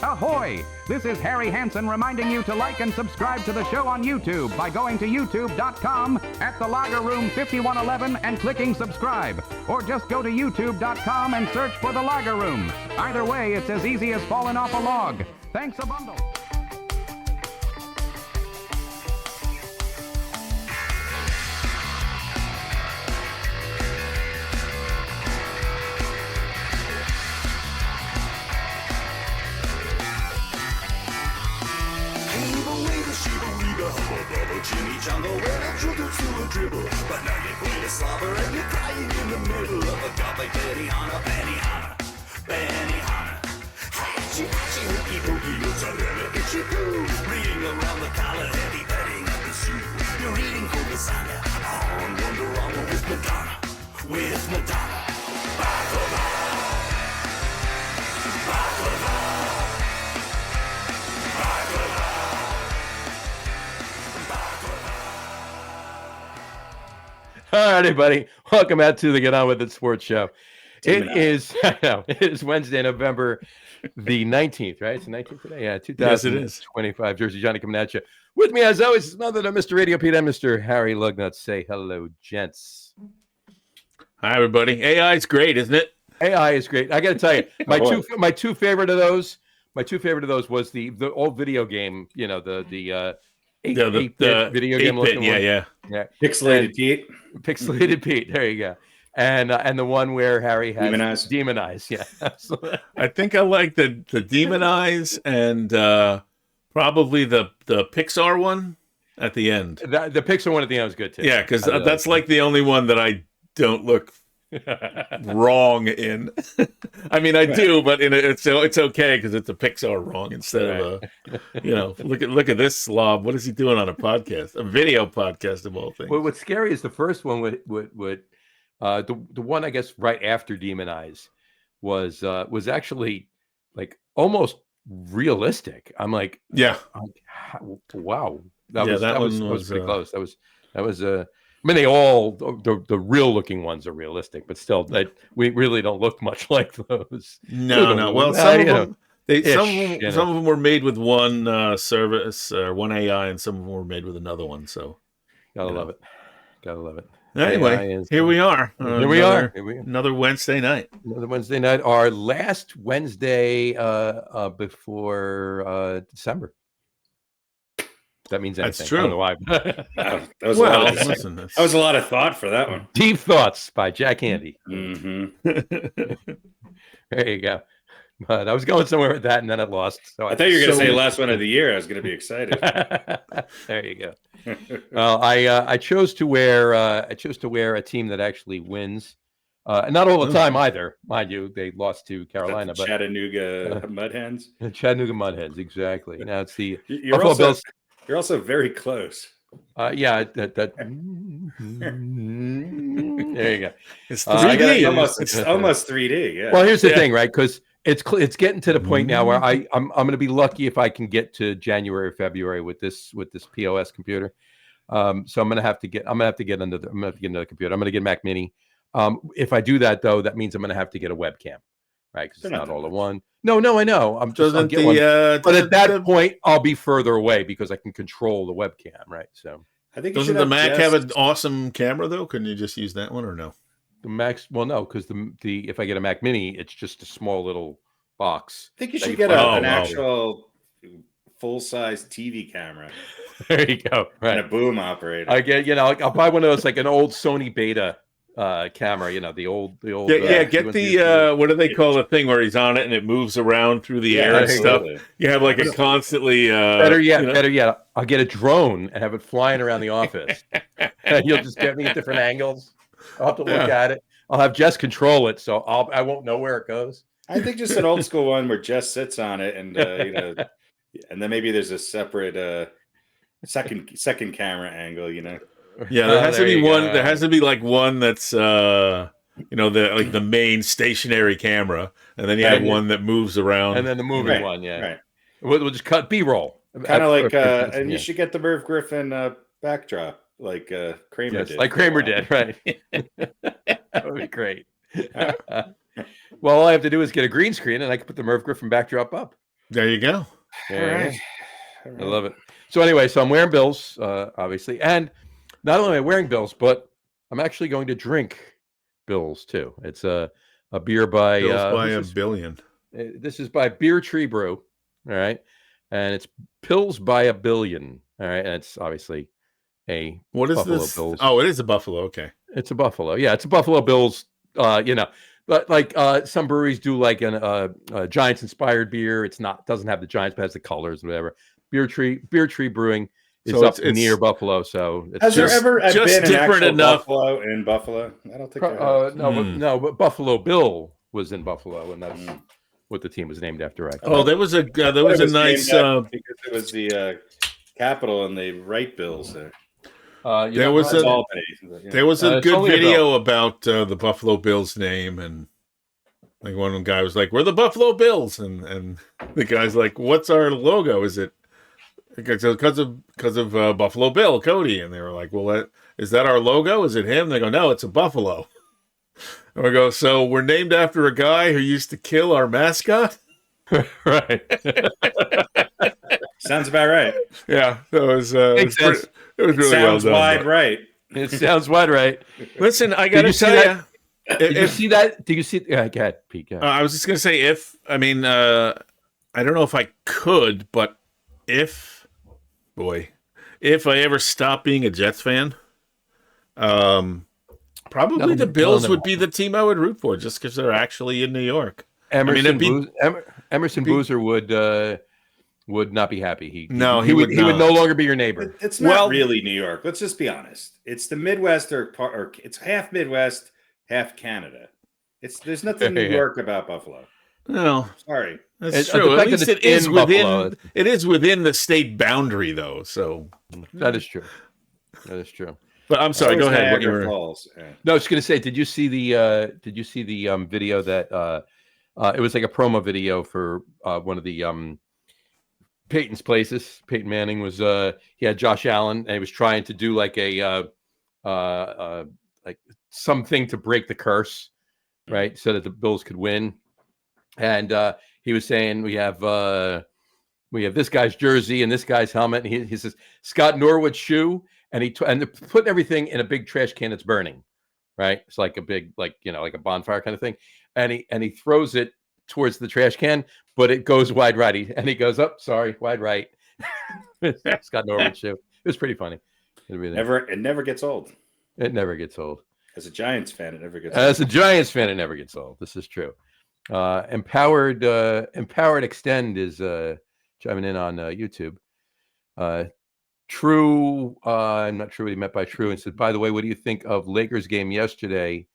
Ahoy! This is Harry Hansen reminding you to like and subscribe to the show on YouTube by going to youtube.com at the Lager Room 5111 and clicking subscribe. Or just go to youtube.com and search for the Lager Room. Either way, it's as easy as falling off a log. Thanks a bundle. Jimmy Jungle ran a dribble to a dribble, but now you're going to slobber and you're crying in the middle of a goblet. Benihana, Benihana, Benihana. Hatchy, hatchy, hooky, pooky, mozzarella, itchy poo. Reading around the collar, heavy petting at the shoe. You're eating cool lasagna on Wonderama with Madonna, with Madonna. Baklava, baklava, baklava. All right, everybody. Welcome out to the Get On With It Sports Show. It is Wednesday, November the 19th, right? It's the 19th today? Yeah, 2025. Yes, Jersey Johnny coming at you. With me, as always, is none other than Mr. RadioPete and Mr. Harry Lug Nutz. Say hello, gents. Hi, everybody. AI is great, isn't it? AI is great. I got to tell you, my two favorite of those was the old video game, you know, the 8-bit video game looking one. Yeah. Pixelated Pete. Pixelated Pete. There you go. And the one where Harry has Demon Eyes. Yeah, absolutely. I think I like the Demon Eyes and probably the Pixar one at the end. The Pixar one at the end was good too. Yeah, because that's like the only one that I don't look wrong in. I mean, I do, but it's okay because it's a Pixar wrong instead of look at this slob. What is he doing on a podcast, a video podcast of all things? Well, what's scary is the first one the one I guess right after Demon Eyes was actually like almost realistic. I'm like, wow, that was pretty close. That was I mean, they all the real looking ones are realistic, but still, we really don't look much like those. No. Well, some of them were made with one service or one AI, and some of them were made with another one. So, gotta love it. Anyway, here we are. Here we are. Another Wednesday night. Our last Wednesday before December. That means anything. That's true. I don't know why. That was a lot of thought for that one. Deep Thoughts by Jack Handy. Mm-hmm. There you go. But I was going somewhere with that, and then I lost. So I thought you were going to say last one of the year. I was going to be excited. There you go. Well, I chose to wear a team that actually wins. Not all the time either, mind you. They lost to Carolina, but Chattanooga Mudhens. Chattanooga Mudhens, exactly. Now it's the You're also very close. Yeah, there you go. It's 3D. It's almost 3D. Yeah. Well, here's the thing, right? Because it's getting to the point now where I'm going to be lucky if I can get to January or February with this POS computer. So I'm going to have to get another computer. I'm going to get a Mac Mini. If I do that though, that means I'm going to have to get a webcam, right? Because it's not all in one. No, I know. I'll get one. But at that point, I'll be further away because I can control the webcam, right? So I think doesn't the Mac have an awesome camera though? Couldn't you just use that one or no? The Mac, well, no, because the if I get a Mac Mini, it's just a small little box. I think you should get an actual full-size TV camera. There you go. Right, and a boom operator. I'll buy one of those, like an old Sony Beta camera, the old get the what do they call the thing where he's on it and it moves around through the air and stuff. You have like a constantly better yet, I'll get a drone and have it flying around the office. And you'll just get me at different angles. I'll have to look at it. I'll have Jess control it, so I won't know where it goes. I think just an old school one where Jess sits on it, and and then maybe there's a separate second camera angle. Yeah, there has to be one. There has to be like one that's the main stationary camera, and then you have one that moves around, and then the moving one. Yeah, right. We'll just cut B-roll. Kind of like, and you should get the Merv Griffin backdrop, like Kramer did. Like Kramer did, right? That would be great. Well, all I have to do is get a green screen, and I can put the Merv Griffin backdrop up. There you go. Yeah, I love it. So anyway, so I'm wearing Bills, obviously, and not only am I wearing Bills, but I'm actually going to drink Bills too. It's a beer by Bills by a billion. This is by Beer Tree Brew, all right, and it's Pills by a Billion, all right, and it's obviously a What is Buffalo this? Bills. Oh, it is a Buffalo. Okay, it's a Buffalo. Yeah, it's a Buffalo Bills. But like some breweries do, like a Giants inspired beer. It's doesn't have the Giants, but has the colors and whatever. Beer Tree Brewing is So up near Buffalo, so it's Has there ever just been an different actual enough. Buffalo in Buffalo? I don't think there has. but Buffalo Bill was in Buffalo, and that's what the team was named after. Oh, there was a It was nice named after because it was the capital and the right Bills there. there was a good video about the Buffalo Bills name, and like one of the guys was like, "We're the Buffalo Bills," and the guy's like, "What's our logo? Is it because of Buffalo Bill Cody?" And they were like, "Well, is that our logo? Is it him?" And they go, "No, it's a buffalo." And we go, "So we're named after a guy who used to kill our mascot." Right. Sounds about right. Yeah, it was really well done. Wide right. It sounds wide right. Listen, I got to tell you. Did you see that? Did you see? Go ahead, Pete. Go ahead. I was just going to say, I don't know if I could, but if I ever stop being a Jets fan, probably the Bills would be the team I would root for, just because they're actually in New York. Emerson Boozer would not be happy. He would no longer be your neighbor. It's not really New York. Let's just be honest. It's the Midwest, or it's half Midwest, half Canada. There's nothing New York about Buffalo. No, sorry, that's true. At least it is within. It is within the state boundary, though. So that is true. That is true. But I'm sorry. Go ahead. No, I was going to say, did you see the video that it was like a promo video for one of the Peyton's places? Peyton Manning was he had Josh Allen, and he was trying to do like a like something to break the curse, right, so that the Bills could win. And he was saying we have this guy's jersey and this guy's helmet, and he says Scott Norwood shoe, and they're putting everything in a big trash can that's burning, right? It's like a big, like a bonfire kind of thing, and he throws it towards the trash can, but it goes wide right, and he goes up, wide right. Scott Norwood shoe. It was pretty funny. It never gets old. It never gets old. As a Giants fan, it never gets old. As a Giants fan, it never gets old. This is true. Empowered Extend is chiming in on YouTube. True, I'm not sure what he meant by True, and said, by the way, what do you think of Lakers game yesterday?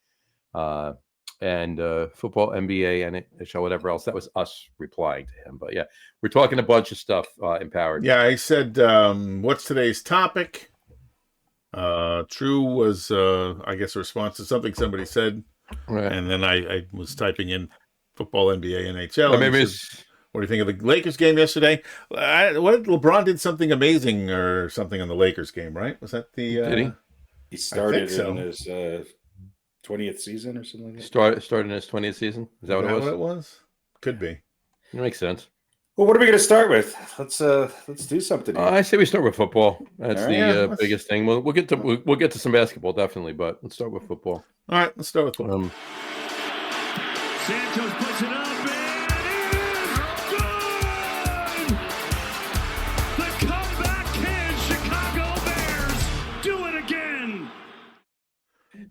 And football, NBA, and whatever else. That was us replying to him. But yeah, we're talking a bunch of stuff. Empowered. Yeah, I said, what's today's topic? True was, I guess, a response to something somebody said. Right. And then I was typing in football, NBA, NHL. Maybe what do you think of the Lakers game yesterday? LeBron did something amazing or something on the Lakers game, right? Was that the? Did he? He started in his 20th season or something like that. Started in his 20th season. Is that what it was? Could be. It makes sense. Well, what are we going to start with? Let's do something. I say we start with football. That's the biggest thing. We'll get to some basketball definitely, but let's start with football. All right, let's start with football. Santos puts it up, and it is good! The comeback kid, Chicago Bears, do it again!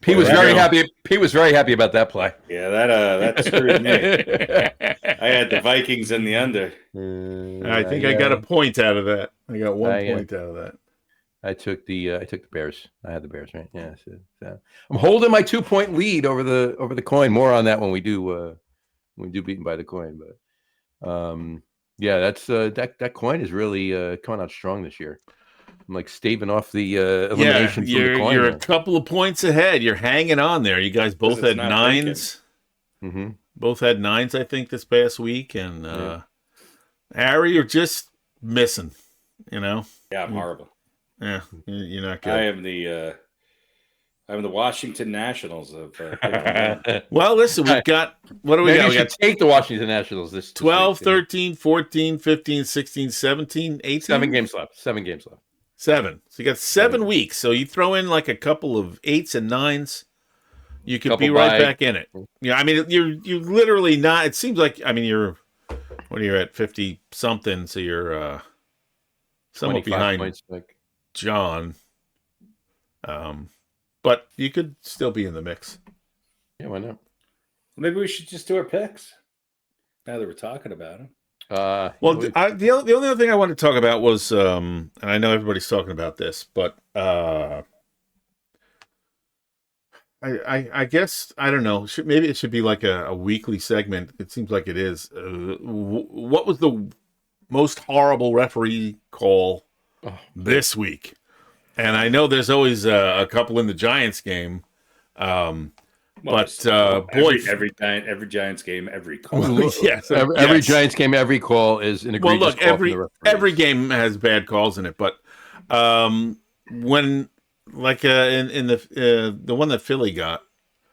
Pete was very happy. Pete was very happy about that play. Yeah, that screwed me. I had the Vikings in the under. I think I got a point out of that. I got 1 point out of that. I took the Bears. I had the Bears, right? Yeah. So I'm holding my 2-point lead over the coin. More on that when we do beaten by the coin. But yeah, that's that coin is really coming out strong this year. I'm like staving off the elimination from the coin. You're a couple of points ahead. You're hanging on there. You guys both had 9s. Mm-hmm. Both had 9s, I think, this past week. And Ari, you're just missing, Yeah, I'm horrible. Yeah, you're not good. I am the I'm the Washington Nationals of pickleball. Well, listen, we've got, what do we Maybe got? you We should got take the Washington Nationals this 12, week. 13, 14, 15, 16, 17, 18? 7 games left. 7 games left. 7. So you got 7 weeks. So you throw in like a couple of 8s and 9s, you could be right back in it. Yeah, I mean, you're literally not. It seems like, I mean, you're at 50 something, so you're somewhat behind points, like. John. But you could still be in the mix. Yeah, why not? Maybe we should just do our picks now that we're talking about them. Well, the only other thing I wanted to talk about was, and I know everybody's talking about this, but I guess, I don't know, maybe it should be like a weekly segment. It seems like it is. What was the most horrible referee call this week? And I know there's always a couple in the Giants game. But boy, every Giants game, every call. Yes, every Giants game, every call is an egregious call from the referees. Every game has bad calls in it. But when, like in the one that Philly got,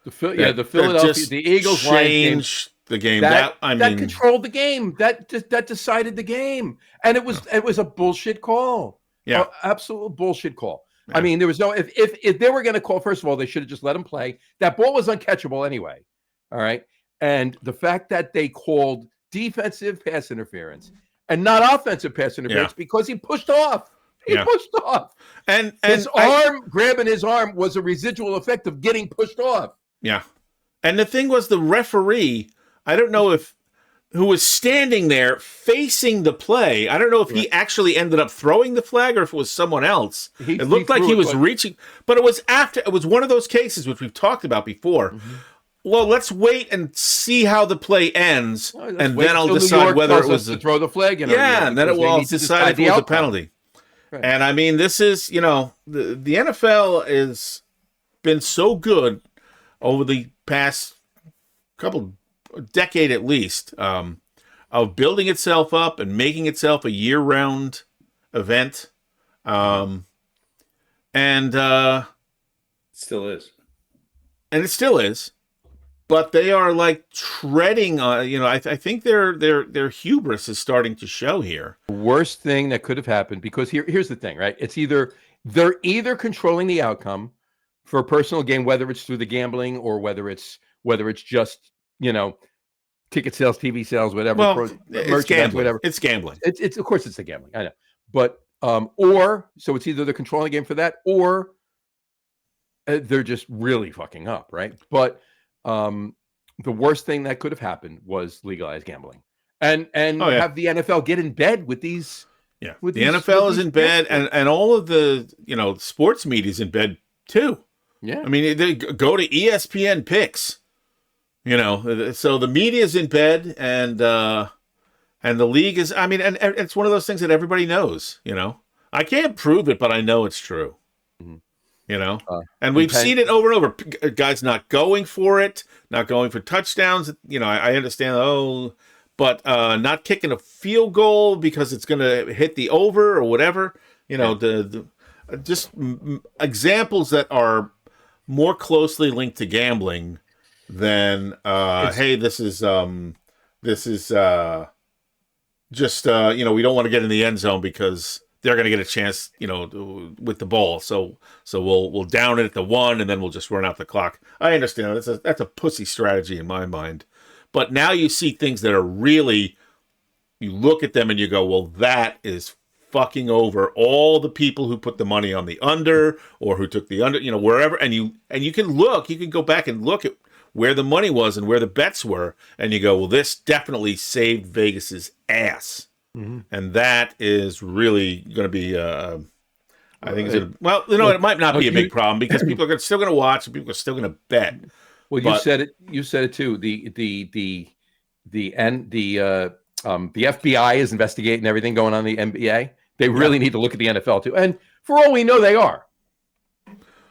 the Philadelphia, the Eagles changed the game. That controlled the game. That decided the game, and it was a bullshit call. Yeah, absolute bullshit call. I mean, there was no, if they were going to call, first of all, they should have just let him play. That ball was uncatchable anyway. All right. And the fact that they called defensive pass interference and not offensive pass interference because he pushed off. He pushed off. And his arm, grabbing his arm was a residual effect of getting pushed off. Yeah. And the thing was, the referee, I don't know who was standing there facing the play. I don't know if he actually ended up throwing the flag or if it was someone else. It looked like he was reaching, but it was one of those cases which we've talked about before. Mm-hmm. Well, let's wait and see how the play ends, and then I'll decide whether it was to throw the flag in. And then it will decide if it was a penalty. Right. And I mean, this is, the NFL has been so good over the past decade at least, of building itself up and making itself a year-round event, and still is, and it still is. But they are like treading on. I think their hubris is starting to show here. The worst thing that could have happened, because here's the thing, right? It's they're either controlling the outcome for a personal game, whether it's through the gambling or whether it's just ticket sales, TV sales, whatever. Well, it's gambling. Whatever. It's gambling. It's of course it's the gambling. I know, but or so it's either they're controlling the game for that, or they're just really fucking up, right? But the worst thing that could have happened was legalize gambling and have the NFL get in bed with these. Yeah, the NFL is in bed, and all of the sports media is in bed too. Yeah, I mean, they go to ESPN picks. So the media is in bed, and the league is. I mean, and it's one of those things that everybody knows. I can't prove it, but I know it's true. Mm-hmm. And we've seen it over and over. Guys not going for it, not going for touchdowns. I understand. But not kicking a field goal because it's going to hit the over or whatever. Just examples that are more closely linked to gambling than hey, this is just we don't want to get in the end zone because they're going to get a chance, with the ball. So we'll down it at the 1 and then we'll just run out the clock. I understand that's a pussy strategy in my mind. But now you see things that are really, you look at them and you go, well, that is fucking over all the people who put the money on the under or who took the under, wherever. And you can go back and look at where the money was and where the bets were. And you go, well, this definitely saved Vegas's ass. Mm-hmm. And that is really going to be, I think it might not be a big problem because people are still going to watch and people are still going to bet. Well, you said it too. The FBI is investigating everything going on in the NBA. They really need to look at the NFL too. And for all we know, they are.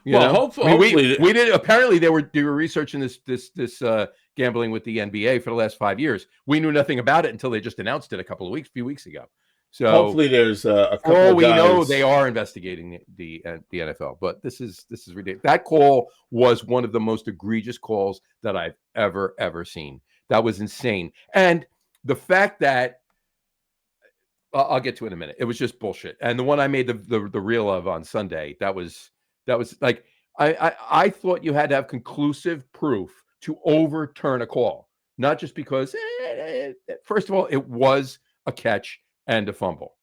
Hopefully we did. Apparently, they were researching this gambling with the NBA for the last 5 years. We knew nothing about it until they just announced it a few weeks ago. So hopefully there's a couple oh, of we guys. know they are investigating the NFL, but this is ridiculous. That call was one of the most egregious calls that I've ever seen. That was insane, and the fact that I'll get to it in a minute. It was just bullshit. And the one I made the reel of on Sunday, that was like I thought you had to have conclusive proof to overturn a call, not just because. First of all, it was a catch and a fumble.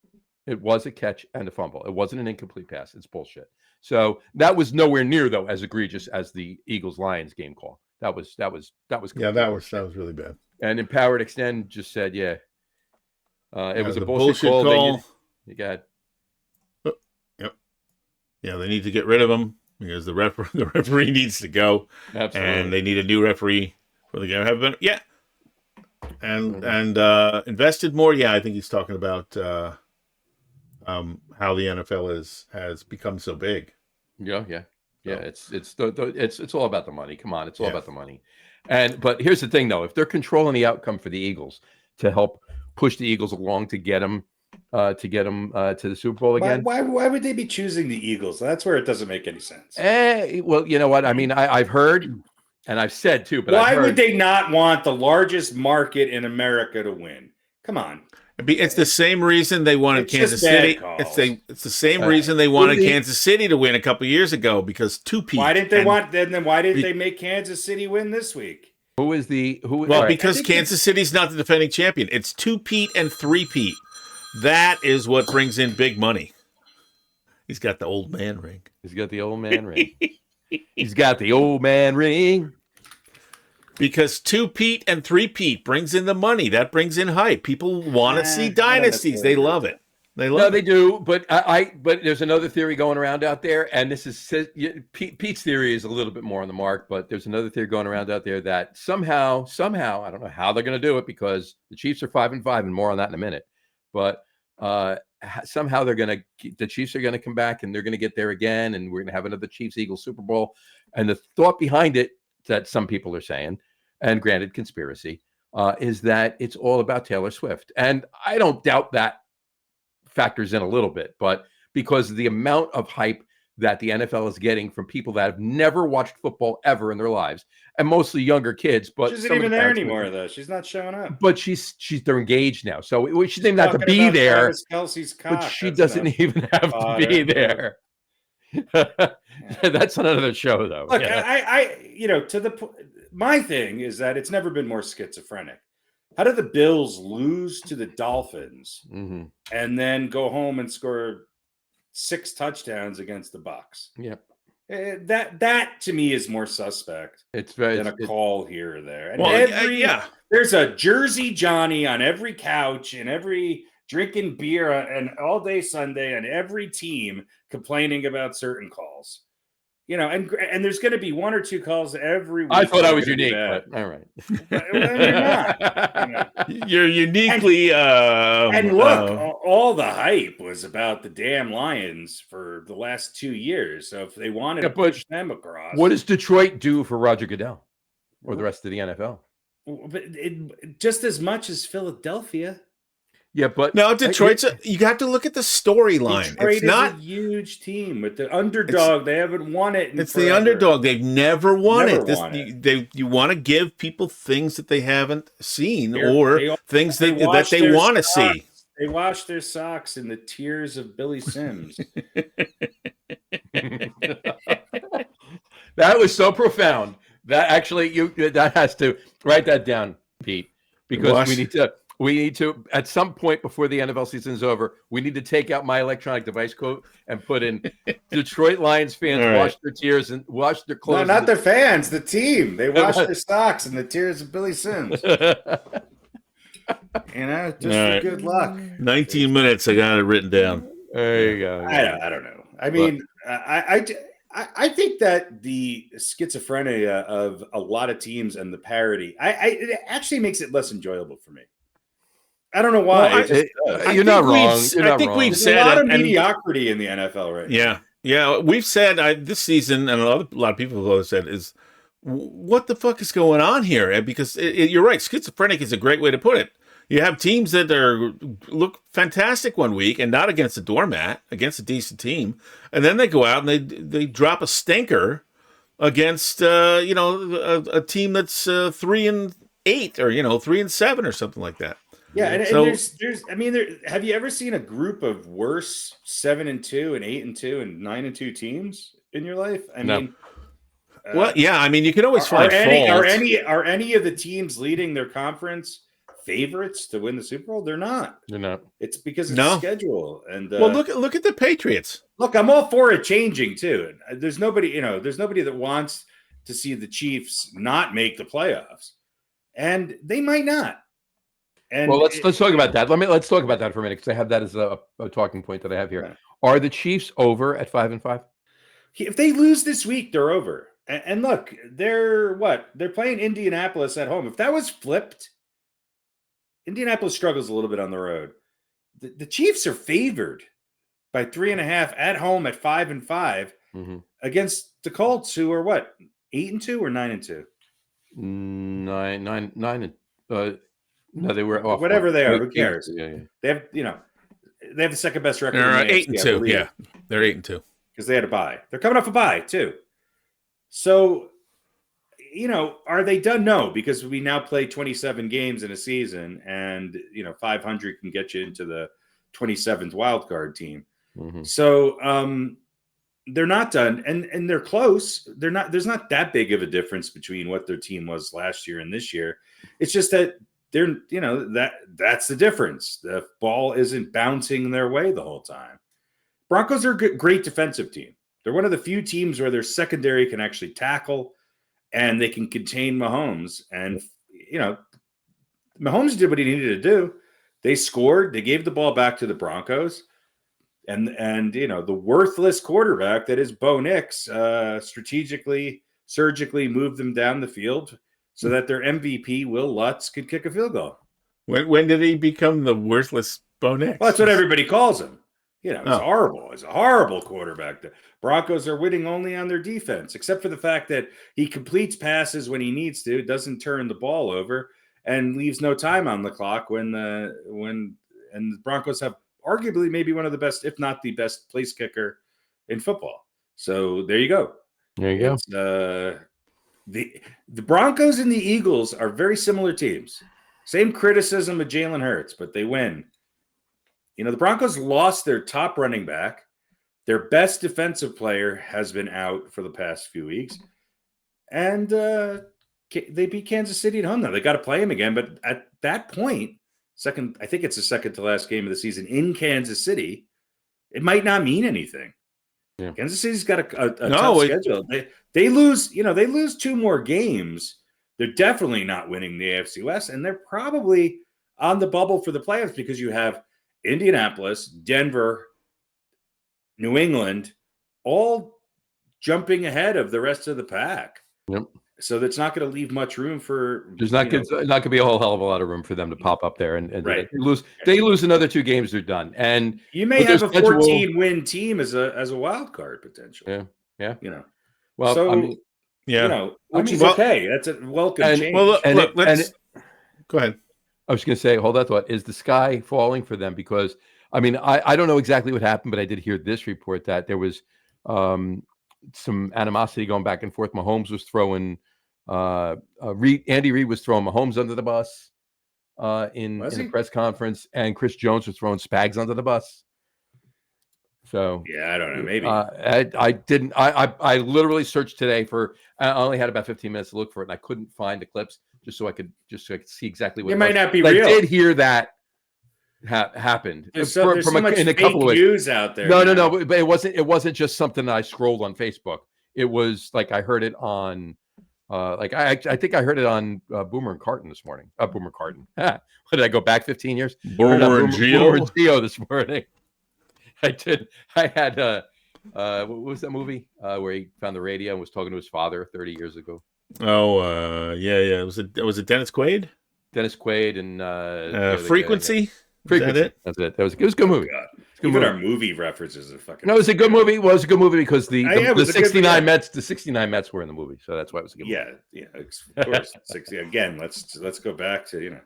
It was a catch and a fumble. It wasn't an incomplete pass. It's bullshit. So that was nowhere near though as egregious as the Eagles-Lions game call. That was that was really bad. And Empowered Extend just said, yeah. It was a bullshit call. You got. Yep. Yeah, they need to get rid of him because the referee needs to go. Absolutely. And they need a new referee for the game. Have been and invested more. Yeah, I think he's talking about how the NFL has become so big. Yeah. It's all about the money. Come on, it's all about the money. But here's the thing, though: if they're controlling the outcome for the Eagles to help push the Eagles along to get them to the Super Bowl again. Why would they be choosing the Eagles? That's where it doesn't make any sense. Well, you know what? I mean, I've heard, and I've said too, but why would they not want the largest market in America to win? Come on. It's the same reason they wanted Kansas City. It's the same reason they wanted Kansas City to win a couple years ago because two-peat. Why didn't they want? Then why didn't they make Kansas City win this week? Because Kansas City's not the defending champion. It's two-peat and three-peat. That is what brings in big money. He's got the old man ring. He's got the old man ring. He's got the old man ring. Because two-peat and three-peat brings in the money. That brings in hype. People want to see dynasties. They love it. They do. But but there's another theory going around out there, and this is Pete's theory is a little bit more on the mark. But there's another theory going around out there that somehow I don't know how they're going to do it because the Chiefs are 5-5, and more on that in a minute. But somehow the Chiefs are going to come back and they're going to get there again, and we're going to have another Chiefs-Eagles Super Bowl. And the thought behind it that some people are saying, and granted conspiracy, is that it's all about Taylor Swift, and I don't doubt that factors in a little bit, but because of the amount of hype that the NFL is getting from people that have never watched football ever in their lives, and mostly younger kids. But she's not even there anymore, though. She's not showing up. But they're engaged now, so she's named not to be there. Kelsey's cock. But she doesn't even have to be there. That's another show, though. Look, yeah. My thing is that it's never been more schizophrenic. How did the Bills lose to the Dolphins and then go home and score 6 touchdowns against the Bucs? Yep. That to me is more suspect than a call here or there. And there's a Jersey Johnny on every couch and every drinking beer and all day Sunday on every team complaining about certain calls. And there's going to be 1 or 2 calls every week. I thought I was unique, but all right. You're not. You're uniquely. And look, all the hype was about the damn Lions for the last 2 years. So if they wanted to push them across, what does Detroit do for Roger Goodell or the rest of the NFL? But just as much as Philadelphia. Yeah, but no, Detroit's. You have to look at the storyline. Detroit it's not a huge team with the underdog. They haven't won it. It's forever. The underdog. They've never won it. You want to give people things that they haven't seen or things that they want to see. They wash their socks in the tears of Billy Sims. That was so profound. That actually, that has to write that down, Pete, because we need to, at some point before the NFL season is over, we need to take out my electronic device quote and put in Detroit Lions fans wash their tears and wash their clothes. No, not their fans, the team. They wash their socks in the tears of Billy Sims. For good luck. 19 minutes, I got it written down. There you go. I don't know. I mean, I think that the schizophrenia of a lot of teams and the parody, it actually makes it less enjoyable for me. I don't know why. You're not wrong. I think we've said a lot of mediocrity in the NFL right now. Yeah. We've said this season, and a lot of people have said is, what the fuck is going on here? Because you're right. Schizophrenic is a great way to put it. You have teams that look fantastic one week and not against a doormat, against a decent team, and then they go out and they drop a stinker against a team that's 3-8 or 3-7 or something like that. Yeah, and there's have you ever seen a group of worse 7-2 and 8-2 and 9-2 teams in your life? I mean, well, yeah, I mean, you can always find fault. Are any of the teams leading their conference favorites to win the Super Bowl? They're not. They're not. It's because it's schedule. And well, look at the Patriots. Look, I'm all for it changing too. There's nobody that wants to see the Chiefs not make the playoffs, and they might not. And well, let's talk about that. Let's talk about that for a minute because I have that as a talking point that I have here. Right. Are the Chiefs over at 5-5? If they lose this week, they're over. And look, they're playing Indianapolis at home. If that was flipped, Indianapolis struggles a little bit on the road. The Chiefs are favored by 3.5 at home at 5-5 against the Colts, who are 8-2 or 9-2? 9. No, they were off. Whatever they are, who cares? Yeah. They have they have the second best record. They're 8-2. Yeah, they're 8-2 because they had a bye. They're coming off a bye too. So, are they done? No, because we now play 27 games in a season, and 500 can get you into the 27th wild card team. So, they're not done, and they're close. They're not. There's not that big of a difference between what their team was last year and this year. It's just that they're, that's the difference. The ball isn't bouncing their way the whole time. Broncos are a great defensive team. They're one of the few teams where their secondary can actually tackle and they can contain Mahomes. And, Mahomes did what he needed to do. They scored. They gave the ball back to the Broncos. And the worthless quarterback that is Bo Nix surgically moved them down the field so that their MVP, Will Lutz, could kick a field goal. When did he become the worthless Bo Nix? Well, that's what everybody calls him. It's horrible. It's a horrible quarterback. The Broncos are winning only on their defense, except for the fact that he completes passes when he needs to, doesn't turn the ball over, and leaves no time on the clock when the Broncos have arguably maybe one of the best, if not the best, place kicker in football. So there you go. There you go. The Broncos and the Eagles are very similar teams. Same criticism of Jalen Hurts, but they win. The Broncos lost their top running back. Their best defensive player has been out for the past few weeks. And they beat Kansas City at home now. They got to play him again. But at that point, I think it's the second to last game of the season in Kansas City, it might not mean anything. Yeah. Kansas City's got a tough schedule. They lose 2 more games. They're definitely not winning the AFC West, and they're probably on the bubble for the playoffs because you have Indianapolis, Denver, New England, all jumping ahead of the rest of the pack. Yep. So that's not going to leave much room for. There's not going to be a whole hell of a lot of room for them to pop up there, and right. They lose another 2 games, they're done. And you may have a 14-win team as a wild card potential. Yeah. Well, so, which is okay. That's a welcome change. Well, let's go ahead. I was going to say, hold that thought. Is the sky falling for them? Because I don't know exactly what happened, but I did hear this report that there was some animosity going back and forth. Mahomes was throwing Andy Reid was throwing Mahomes under the bus in the press conference, and Chris Jones was throwing Spags under the bus. So I don't know. Maybe I didn't. I literally searched today I only had about 15 minutes to look for it, and I couldn't find the clips just so I could see exactly what it might not be but real. I did hear that happened. There's so much fake news out there. No, but it wasn't just something that I scrolled on Facebook. It was like I heard it on I think I heard it on Boomer and Carton this morning. Boomer Carton. What did I go back 15 years? Boomer and Geo this morning. I did. I had what was that movie where he found the radio and was talking to his father 30 years ago? Oh, yeah. Was it Dennis Quaid? Dennis Quaid and Frequency. Frequency. That it? That's it. It was a good movie. Our movie references are fucking. No, it was a good movie. Well, it was a good movie because the 69 Mets, the 69 Mets were in the movie, so that's why it was a good movie. Yeah, of course. 60 again. Let's go back to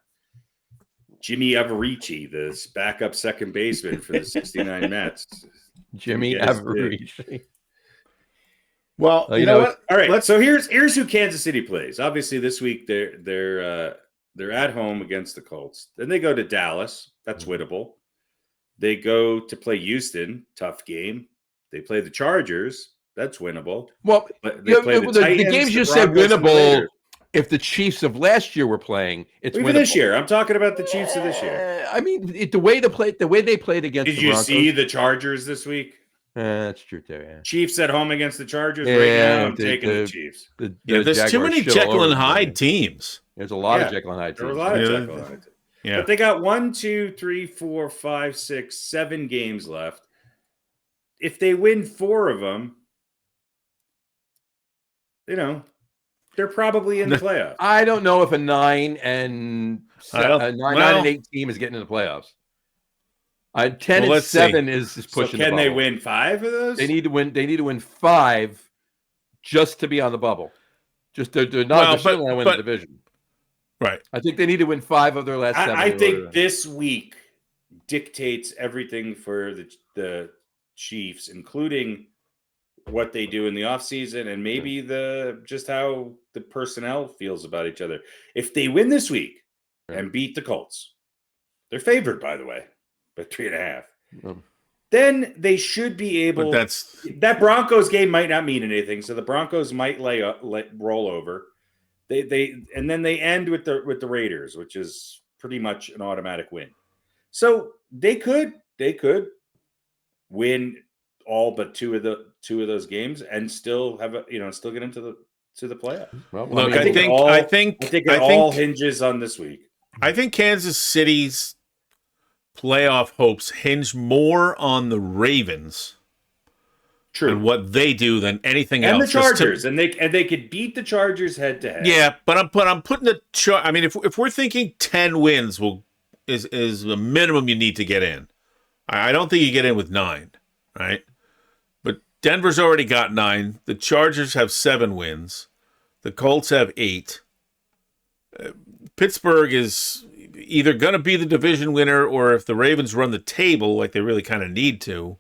Jimmy Averici, the backup second baseman for the 69 Mets. Jimmy Averici. Well, you know what? All right. So here's who Kansas City plays. Obviously, this week they're at home against the Colts. Then they go to Dallas. That's winnable. They go to play Houston. Tough game. They play the Chargers. That's winnable. Well, the games you said winnable. If the Chiefs of last year were playing, it's even winnable. This year. I'm talking about the Chiefs of this year. I mean, the way they played against. Did you see the Chargers this week? That's true too. Yeah. Chiefs at home against the Chargers right now. I'm taking the Chiefs. There's too many Jekyll and Hyde teams. There's a lot of Jekyll and Hyde teams. There's a lot of Jekyll and Hyde teams. Yeah. But they got 1, 2, 3, 4, 5, 6, 7 games left. If they win 4 of them, they're probably in the playoffs. I don't know if a 9 and 8 team is getting in the playoffs. 10 and 7 is pushing. So can they win 5 of those? They need to win 5 just to be on the bubble. Just they're not going to win the division. Right. I think they need to win 5 of their last 7. I think this week dictates everything for the Chiefs, including what they do in the offseason and maybe just how the personnel feels about each other. If they win this week and beat the Colts, they're favored, by the way, by 3.5. Then they should be able. That Broncos game might not mean anything, so the Broncos might roll over. And then they end with the Raiders, which is pretty much an automatic win. So they could win all but two of those games and still have still get into the playoffs. Well, look, I think it all hinges on this week. I think Kansas City's playoff hopes hinge more on the Ravens. True. And what they do than anything else. And the Chargers, and they could beat the Chargers head to head. Yeah, but I'm putting the I mean, if we're thinking 10 wins is the minimum you need to get in. I don't think you get in with 9, right? But Denver's already got 9. The Chargers have 7 wins. The Colts have 8. Pittsburgh is either going to be the division winner, or if the Ravens run the table like they really kind of need to,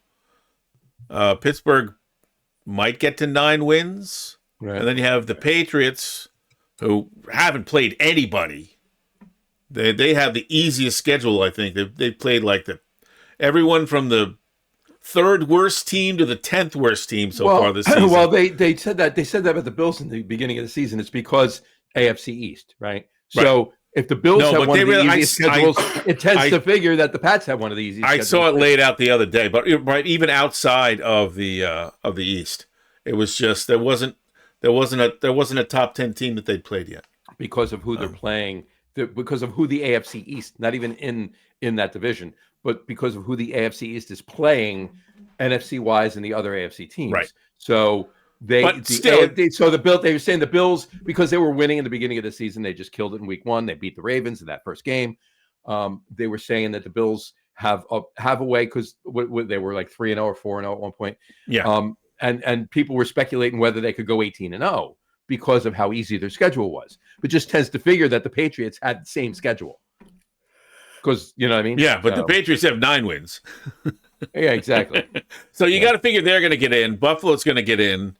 Pittsburgh might get to 9 wins. Right. And then you have the Patriots, who haven't played anybody. They have the easiest schedule, I think. They played like everyone from the 3rd worst team to the 10th worst team far this season. Well, they said that about the Bills in the beginning of the season. It's because AFC East, right? So if the Bills have one of the easiest schedules, it tends to figure that the Pats have one of the easiest schedules. I saw it laid out the other day, but even outside of the East, it was just there wasn't a top 10 team that they'd played yet because of who they're playing. Because of who the AFC East, not even in that division, but because of who the AFC East is playing NFC wise and the other AFC teams. Right. So they were saying the Bills, because they were winning in the beginning of the season, they just killed it in week 1. They beat the Ravens in that first game. They were saying that the Bills have a way, because they were like 3-0 or 4-0 at one point. Yeah. And people were speculating whether they could go 18-0. Because of how easy their schedule was, but just tends to figure that the Patriots had the same schedule. Because you know what I mean? Yeah, but the Patriots have 9 wins. Yeah, exactly. So you got to figure they're going to get in. Buffalo's going to get in.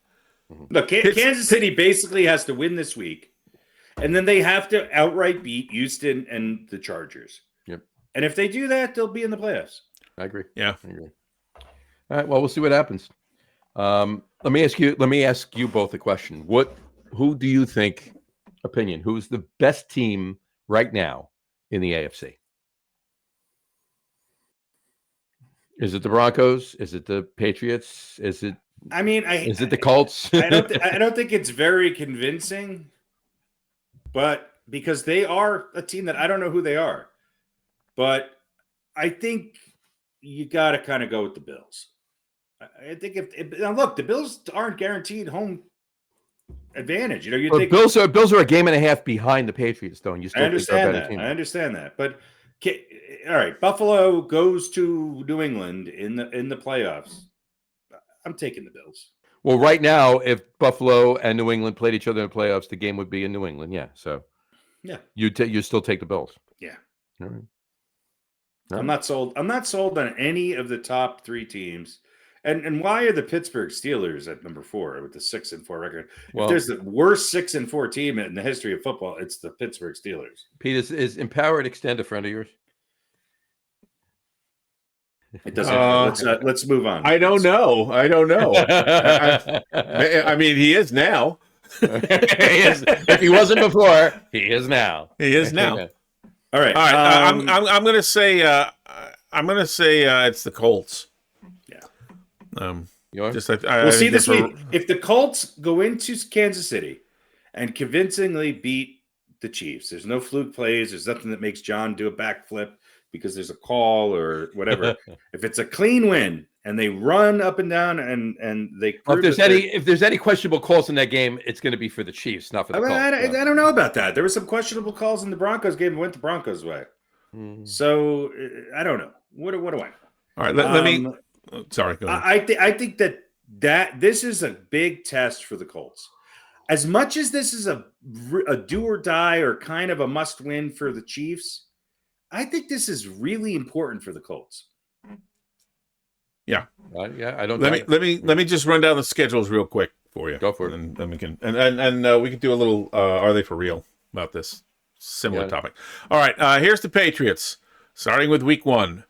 Look, Kansas City basically has to win this week, and then they have to outright beat Houston and the Chargers. Yep. And if they do that, they'll be in the playoffs. I agree. Yeah. I agree. All right. Well, we'll see what happens. Let me ask you both a question. Who do you think, who's the best team right now in the AFC? Is it the Broncos? Is it the Patriots? Is it the Colts? I don't think it's very convincing, but because they are a team that I don't know who they are, but I think you got to kind of go with the Bills. I think look, the Bills aren't guaranteed home advantage. You think Bills are a game and a half behind the Patriots, though. And you still I understand that. But all right, Buffalo goes to New England in the playoffs. I'm taking the Bills. Well, right now, if Buffalo and New England played each other in the playoffs, the game would be in New England. Yeah, so yeah, you still take the Bills. Yeah. All right. I'm not sold. I'm not sold on any of the top 3 teams. And why are the Pittsburgh Steelers at number 4 with the 6-4 record? Well, if there's the worst 6-4 team in the history of football, it's the Pittsburgh Steelers. Pete, is Empowered Extend a friend of yours? It doesn't. Let's move on. I don't know. I mean, he is now. If he wasn't before, he is now. He is now. All right. I'm going to say. It's the Colts. We'll see this week. If the Colts go into Kansas City and convincingly beat the Chiefs, there's no fluke plays. There's nothing that makes John do a backflip because there's a call or whatever. If it's a clean win and they run up and down and they if there's any questionable calls in that game, it's going to be for the Chiefs, not for the Colts. I don't know about that. There were some questionable calls in the Broncos game that went the Broncos' way. So I don't know. What do I know? All right, let me. Sorry, go ahead. I think that this is a big test for the Colts. As much as this is a do or die or kind of a must win for the Chiefs, I think this is really important for the Colts. Yeah, I don't. Let me just run down the schedules real quick for you. Go for it, and then we can we can do a little. Are they for real about this similar topic? All right, here's the Patriots starting with Week 1.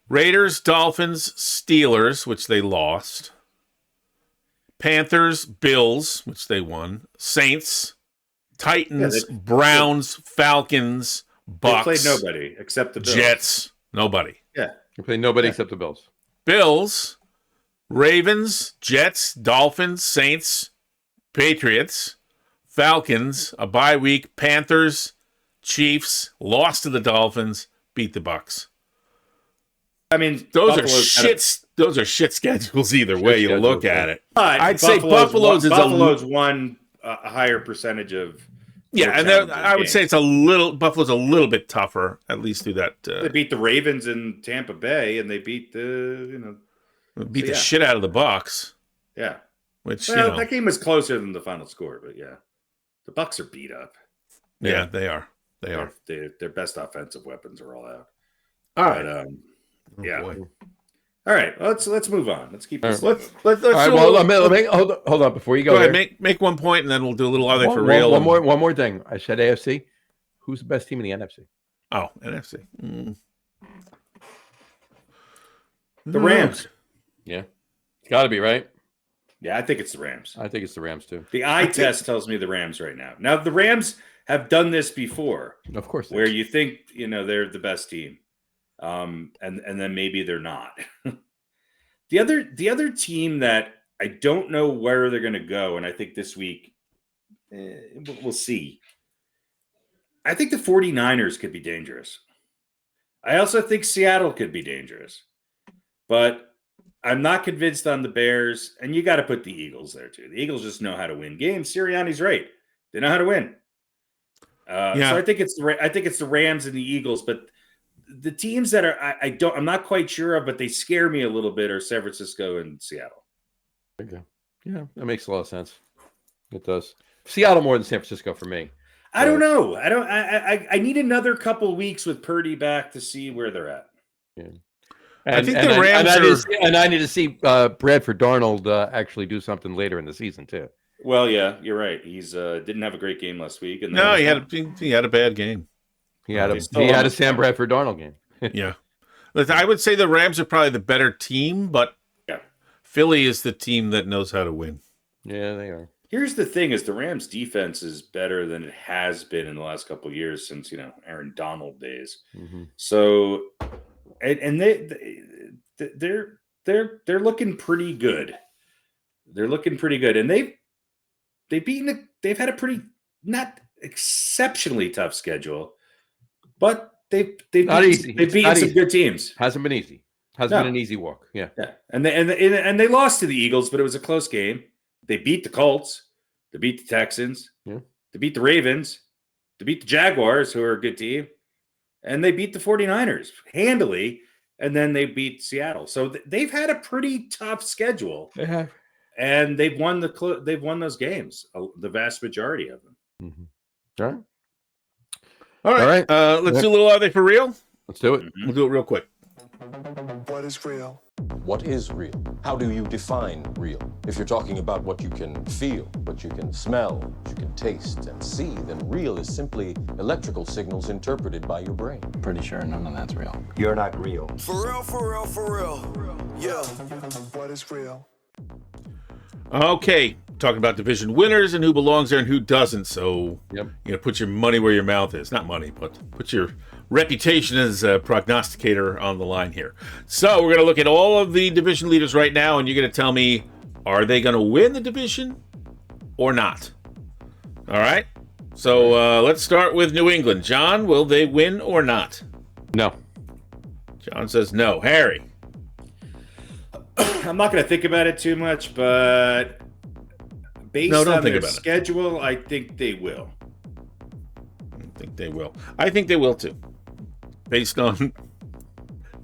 Raiders, Dolphins, Steelers, which they lost. Panthers, Bills, which they won. Saints, Titans, Browns, Falcons, Bucks. They played nobody except the Bills. Jets, nobody. Yeah. They played nobody except the Bills. Bills, Ravens, Jets, Dolphins, Saints, Patriots, Falcons, a bye week, Panthers, Chiefs, lost to the Dolphins, beat the Bucks. I mean, those are shit schedules either way you look at it. I'd say Buffalo's won a higher percentage of. Yeah, and I would say Buffalo's a little bit tougher, at least through that. They beat the Ravens in Tampa Bay, and they beat the shit out of the Bucks. Yeah, that game was closer than the final score, but yeah, the Bucks are beat up. Yeah, they are. They are. Their best offensive weapons are all out. All right. Yeah. Boy. All right. Let's move on. Let's keep this. Let's all right. Hold on before you go. Go ahead, make 1 point, and then we'll do a little. Are they for real? One more thing. I said AFC. Who's the best team in the NFC? Oh, NFC. The Rams. Yeah, it's got to be, right. Yeah, I think it's the Rams. I think it's the Rams too. The eye test tells me the Rams right now. Now the Rams have done this before, of course, where you think they're the best team. And then maybe they're not. The other team that I don't know where they're going to go, and I think this week we'll see. I think the 49ers could be dangerous. I also think Seattle could be dangerous, but I'm not convinced on the Bears. And you got to put the Eagles there too. The Eagles just know how to win games. Sirianni's right; they know how to win. So I think it's the Rams and the Eagles, but. The teams that I'm not quite sure of, but they scare me a little bit are San Francisco and Seattle. Okay. Yeah, that makes a lot of sense. It does. Seattle more than San Francisco for me. I don't know. I need another couple weeks with Purdy back to see where they're at. Yeah. I think the Rams I need to see Bradford Darnold actually do something later in the season too. Well, yeah, you're right. He's didn't have a great game last week. And he had a bad game. He had a Sam Bradford Darnold game. Yeah. I would say the Rams are probably the better team, but Philly is the team that knows how to win. Yeah, they are. Here's the thing: is the Rams' defense is better than it has been in the last couple of years since Aaron Donald days. Mm-hmm. So, and they're looking pretty good. They're looking pretty good, and they've had a pretty not exceptionally tough schedule. But they've beaten some good teams. Hasn't been easy. Hasn't been an easy walk. Yeah. And they lost to the Eagles, but it was a close game. They beat the Colts. They beat the Texans. Yeah. They beat the Ravens. They beat the Jaguars, who are a good team. And they beat the 49ers handily. And then they beat Seattle. So they've had a pretty tough schedule. They have. And they've won those games, the vast majority of them. Mm-hmm. All right. Let's do a little Are They For Real? Let's do it. We'll do it real quick. What is real? What is real? How do you define real? If you're talking about what you can feel, what you can smell, what you can taste and see, then real is simply electrical signals interpreted by your brain. Pretty sure none of that's real. You're not real. For real, for real, for real. Yeah. What is real? Okay, talking about division winners and who belongs there and who doesn't. So, put your money where your mouth is. Not money, but put your reputation as a prognosticator on the line here. So, we're going to look at all of the division leaders right now, and you're going to tell me, are they going to win the division or not? All right. So, let's start with New England. John, will they win or not? No. John says no. Harry? I'm not going to think about it too much, but based on their schedule, I think they will. I think they will. I think they will too, based on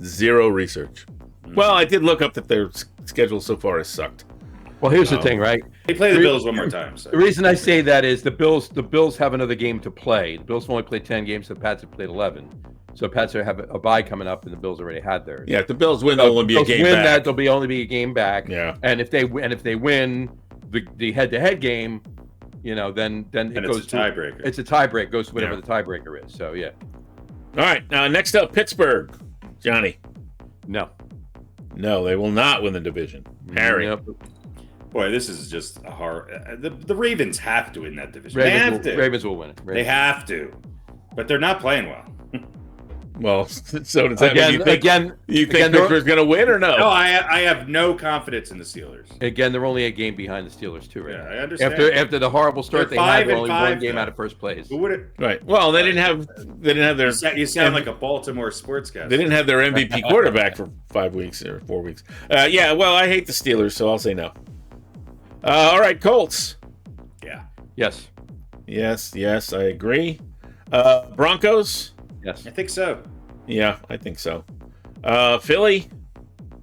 zero research. Well, I did look up that their schedule so far has sucked. Well, here's the thing, right? They play the Bills one more time. So. The reason I say that is the Bills have another game to play. The Bills have only played 10 games, the Pats have played 11. So Pats have a bye coming up, and the Bills already had theirs. Yeah, if the Bills win, there'll only be a game back. There'll only be a game back. Yeah, and if they win the head-to-head game, then it goes to tiebreaker. It's a tiebreak. Goes to whatever the tiebreaker is. So yeah. All right. Now next up, Pittsburgh. Johnny. No, they will not win the division. Harry. Yep. Boy, this is just a hard. The Ravens have to win that division. Ravens will win it. They have to, but they're not playing well. Well, so does that mean you think Pittsburgh's going to win or no? No, I have no confidence in the Steelers. Again, they're only a game behind the Steelers too, right? Yeah, I understand. After the horrible start they had, they're only one game out of first place. Right. Well, they didn't have their. You sound like a Baltimore sportscaster. They didn't have their MVP quarterback for 5 weeks or 4 weeks. Yeah. Well, I hate the Steelers, so I'll say no. All right, Colts. Yeah. Yes. Yes, I agree. Broncos. Yes. I think so. Yeah, I think so. Philly?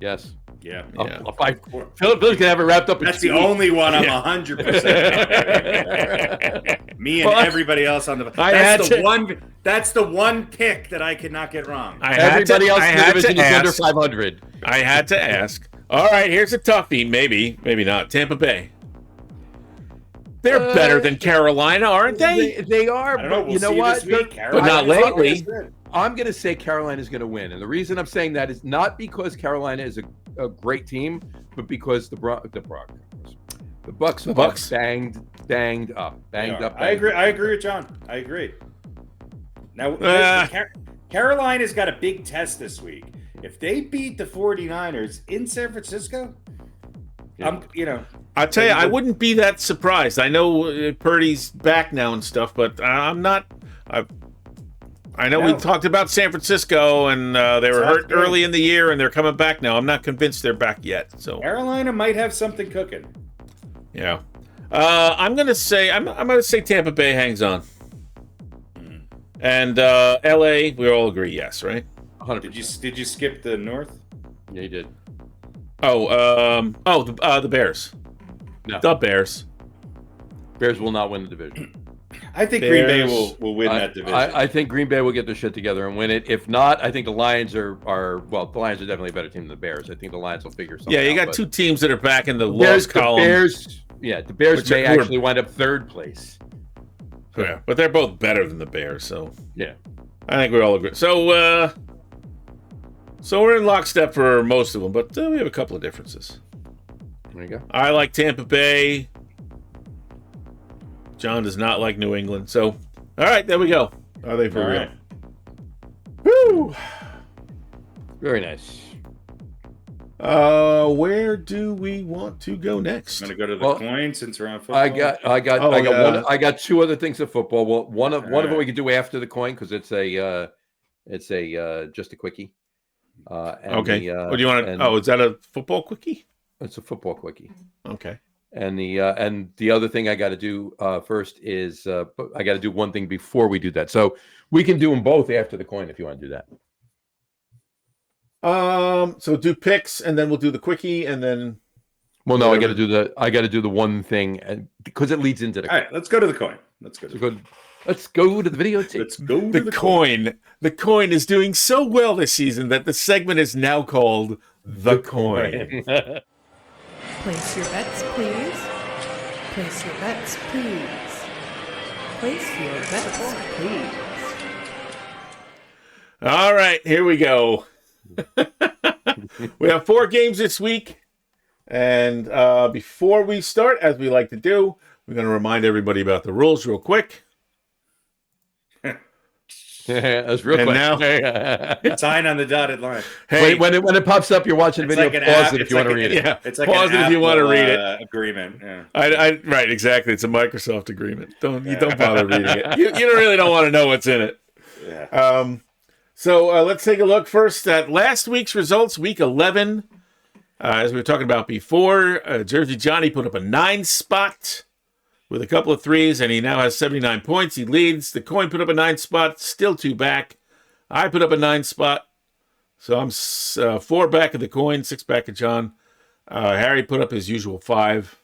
Yes. Yeah. Philly's gonna have it wrapped up. That's the only one I'm 100%. Me and everybody else on the. That's the one pick that I could not get wrong. Everybody else in the division is under 500. I had to ask. All right, here's a toughie. Maybe not. Tampa Bay. They're better than Carolina, aren't they? They are, but you know what? But not lately. I'm going to say Carolina is going to win. And the reason I'm saying that is not because Carolina is a great team, but because the Bucks banged up. I agree with John. I agree. Now, Carolina's got a big test this week. If they beat the 49ers in San Francisco, I'll tell you, I wouldn't be that surprised. I know Purdy's back now and stuff, but I'm not. I know we talked about San Francisco, and they were hurt early in the year, and they're coming back now. I'm not convinced they're back yet. So Carolina might have something cooking. Yeah, I'm gonna say Tampa Bay hangs on, and LA. We all agree, yes, right? 100%. Did you skip the North? Yeah, you did. The Bears. No. The Bears. Bears will not win the division. I think Green Bay will win that division. I think Green Bay will get their shit together and win it. If not, I think the Lions are the Lions are definitely a better team than the Bears. I think the Lions will figure something out. Yeah, you got two teams that are back in the loss column. The Bears may actually wind up third place. Yeah, but they're both better than the Bears, so yeah. I think we all agree. So we're in lockstep for most of them, but we have a couple of differences. There you go. I like Tampa Bay. John does not like New England. So, all right, there we go. Are they for real? Right. Woo! Very nice. Where do we want to go next? I'm gonna go to the coin since we're on football. I got two other things of football. Well, one of them we can do after the coin because it's just a quickie. Okay. What do you want to? Is that a football quickie? It's a football quickie. Okay. And the other thing I got to do first is I got to do one thing before we do that. So we can do them both after the coin if you want to do that. So do picks and then we'll do the quickie and then. Well, no, I got to do the one thing because it leads into the. All right, let's go to the coin. Let's go. Let's go to the videotape. Let's go to The coin. The coin is doing so well this season that the segment is now called The Coin. Place your bets, please. Place your bets, please. Place your bets, please. All right, here we go. We have 4 games this week. And before we start, as we like to do, we're going to remind everybody about the rules real quick. That's real And quick. now- Sign on the dotted line. Hey, when it pops up, you're watching the It's video. like an Pause app- it if it's you want to like read an- it. yeah, It's like pause an it if you want to read it. Agreement. Yeah. Right, exactly. It's a Microsoft agreement. Don't bother reading it. You really don't want to know what's in it. Yeah. So let's take a look first at last week's results, week 11. As we were talking about before, Jersey Johnny put up a 9 spot with a couple of threes, and he now has 79 points. He leads. The coin put up a 9 spot, still 2 back. I put up a 9 spot, so I'm 4 back of the coin, 6 back of John. Harry put up his usual 5.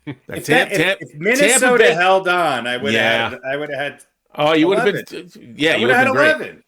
If Minnesota held on, I would have had. Oh, you would have 11. been. Yeah, I you would would have have had been great. 11.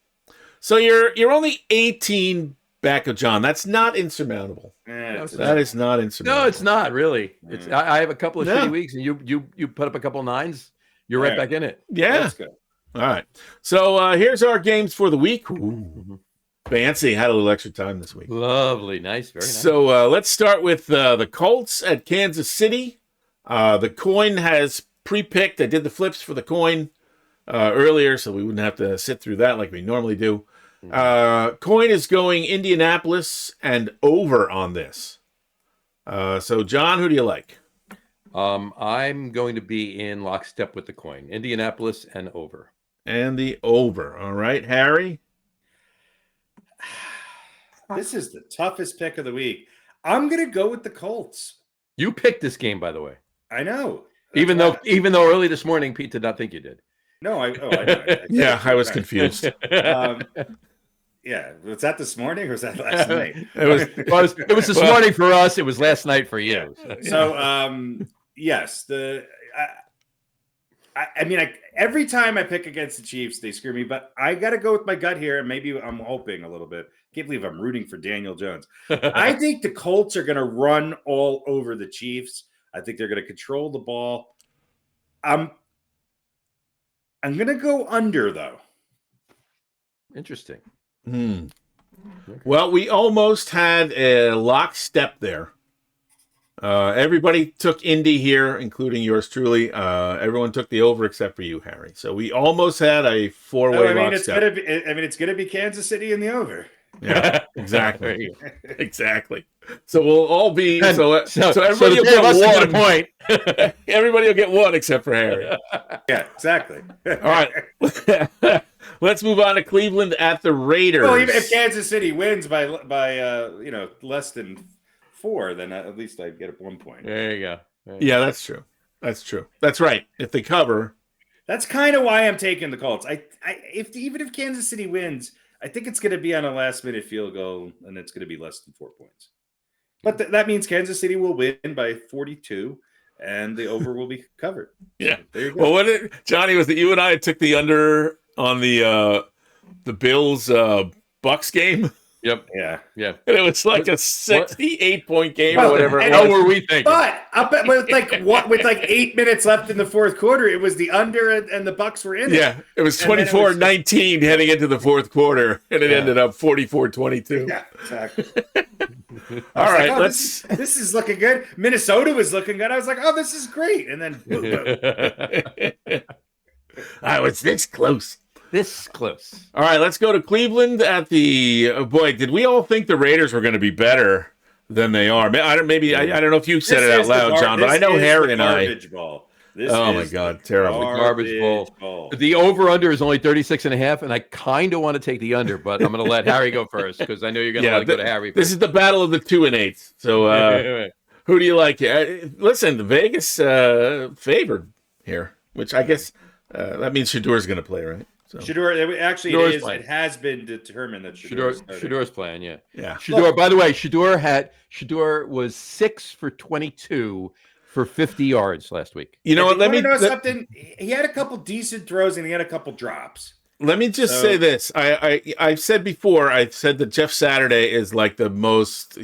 So you're only 18 back of John. That's not insurmountable. That is not insurmountable. No, it's not really. It's I have a couple of shitty weeks, and you put up a couple of 9s. You're right back in it. Yeah. That's good. All right. So here's our games for the week. Ooh. Fancy. Had a little extra time this week. Lovely. Nice. Very nice. So let's start with the Colts at Kansas City. The coin has pre-picked. I did the flips for the coin earlier, so we wouldn't have to sit through that like we normally do. Coin is going Indianapolis and over on this. So, John, who do you like? I'm going to be in lockstep with the coin. Indianapolis and over. And the over. All right, Harry? This is the toughest pick of the week. I'm going to go with the Colts. You picked this game, by the way. I know. Even though early this morning, Pete did not think you did. No, I know. Yeah, I was confused. Yeah, was that this morning or was that last night? It was this morning for us. It was last night for you. So, yes, I mean, every time I pick against the Chiefs, they screw me. But I got to go with my gut here, and maybe I'm hoping a little bit. Can't believe I'm rooting for Daniel Jones. I think the Colts are going to run all over the Chiefs. I think they're going to control the ball. I'm going to go under, though. Interesting. Well, we almost had a lockstep there. Everybody took Indy here, including yours truly. Everyone took the over except for you, Harry. So we almost had a 4-way lockstep. It's gonna be Kansas City in the over. Yeah, exactly. Exactly. So we'll all be so the everybody will three of us will get get a point. Everybody will get 1 except for Harry. Yeah, exactly. All right. Let's move on to Cleveland at the Raiders. Well, even if Kansas City wins by less than 4, then at least I get 1 point. There you go. Yeah, that's true. That's true. That's right. If they cover, that's kind of why I'm taking the Colts. Even if Kansas City wins, I think it's going to be on a last-minute field goal, and it's going to be less than 4 points. But that means Kansas City will win by 42, and the over will be covered. Yeah. So there you go. Well, Johnny, was that you and I took the under on the Bills Bucks game? Yep. Yeah. And it was like a 68-point game or whatever. How were we thinking? But with like 8 minutes left in the fourth quarter, it was the under, and the Bucks were in it. Yeah, it was 24-19 heading into the fourth quarter, and it ended up 44-22. Yeah, exactly. All right, let's. This is looking good. Minnesota was looking good. I was like, oh, this is great. And then, boom, boom. I was this close. This close. All right, let's go to Cleveland at the. Oh boy, did we all think the Raiders were going to be better than they are? I don't know if you said it out loud, John, but I know Harry and I. Ball. Oh my God, terrible. Garbage ball. The over-under is only 36.5, and I kind of want to take the under, but I'm going to let Harry go first because I know you're going to let it go to Harry first. This is the battle of the 2 and 8. So who do you like? Listen, the Vegas favored here, which I guess that means Shadur's going to play, right? So. Shador, actually, it has been determined that Shador's playing, yeah. Yeah. Shador, by the way, Shador was 6 for 22 for 50 yards last week. You know what? Let me know something. He had a couple decent throws and he had a couple drops. Let me just say this. I've said before, I've said that Jeff Saturday is like the most,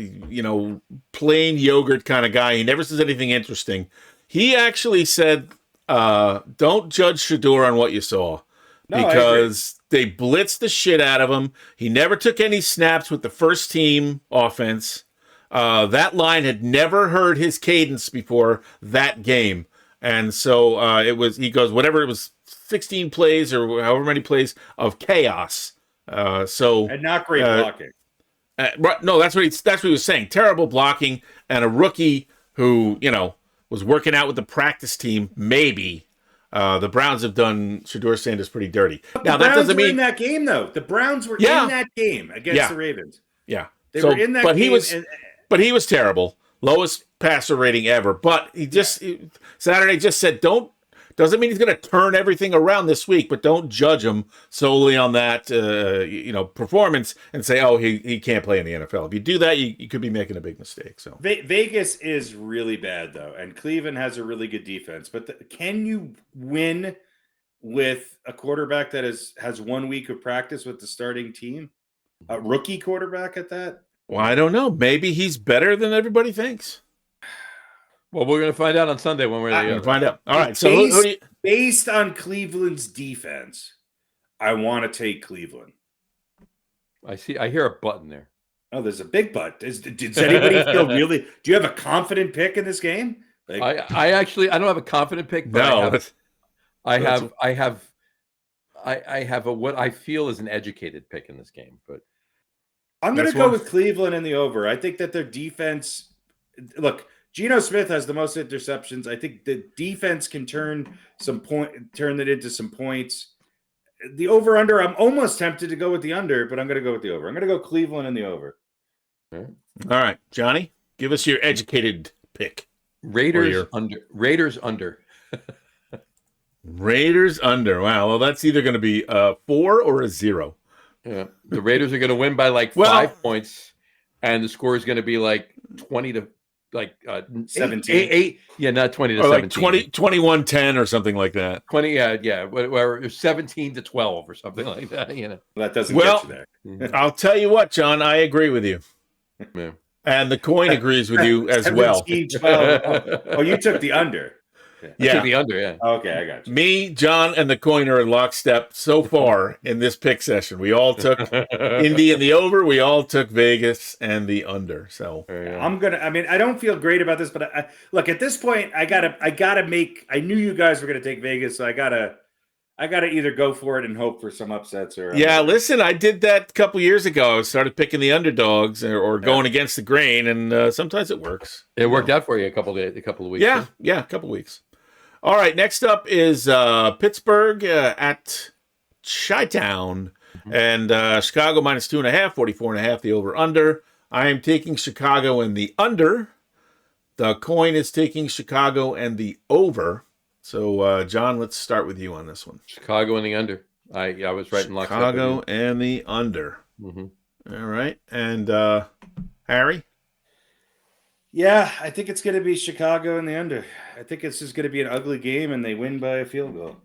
plain yogurt kind of guy. He never says anything interesting. He actually said, don't judge Shedeur on what you saw. Because they blitzed the shit out of him. He never took any snaps with the first team offense. That line had never heard his cadence before that game. And so he goes, whatever it was, 16 plays or however many plays of chaos. And not great blocking. No, that's what he was saying. Terrible blocking and a rookie who, was working out with the practice team. Maybe the Browns have done Shedeur Sanders pretty dirty. Now that doesn't mean in that game though. The Browns were in that game against the Ravens. Yeah, they were in that game. But he was terrible. Lowest passer rating ever. But Saturday just said doesn't mean he's going to turn everything around this week, but don't judge him solely on that, performance and say, oh, he can't play in the NFL. If you do that, you could be making a big mistake. So Vegas is really bad though, and Cleveland has a really good defense. But can you win with a quarterback that has 1 week of practice with the starting team? A rookie quarterback at that? Well, I don't know. Maybe he's better than everybody thinks. Well, we're going to find out on Sunday when we're going to find out. All right. So based on Cleveland's defense, I want to take Cleveland. I hear a button there. Oh, there's a big butt. Does anybody feel really? Do you have a confident pick in this game? I don't have a confident pick. But no, I have what I feel is an educated pick in this game. But I'm going to go with Cleveland in the over. I think that their defense. Look. Geno Smith has the most interceptions. I think the defense can turn it into some points. The over-under, I'm almost tempted to go with the under, but I'm going to go with the over. I'm going to go Cleveland in the over. All right, Johnny, give us your educated pick. Raiders under. Raiders under. Raiders under. Wow, well, that's either going to be a 4 or a 0. Yeah, the Raiders are going to win by 5 points, and the score is going to be 20 to 17. 8, not 20 to or 17. 21-10 or something like that. 20, whatever, 17 to 12 or something like that. That doesn't get you there. I'll tell you what, John, I agree with you. Yeah. And the coin agrees with you as well. 12. Oh, you took the under. Yeah, I took the under. Yeah. Okay, I got you. Me, John, and the coin are in lockstep so far in this pick session. We all took Indy and the over. We all took Vegas and the under. So I don't feel great about this, but look, at this point, I gotta make. I knew you guys were gonna take Vegas, so I gotta either go for it and hope for some upsets or. Listen, I did that a couple years ago. I started picking the underdogs or going against the grain, and sometimes it works. It worked out for you a couple of weeks. Yeah, a couple of weeks. All right, next up is Pittsburgh at Chi-Town, and Chicago minus 2.5, 44.5, the over-under. I am taking Chicago and the under. The coin is taking Chicago and the over. So, John, let's start with you on this one. Chicago and the under. I was right in lockstep. Chicago and the under. Mm-hmm. All right, and Harry? Yeah, I think it's going to be Chicago in the under. I think it's just going to be an ugly game, and they win by a field goal.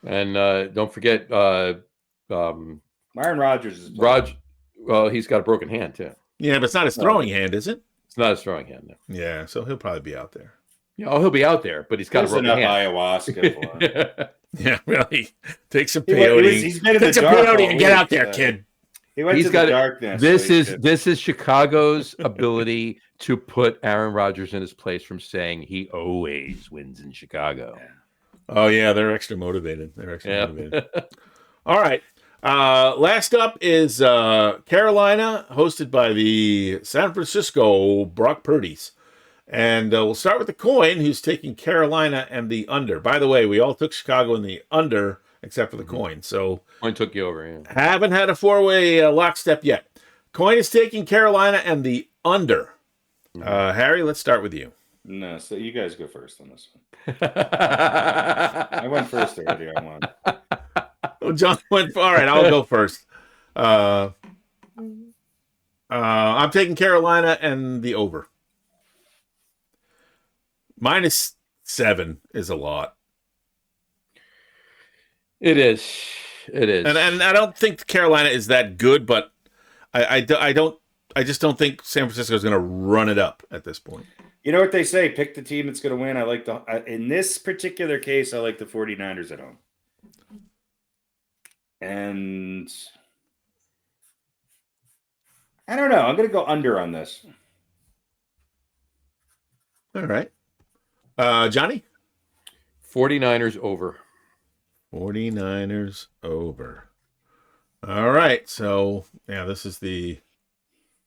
And don't forget, Myron Rodgers is well, he's got a broken hand too. Yeah, but it's not his throwing hand, is it? It's not his throwing hand. No. Yeah, so he'll probably be out there. Yeah, he'll be out there, but he's got a broken hand. Ayahuasca for him. Yeah, really. Take some peyote. Take some peyote and get out there, kid. He's got darkness. This is Chicago's ability to put Aaron Rodgers in his place from saying he always wins in Chicago. Yeah. Oh yeah, they're extra motivated. Motivated. All right. Last up is Carolina, hosted by the San Francisco Brock Purdy's. And we'll start with the coin, who's taking Carolina and the under. By the way, we all took Chicago in the under, except for the coin. So coin took you over. Yeah. Haven't had a four-way lockstep yet. Coin is taking Carolina and the under. Harry, let's start with you. No, so you guys go first on this one. I went first already. I won. Well, John went. All right, I'll go first. I'm taking Carolina and the over. -7 is a lot. It is. And I don't think Carolina is that good, but I just don't think San Francisco is going to run it up at this point. You know what they say? Pick the team that's going to win. In this particular case, I like the 49ers at home. And I don't know. I'm going to go under on this. All right. Johnny? 49ers over. 49ers over. All right. So, this is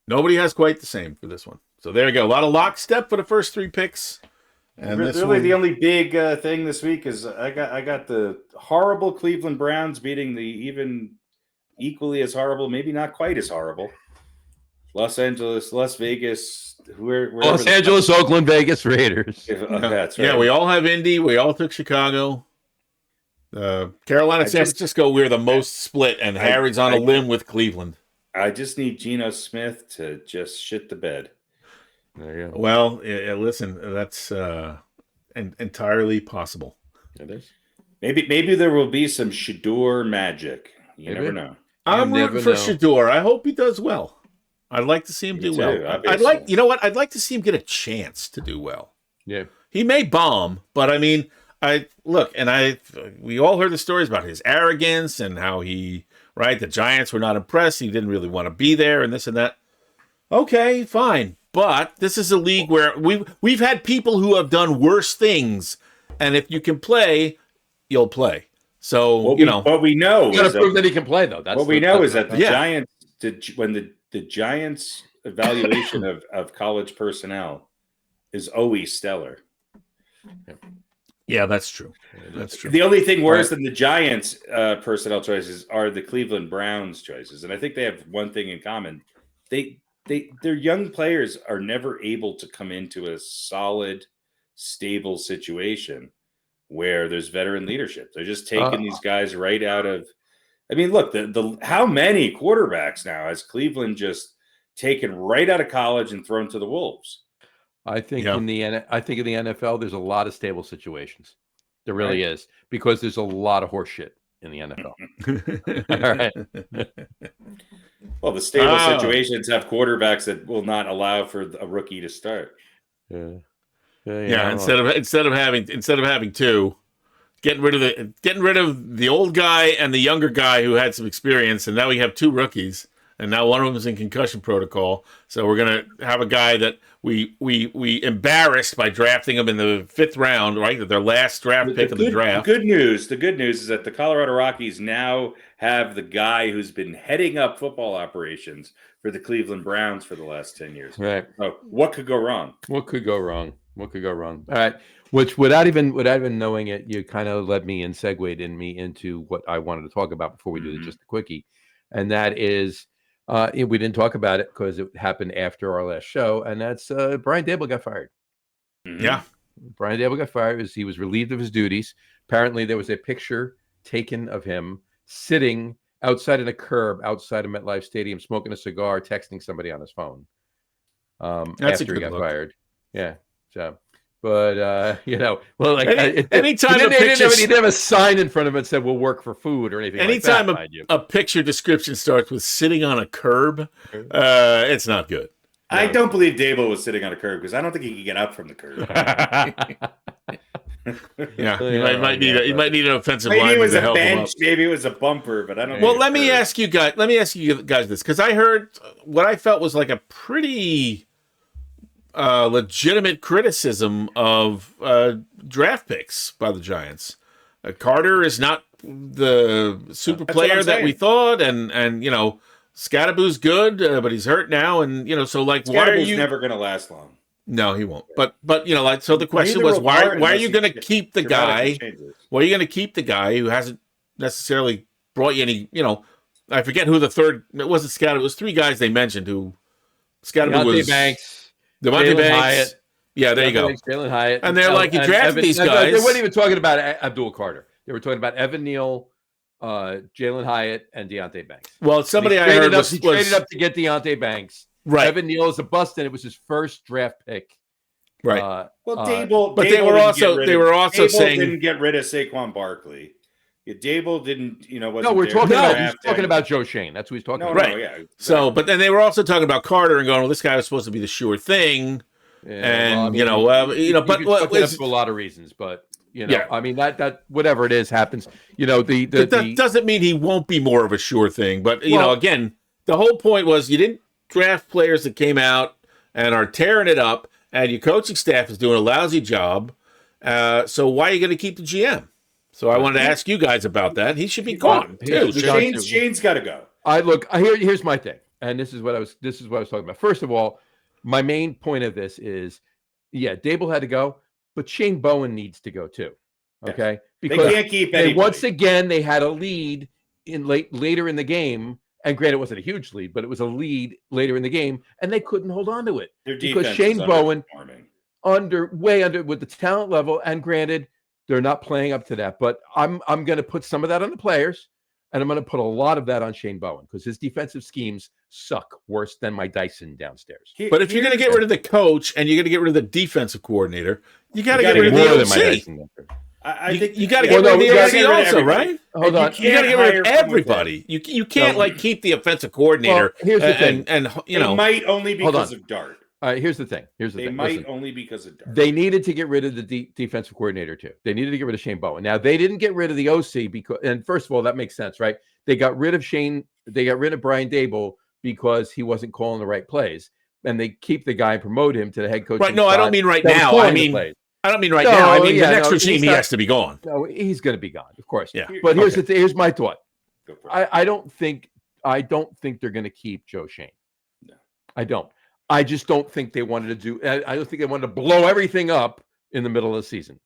nobody has quite the same for this one. So there you go. A lot of lockstep for the first 3 picks. And really, the only big thing this week is I got the horrible Cleveland Browns beating the even equally as horrible, maybe not quite as horrible, Los Angeles, Las Vegas, Los Angeles, Oakland, Vegas Raiders. That's right. Yeah, we all have Indy. We all took Chicago. Carolina, San Francisco, we're the most split, and Harry's on a limb with Cleveland. I just need Geno Smith to just shit the bed. There you go. Well, listen, that's entirely possible. It is. Maybe there will be some Shador magic. You never know. I'm rooting for Shador. I hope he does well. I'd like to see him do well. Obviously. You know what? I'd like to see him get a chance to do well. Yeah. He may bomb, but I mean, we all heard the stories about his arrogance and how the Giants were not impressed. He didn't really want to be there and this and that. Okay, fine. But this is a league where we've had people who have done worse things, and if you can play, you'll play. So what we know you got to prove that he can play, though. That's that the Giants when the Giants' evaluation of college personnel is always stellar. Yeah, that's true. That's true. The only thing worse than the Giants' personnel choices are the Cleveland Browns' choices, and I think they have one thing in common: their young players are never able to come into a solid, stable situation where there's veteran leadership. They're just taking these guys right out of. I mean, look, the how many quarterbacks now has Cleveland just taken right out of college and thrown to the Wolves? I think in the NFL, there's a lot of stable situations. There really is, because there's a lot of horse shit in the NFL. All right. Well, the stable situations have quarterbacks that will not allow for a rookie to start. Yeah. Instead of having 2, getting rid of the old guy and the younger guy who had some experience, and now we have 2 rookies, and now one of them is in concussion protocol. So we're gonna have a guy that we embarrassed by drafting him in the 5th round, right? Their last draft pick of the draft. The good news is that the Colorado Rockies now have the guy who's been heading up football operations for the Cleveland Browns for the last 10 years. Right. Oh, what could go wrong? What could go wrong? All right. Which without even knowing it, you kind of segued me into what I wanted to talk about before we do just a quickie, and that is. We didn't talk about it because it happened after our last show, and that's Brian Daboll got fired. Yeah. Brian Daboll got fired. He was relieved of his duties. Apparently, there was a picture taken of him sitting outside of a curb outside of MetLife Stadium, smoking a cigar, texting somebody on his phone. That's after a good he got look. fired. Yeah. So, but like anytime he didn't have a sign in front of it that said "We'll work for food" or anything. Anytime like that, a picture description starts with "sitting on a curb," it's not good. No. I don't believe Daboll was sitting on a curb because I don't think he could get up from the curb. He might need an offensive maybe lineman it was to a help him bench, up. maybe it was a bumper, but I don't. Well, let me ask you guys this, because I heard what I felt was like a pretty legitimate criticism of draft picks by the Giants. Carter is not the super player that we thought, and Scadaboo's good, but he's hurt now, and so like Scadaboo's why are you never going to last long? No, he won't. But so the question was why are you going to keep the guy? Why are you going to keep the guy who hasn't necessarily brought you any? I forget who the third. It wasn't Scadaboo. It was 3 guys they mentioned who Scadaboo was. Devontae Banks. Hyatt. Yeah, there you go. Jalen Hyatt. And they're like, you drafted these guys. They weren't even talking about Abdul Carter. They were talking about Evan Neal, Jalen Hyatt, and Deontay Banks. Well, somebody I heard was traded up to get Deontay Banks. Right. Evan Neal is a bust, and it was his first draft pick Right. Dable, but Dable they were also Dable saying didn't get rid of Saquon Barkley. Dable didn't, wasn't no, we're there talking to about draft he's talking any- about Joe Shane. That's what he's talking about. Right. yeah. Exactly. So, but then they were also talking about Carter and going, well, this guy was supposed to be the sure thing. Yeah, And, you but can chalk it up to a lot of reasons, but I mean that whatever it is happens. That doesn't mean he won't be more of a sure thing. But again, the whole point was you didn't draft players that came out and are tearing it up, and your coaching staff is doing a lousy job. So why are you going to keep the GM? So I wanted to ask you guys about that. He should be gone too. Shane's got to go. Here's my thing, and this is what I was talking about. First of all, my main point of this is, Dable had to go, but Shane Bowen needs to go too. Okay, because they can't keep anybody. Once again they had a lead in later in the game, and granted it wasn't a huge lead, but it was a lead later in the game, and they couldn't hold on to it because Shane Bowen way under with the talent level, and granted they're not playing up to that. But I'm going to put some of that on the players, and I'm going to put a lot of that on Shane Bowen because his defensive schemes suck worse than my Dyson downstairs. But if you're going to get rid of the coach and you're going to get rid of the defensive coordinator, you got to get rid of the OC. I think you got to get rid of the OC also, right? Hold on, you got to get rid of everybody. You can't keep the offensive coordinator. Here's the thing, and they might only because of Dart. All right, here's the thing. They might only because of Dart. They needed to get rid of the defensive coordinator too. They needed to get rid of Shane Bowen. Now they didn't get rid of the OC because, and first of all, that makes sense, right? They got rid of They got rid of Brian Dable because he wasn't calling the right plays, and they keep the guy and promote him to the head coach. Right? No, I don't mean right now. I mean now. I mean the next regime, he has to be gone. No, he's going to be gone, of course. Yeah. But here's my thought. I don't think they're going to keep Joe Shane. No, I don't. I just don't think they wanted to do. I don't think they wanted to blow everything up in the middle of the season.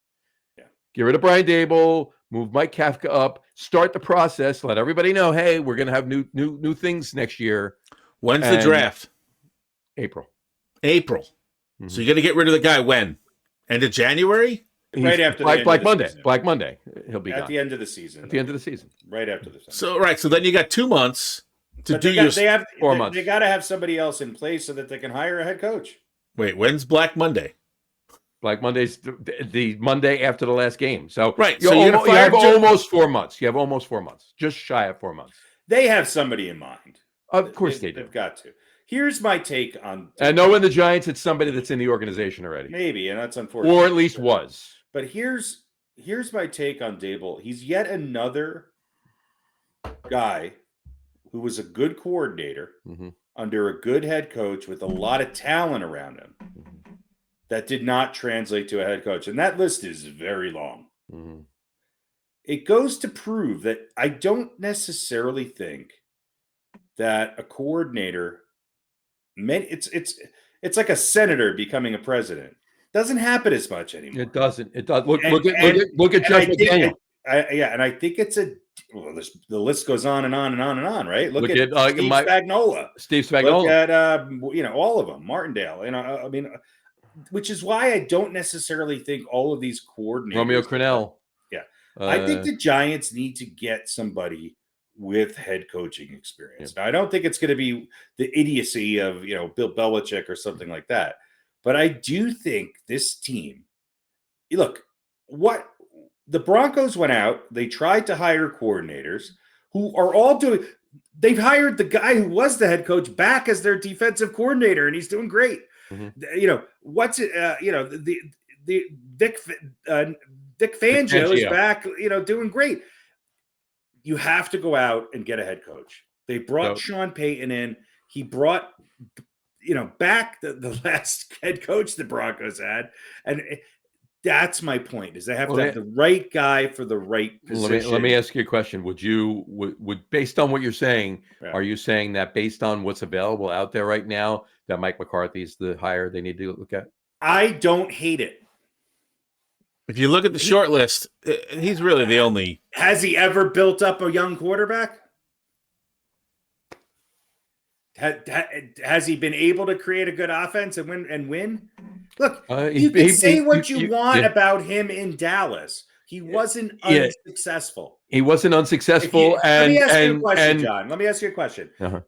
Yeah. Get rid of Brian Dable, move Mike Kafka up, start the process, let everybody know, hey, we're going to have new things next year. When's the draft? April. Mm-hmm. So you're going to get rid of the guy when? End of January? Right after Black Monday. Black Monday. He'll be at the end of the season. At the end of the season. Right after the season. So then you got 2 months. They have 4 months. They got to have somebody else in place so that they can hire a head coach. Wait, when's Black Monday? Black Monday's the Monday after the last game. So right, you have almost 4 months. You have almost 4 months, just shy of 4 months. They have somebody in mind. Of course they do. They've got to. Here's my take on. And knowing the Giants, it's somebody that's in the organization already. Maybe, and that's unfortunate. Or at least was. But here's my take on Dable. He's yet another guy who was a good coordinator under a good head coach with a lot of talent around him that did not translate to a head coach. And that list is very long. Mm-hmm. It goes to prove that I don't necessarily think that a coordinator it's like a senator becoming a president. Doesn't happen as much anymore. It doesn't. It does. Look at Jeff McDaniel. And I think it's the list goes on and on and on and on, right? Look at Steve Spagnuolo. Look at all of them, Martindale. I mean, which is why I don't necessarily think all of these coordinators. Romeo Crennel. Yeah, I think the Giants need to get somebody with head coaching experience. Now, I don't think it's going to be the idiocy of Bill Belichick or something like that, but I do think this team. Look, what the Broncos went out. They tried to hire coordinators who are all doing. They've hired the guy who was the head coach back as their defensive coordinator, and he's doing great. Mm-hmm. What's it? The Dick Fangio is back. Doing great. You have to go out and get a head coach. They brought Sean Payton in. He brought, back the last head coach the Broncos had. And that's my point, is they have to have the right guy for the right position. Let me ask you a question. Would based on what you're saying, are you saying that based on what's available out there right now, that Mike McCarthy is the hire they need to look at? I don't hate it. If you look at the short list, he's really the only. Has he ever built up a young quarterback? Has he been able to create a good offense and win? Look, you can say what you want about him in Dallas. He wasn't unsuccessful. He wasn't unsuccessful. Let me ask you a question, John. Let me ask you a question. Uh-huh.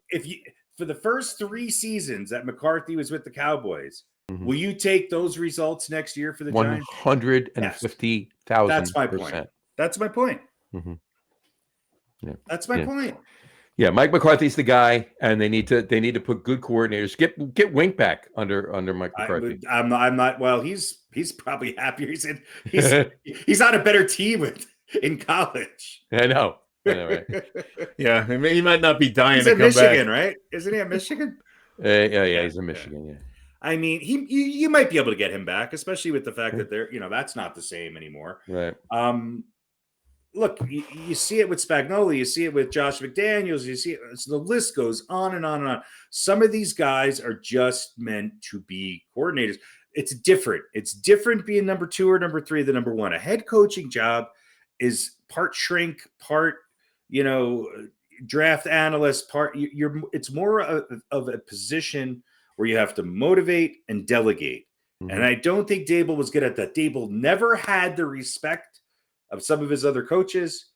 For the first 3 seasons that McCarthy was with the Cowboys, Will you take those results next year for the Giants? 150,000%. That's my point. That's my point. Mm-hmm. Yeah. That's my point. Yeah, Mike McCarthy's the guy, and they need to put good coordinators. Get Wink back under Mike McCarthy. I'm not. Well, he's probably happier. He's on a better team in college. I know, right? Yeah, he might not be dying to come Michigan, back. right? Isn't he at Michigan? Yeah, he's in Michigan. Yeah. I mean, you might be able to get him back, especially with the fact that they're that's not the same anymore. Right. Look, you see it with Spagnuolo, you see it with Josh McDaniels, you see it, so the list goes on and on and on. Some of these guys are just meant to be coordinators. It's different. It's different being number 2 or number 3 than number 1. A head coaching job is part shrink, part draft analyst, part it's more of a position where you have to motivate and delegate. Mm-hmm. And I don't think Dable was good at that. Dable never had the respect of some of his other coaches.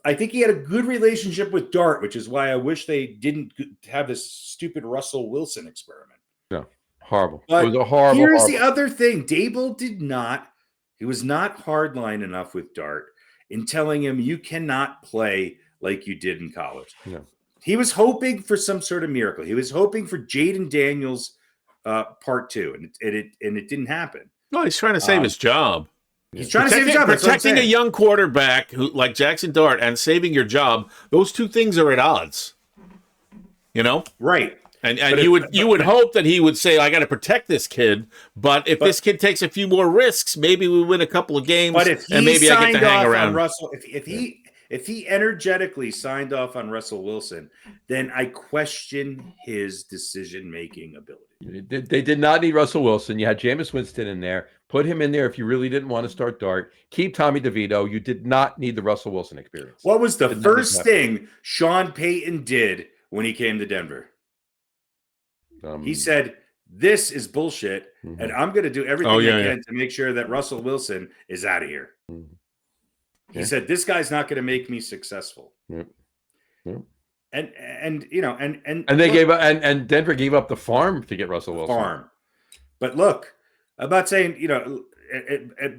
I think he had a good relationship with Dart, which is why I wish they didn't have this stupid Russell Wilson experiment. No, horrible. But it was a horrible. Here's the other thing. Dable he was not hardline enough with Dart in telling him you cannot play like you did in college. No. He was hoping for some sort of miracle. He was hoping for Jaden Daniels part 2, and it didn't happen. No, he's trying to save his job. He's trying to save his job. Protecting a young quarterback like Jackson Dart and saving your job, those two things are at odds. Right. And you would hope that he would say, I got to protect this kid, but if this kid takes a few more risks, maybe we win a couple of games, and maybe I get to hang around. Russell, if he energetically signed off on Russell Wilson, then I question his decision-making ability. They did not need Russell Wilson. You had Jameis Winston in there. Put him in there if you really didn't want to start Dart. Keep Tommy DeVito. You did not need the Russell Wilson experience. What was the first thing Sean Payton did when he came to Denver? He said, this is bullshit, and I'm going to do everything I can to make sure that Russell Wilson is out of here. Mm-hmm. He said, this guy's not going to make me successful. Yep. Yep. And they gave up, and Denver gave up the farm to get Russell Wilson. But look, I'm not saying,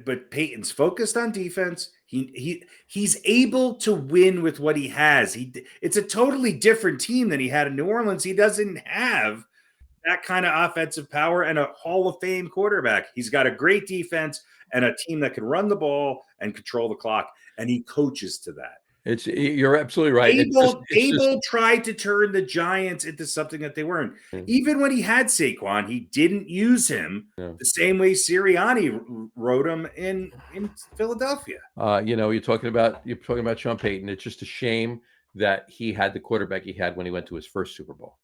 but Peyton's focused on defense. He's able to win with what he has. It's a totally different team than he had in New Orleans. He doesn't have that kind of offensive power and a Hall of Fame quarterback. He's got a great defense and a team that can run the ball and control the clock, and he coaches to that. You're absolutely right. Dable tried to turn the Giants into something that they weren't. Mm-hmm. Even when he had Saquon, he didn't use him the same way Sirianni wrote him in Philadelphia. You're talking about Sean Payton. It's just a shame that he had the quarterback he had when he went to his first Super Bowl.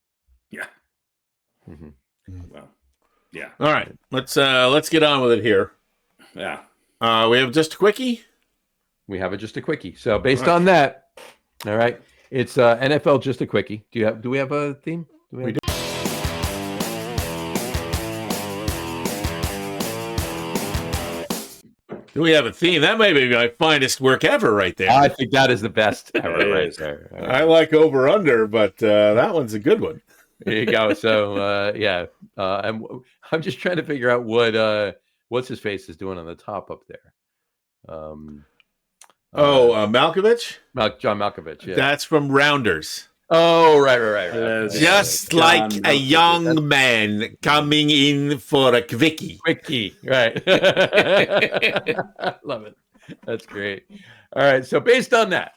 Yeah. Mm-hmm. Well, yeah. All right. Let's get on with it here. Yeah. We have just a quickie. We have just a quickie. So based on that, all right, it's NFL just a quickie. Do we have a theme? We do. Do we have a theme? That may be my finest work ever, right there. I think that is the best ever, right there. Right. I like over under, but that one's a good one. There you go. So I'm just trying to figure out what's his face is doing on the top up there. Malkovich? John Malkovich. Yeah. That's from Rounders. Oh, right. Just like a young man coming in for a quickie. Quickie, right. Love it. That's great. All right. So based on that,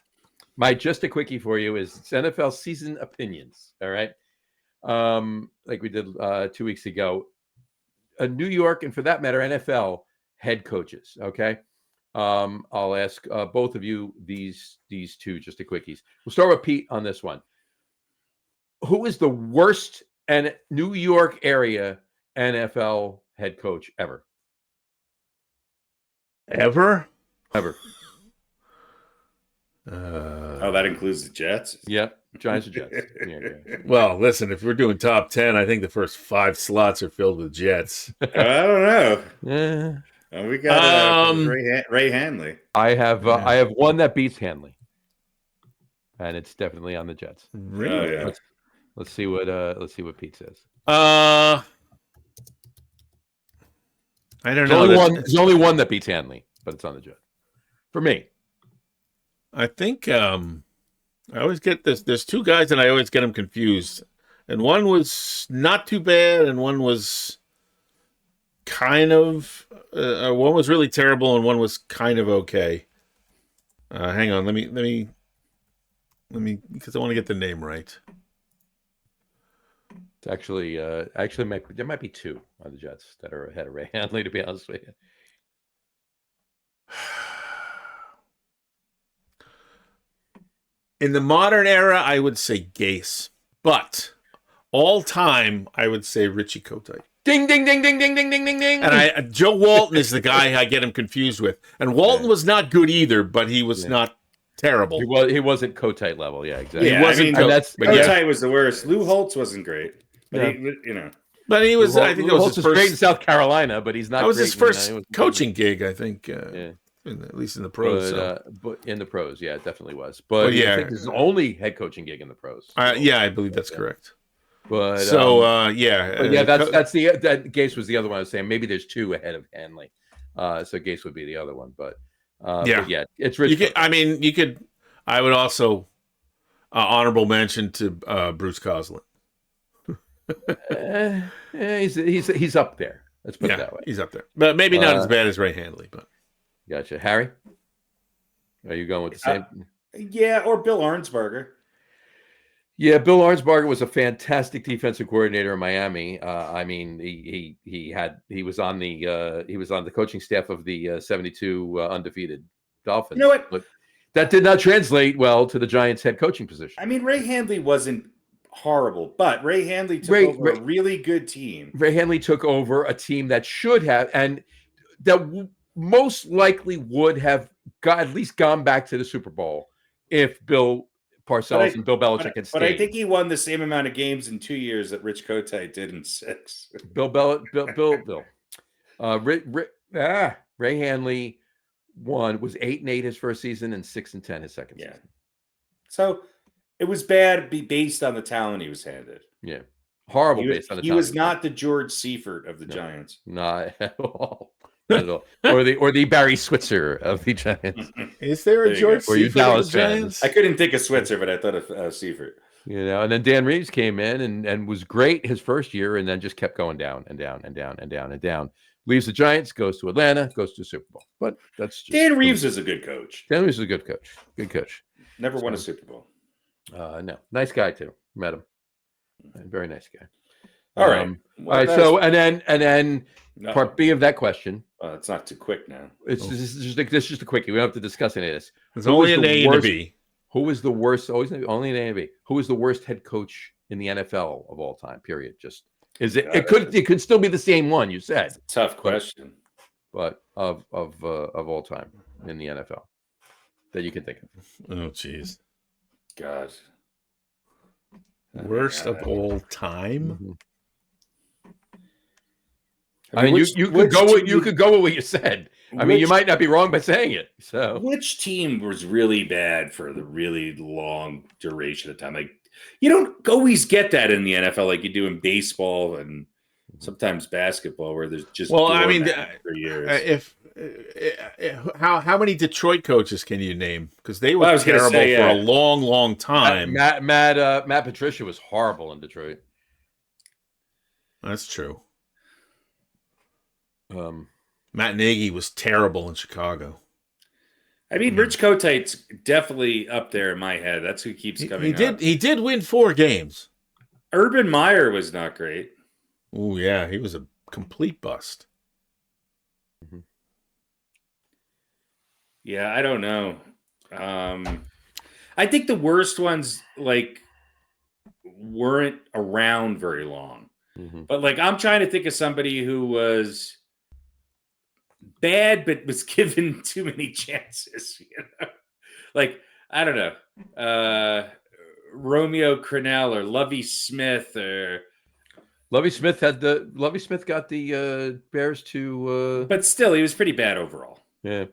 my just a quickie for you is NFL season opinions. All right. Like we did 2 weeks ago. New York, and for that matter, NFL head coaches. Okay. I'll ask both of you these two just a quickies. We'll start with Pete on this one. Who is the worst New York area NFL head coach ever? Ever? That includes the Jets? Yep. Giants or Jets. Yeah. Well, listen, if we're doing top 10, I think the first 5 slots are filled with Jets. I don't know. Yeah. We got Ray Hanley. I have one that beats Hanley, and it's definitely on the Jets. Really? Oh, yeah. Let's see what Pete says. I don't know. There's only one that beats Hanley, but it's on the Jets. For me. I think I always get this. There's two guys and I always get them confused. And one was not too bad, and one was kind of one was really terrible, and one was kind of okay. Hang on, let me because I want to get the name right. It's actually there might be two on the Jets that are ahead of Ray Handley, to be honest with you. In the modern era, I would say Gase, but all time, I would say Richie Kotite. Ding, ding, ding, ding, ding, ding, ding, ding, ding. And Joe Walton is the guy I get him confused with. And Walton was not good either, but he was not terrible. He wasn't Kotite level. Yeah, exactly. Yeah, he wasn't. Kotite was the worst. Lou Holtz wasn't great. But But he was. I think it was his first. Great in South Carolina, but he's not. That was his first coaching gig, I think. At least in the pros. But in the pros, yeah, it definitely was. But I think this is the only head coaching gig in the pros. Yeah, I believe that's correct. But that's that Gase was the other one I was saying. Maybe there's two ahead of Hanley, so Gase would be the other one. But it's Rich. I would also honorable mention to Bruce Coslin. He's up there. Let's put it that way. He's up there, but maybe not as bad as Ray Handley. But gotcha, Harry. Are you going with the same? Or Bill Arnsberger. Yeah, Bill Arnsberger was a fantastic defensive coordinator in Miami. I mean, he was on the coaching staff of the 72 undefeated Dolphins. You know what? But that did not translate well to the Giants' head coaching position. I mean, Ray Handley wasn't horrible, but Ray Handley took over a really good team. Ray Handley took over a team that should have, and that most likely would have at least gone back to the Super Bowl if Bill Parcells and Bill Belichick had stayed. But I think he won the same amount of games in 2 years that Rich Kotite did in 6. Ray Handley was 8-8 his first season and 6-10 his second season. So it was bad based on the talent he was handed. Yeah. Horrible based on the talent. He was not the George Seifert of the Giants. Not at all. Not at all. Or the Barry Switzer of the Giants. Is there a George Seifert of the Giants? I couldn't think of Switzer, but I thought of Seifert. And then Dan Reeves came in and was great his first year, and then just kept going down and down and down and down and down. Leaves the Giants, goes to Atlanta, goes to the Super Bowl. But that's just Dan Reeves is a good coach. Dan Reeves is a good coach. Good coach. Never won a Super Bowl. No, nice guy too. Met him. Very nice guy. All right. All right. So and then part B of that question. It's not too quick now. This is just a quickie. We don't have to discuss any of this. There's only an A and a B. Who was the worst? Always only an A and B. Who was the worst head coach in the NFL of all time? Period. Just is it? It could still be the same one you said. Tough question. But of all time in the NFL that you can think of. Oh, jeez. God. Worst of all time. Mm-hmm. I mean, you could go with what you said. I mean, you might not be wrong by saying it. So, which team was really bad for the really long duration of time? Like, you don't always get that in the NFL like you do in baseball and sometimes basketball, where there's just for years. How many Detroit coaches can you name? Because they were terrible for a long, long time. Matt Patricia was horrible in Detroit. That's true. Matt Nagy was terrible in Chicago. I mean, Rich Kotite's definitely up there in my head. That's who keeps coming up. He did win 4 games. Urban Meyer was not great. Oh, yeah. He was a complete bust. Mm-hmm. Yeah, I don't know. I think the worst ones, weren't around very long. Mm-hmm. But, I'm trying to think of somebody who was bad but was given too many chances. I don't know. Romeo Crennel or Lovie Smith or Lovie Smith got the Bears to but still he was pretty bad overall. Yeah.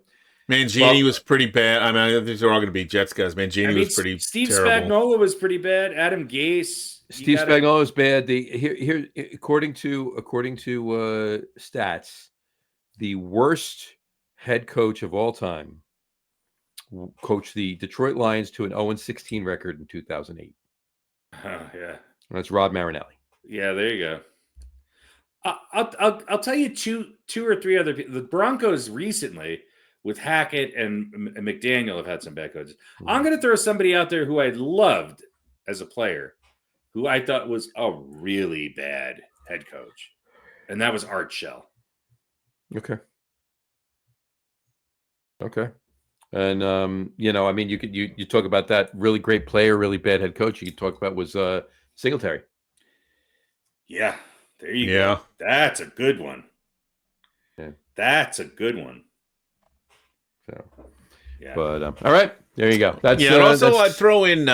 Mangini was pretty bad. I mean, these are all going to be Jets guys. Mangini was pretty Steve terrible. Spagnuolo was pretty bad. Adam Gase. Steve Spagnuolo was bad. Here according to stats, the worst head coach of all time coached the Detroit Lions to an 0-16 record in 2008. Yeah. That's Rod Marinelli. Yeah, there you go. I'll tell you two or three other people. The Broncos recently with Hackett and McDaniel have had some bad coaches. I'm going to throw somebody out there who I loved as a player, who I thought was a really bad head coach, and that was Art Shell. Okay. And you talk about that really great player, really bad head coach. You could talk about was Singletary. Yeah, there you go. That's a good one. Yeah, that's a good one. So, yeah. But all right, there you go. That's and also I'd throw in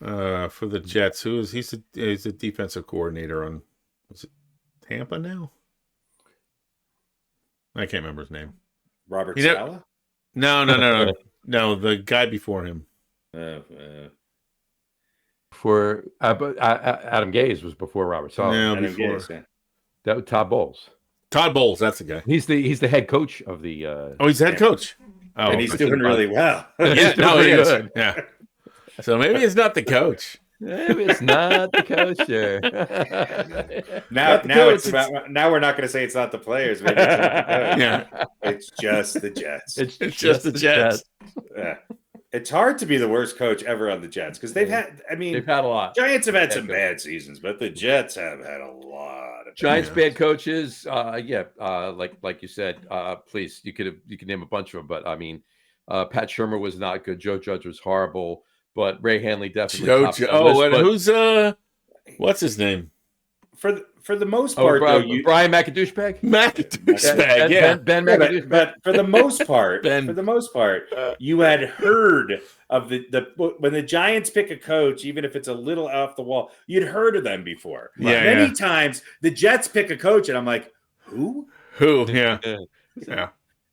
for the Jets. He's a defensive coordinator on? Was it Tampa now? I can't remember his name. Robert Saleh? No. No, the guy before him. For Adam Gase was before Robert Saleh. No, Adam before Gase, yeah. That was Todd Bowles. Todd Bowles, that's the guy. He's the head coach of the. He's the head coach. Oh, and he's doing really well. Yeah, no, he is. Yeah. So maybe it's not the coach. Maybe it's not the coach there. Now we're not going to say it's not the players. Maybe it's not the coach. Yeah. It's just the Jets. It's just the Jets. Yeah. It's hard to be the worst coach ever on the Jets because they've had a lot. Giants have had some bad seasons, but the Jets have had a lot of Giants bad coaches. Like you said, please, you could name a bunch of them, but I mean, Pat Shurmur was not good. Joe Judge was horrible, but Ray Hanley definitely. Who's what's his name? For the most part, Brian McAdooshbag. Ben McAdooshbag. But for the most part, you had heard of when the Giants pick a coach, even if it's a little off the wall, you'd heard of them before. Many times, the Jets pick a coach, and I'm like, who? Yeah. There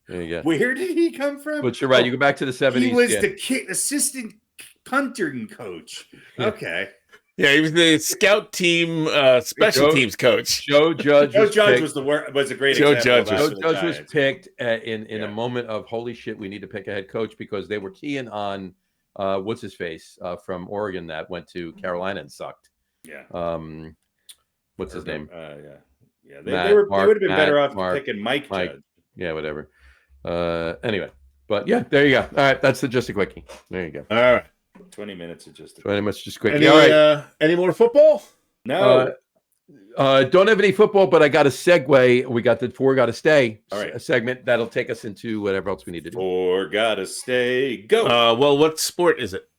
you go. Where did he come from? But you're right. You go back to the 70s. He was the assistant punting coach. Okay. Yeah, he was the scout team special teams coach. Joe Judge. Was a great example. Joe Judge was picked in a moment of holy shit. We need to pick a head coach because they were keying on what's his face from Oregon that went to Carolina and sucked. Yeah. What's his name? Yeah. They would have been better off picking Mike Judge. Yeah, whatever. Anyway, but yeah, there you go. All right, that's just a quickie. There you go. All right. 20 minutes is just 20 minutes, just quickly. All right. Any more football? No. Don't have any football, but I got a segue. We got the Four Gotta Stay segment that'll take us into whatever else we need to do. Four Gotta Stay. Go. Well, what sport is it?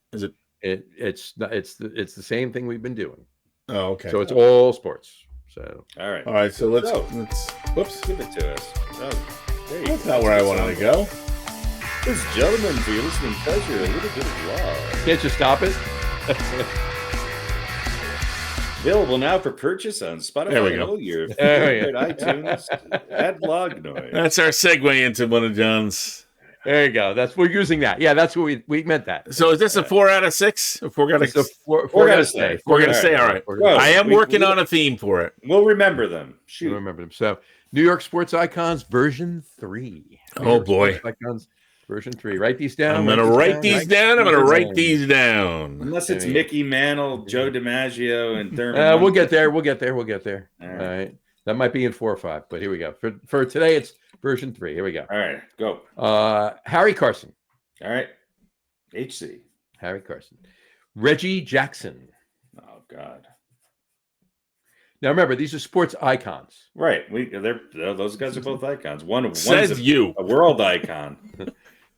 It's the same thing we've been doing. Oh, okay. So it's all sports. So all right. All right. So let's give it to us. That's not where I wanted to go. Ladies and gentlemen, for your listening pleasure, a little bit of love. Can't you stop it? Available now for purchase on Spotify and all your favorite iTunes at Lug Nutz. That's our segue into one of John's. There you go. We're using that. Yeah, that's what we meant that. So is this a 4 out of 6? Four gotta stay. Four gotta stay. All right. I am working on a theme for it. We'll remember them. We'll remember them. So New York Sports Icons version 3. Oh boy. Icons version 3. Write these down. I'm going to write these down. Unless it's Mickey Mantle, Joe DiMaggio, and Thurman. We'll get there. All right. That might be in 4 or 5, but here we go. For today, it's version 3. Here we go. All right, go. Harry Carson. All right. HC. Harry Carson. Reggie Jackson. Oh, God. Now remember, these are sports icons. Right. Those guys are both icons. One's a world icon.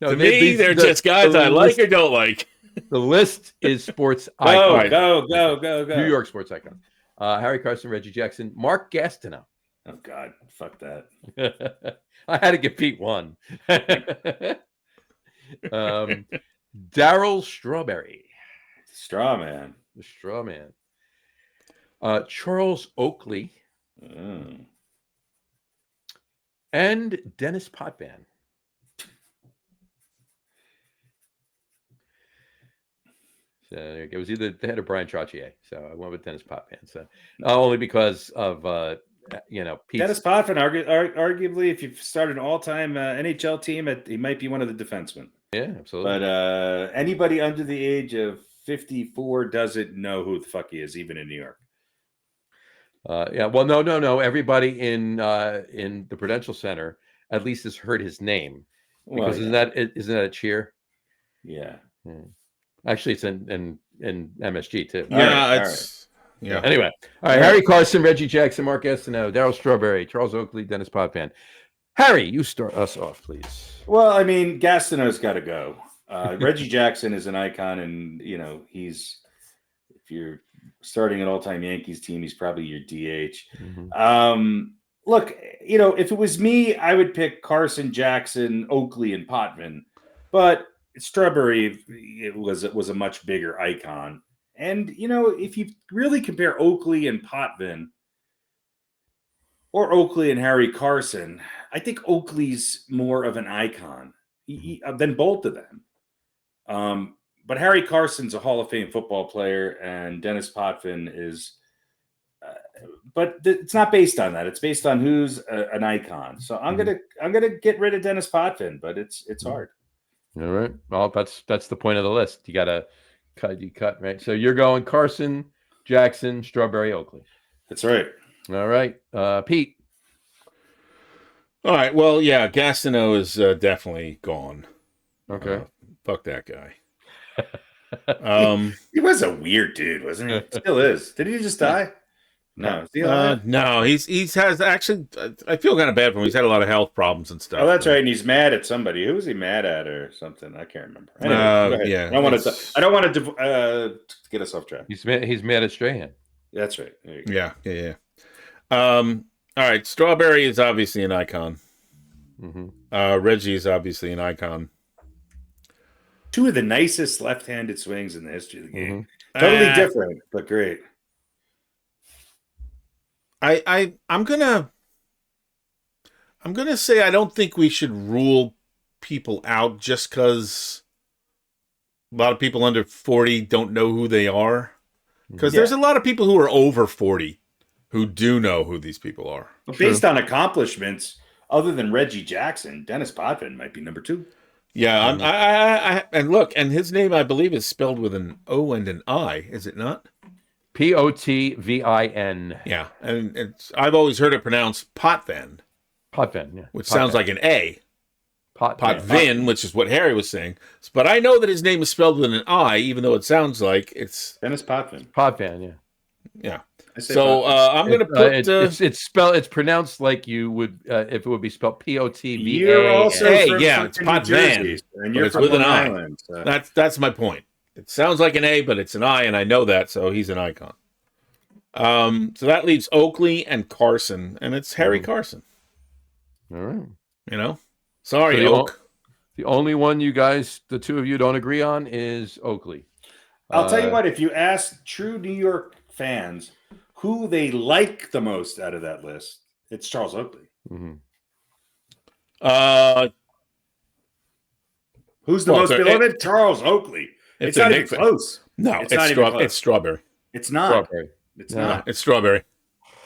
No, to me, they're just guys I like or don't like. The list is sports icons. Go. New York sports icons. Harry Carson, Reggie Jackson, Mark Gastineau. Oh, God. Fuck that. I had to give Pete one. Darryl Strawberry. Strawman. The Strawman. Charles Oakley. And Dennis Potvin. So it was either the head of Brian Chartier. So I went with Dennis Potvin. So only because of Pete's, Dennis Potvin, arguably, if you start an all-time NHL team, he might be one of the defensemen. Yeah, absolutely. But anybody under the age of 54 doesn't know who the fuck he is, even in New York. Well, no. Everybody in the Prudential Center at least has heard his name, because isn't that a cheer? Yeah. Actually, it's in MSG too. Yeah, yeah. Anyway, all right. Harry Carson, Reggie Jackson, Mark Estineau, Darryl Strawberry, Charles Oakley, Dennis Potvin. Harry, you start us off, please. Well, I mean, Gastineau's got to go. Reggie Jackson is an icon, and if you're starting an all-time Yankees team, he's probably your DH. Mm-hmm. Look, if it was me, I would pick Carson, Jackson, Oakley, and Potvin, but Strawberry was a much bigger icon. And if you really compare Oakley and Potvin, or Oakley and Harry Carson, I think Oakley's more of an icon than both of them. But Harry Carson's a Hall of Fame football player, and Dennis Potvin is. But it's not based on that. It's based on who's an icon. So I'm gonna get rid of Dennis Potvin, but it's hard. All right. Well, that's the point of the list. You gotta cut, right? So you're going Carson, Jackson, Strawberry, Oakley. That's right. All right, Pete. All right. Well, yeah, Gastineau is definitely gone. Okay. Fuck that guy. He was a weird dude, wasn't he? Still is. Did he just die? No. No. He's has actually. I feel kind of bad for him. He's had a lot of health problems and stuff. Oh, that's right. And he's mad at somebody. Who was he mad at or something? I can't remember. Anyway, yeah. I don't want to get us off track. He's mad at Strahan. That's right. Yeah. All right. Strawberry is obviously an icon. Mm-hmm. Reggie is obviously an icon. Two of the nicest left-handed swings in the history of the game. Mm-hmm. Totally different, but great. I'm gonna say I don't think we should rule people out just because a lot of people under 40 don't know who they are. Because there's a lot of people who are over 40 who do know who these people are. Well, based on accomplishments, other than Reggie Jackson, Dennis Potvin might be number 2. Yeah, and look, and his name I believe is spelled with an O and an I, is it not? Potvin. Yeah, and I've always heard it pronounced Potvin. Potvin, yeah. Which sounds like an A. Potvin, which is what Harry was saying. But I know that his name is spelled with an I, even though it sounds like it's Dennis Potvin. Potvin, yeah. Yeah. So I'm going to put it's pronounced like you would if it would be spelled Potvin. You're also it's Potvin, and you're it's from with an I. Island, so. That's my point. It sounds like an A, but it's an I, and I know that, so he's an icon. So that leaves Oakley and Carson, and it's Harry Carson. All right. Sorry, Oak. The only one you guys, the two of you, don't agree on is Oakley. I'll tell you what, if you ask true New York fans who they like the most out of that list, it's Charles Oakley. Mm-hmm. Who's the most beloved? Charles Oakley. It's not even close. No, it's Strawberry. It's not. Strawberry. It's not. It's Strawberry.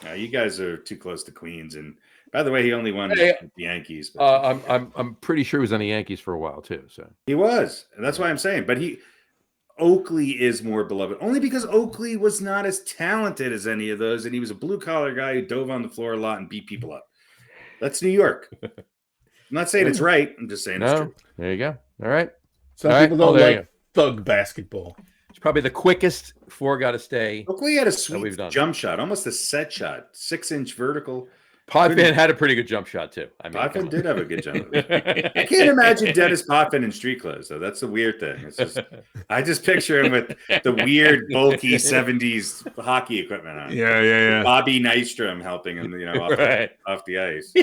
No, you guys are too close to Queens. And by the way, he only won the Yankees. But... I'm pretty sure he was on the Yankees for a while too. So he was, and that's why I'm saying. But Oakley is more beloved only because Oakley was not as talented as any of those, and he was a blue collar guy who dove on the floor a lot and beat people up. That's New York. I'm not saying it's right. I'm just saying it's true. There you go. All right. Some people don't like thug basketball. It's probably the quickest 4 got to stay. Oakley had a sweet jump shot, almost a set shot, 6-inch vertical. Potvin had a pretty good jump shot too. Potvin did have a good jump. I can't imagine Dennis Potvin in street clothes, though. That's the weird thing. I just picture him with the weird, bulky 70s hockey equipment on. Yeah. Bobby Nystrom helping him, off the ice.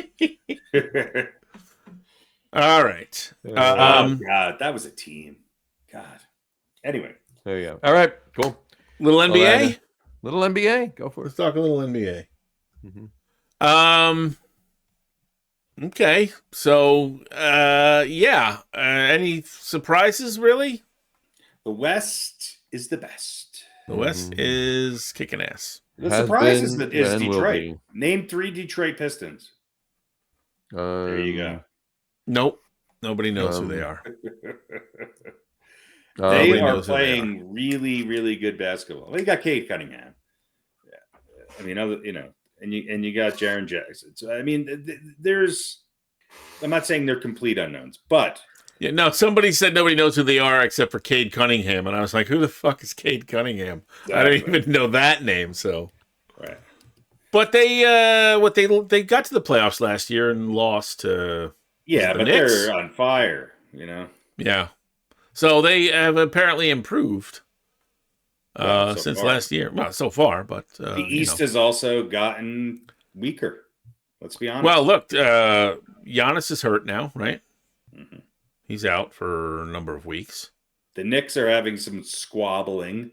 All right. God, that was a team. God. Anyway. There you go. All right. Cool. Little NBA? Little NBA. Go for it. Let's talk a little NBA. Mm-hmm. Okay. So, any surprises, really? The West is the best. The West is kicking ass. The surprise is Detroit. Name 3 Detroit Pistons. There you go. Nope. Nobody knows who they are. They are playing really, really good basketball. Well, you got Cade Cunningham. I mean, and you got Jaren Jackson. So, I mean, I'm not saying they're complete unknowns, but somebody said nobody knows who they are except for Cade Cunningham, and I was like, who the fuck is Cade Cunningham? Exactly. I don't even know that name. So, right. But they got to the playoffs last year and lost to but Knicks. They're on fire. Yeah. So they have apparently improved since last year. Well, so far, but the East has also gotten weaker. Let's be honest. Well, look, Giannis is hurt now, right? Mm-hmm. He's out for a number of weeks. The Knicks are having some squabbling.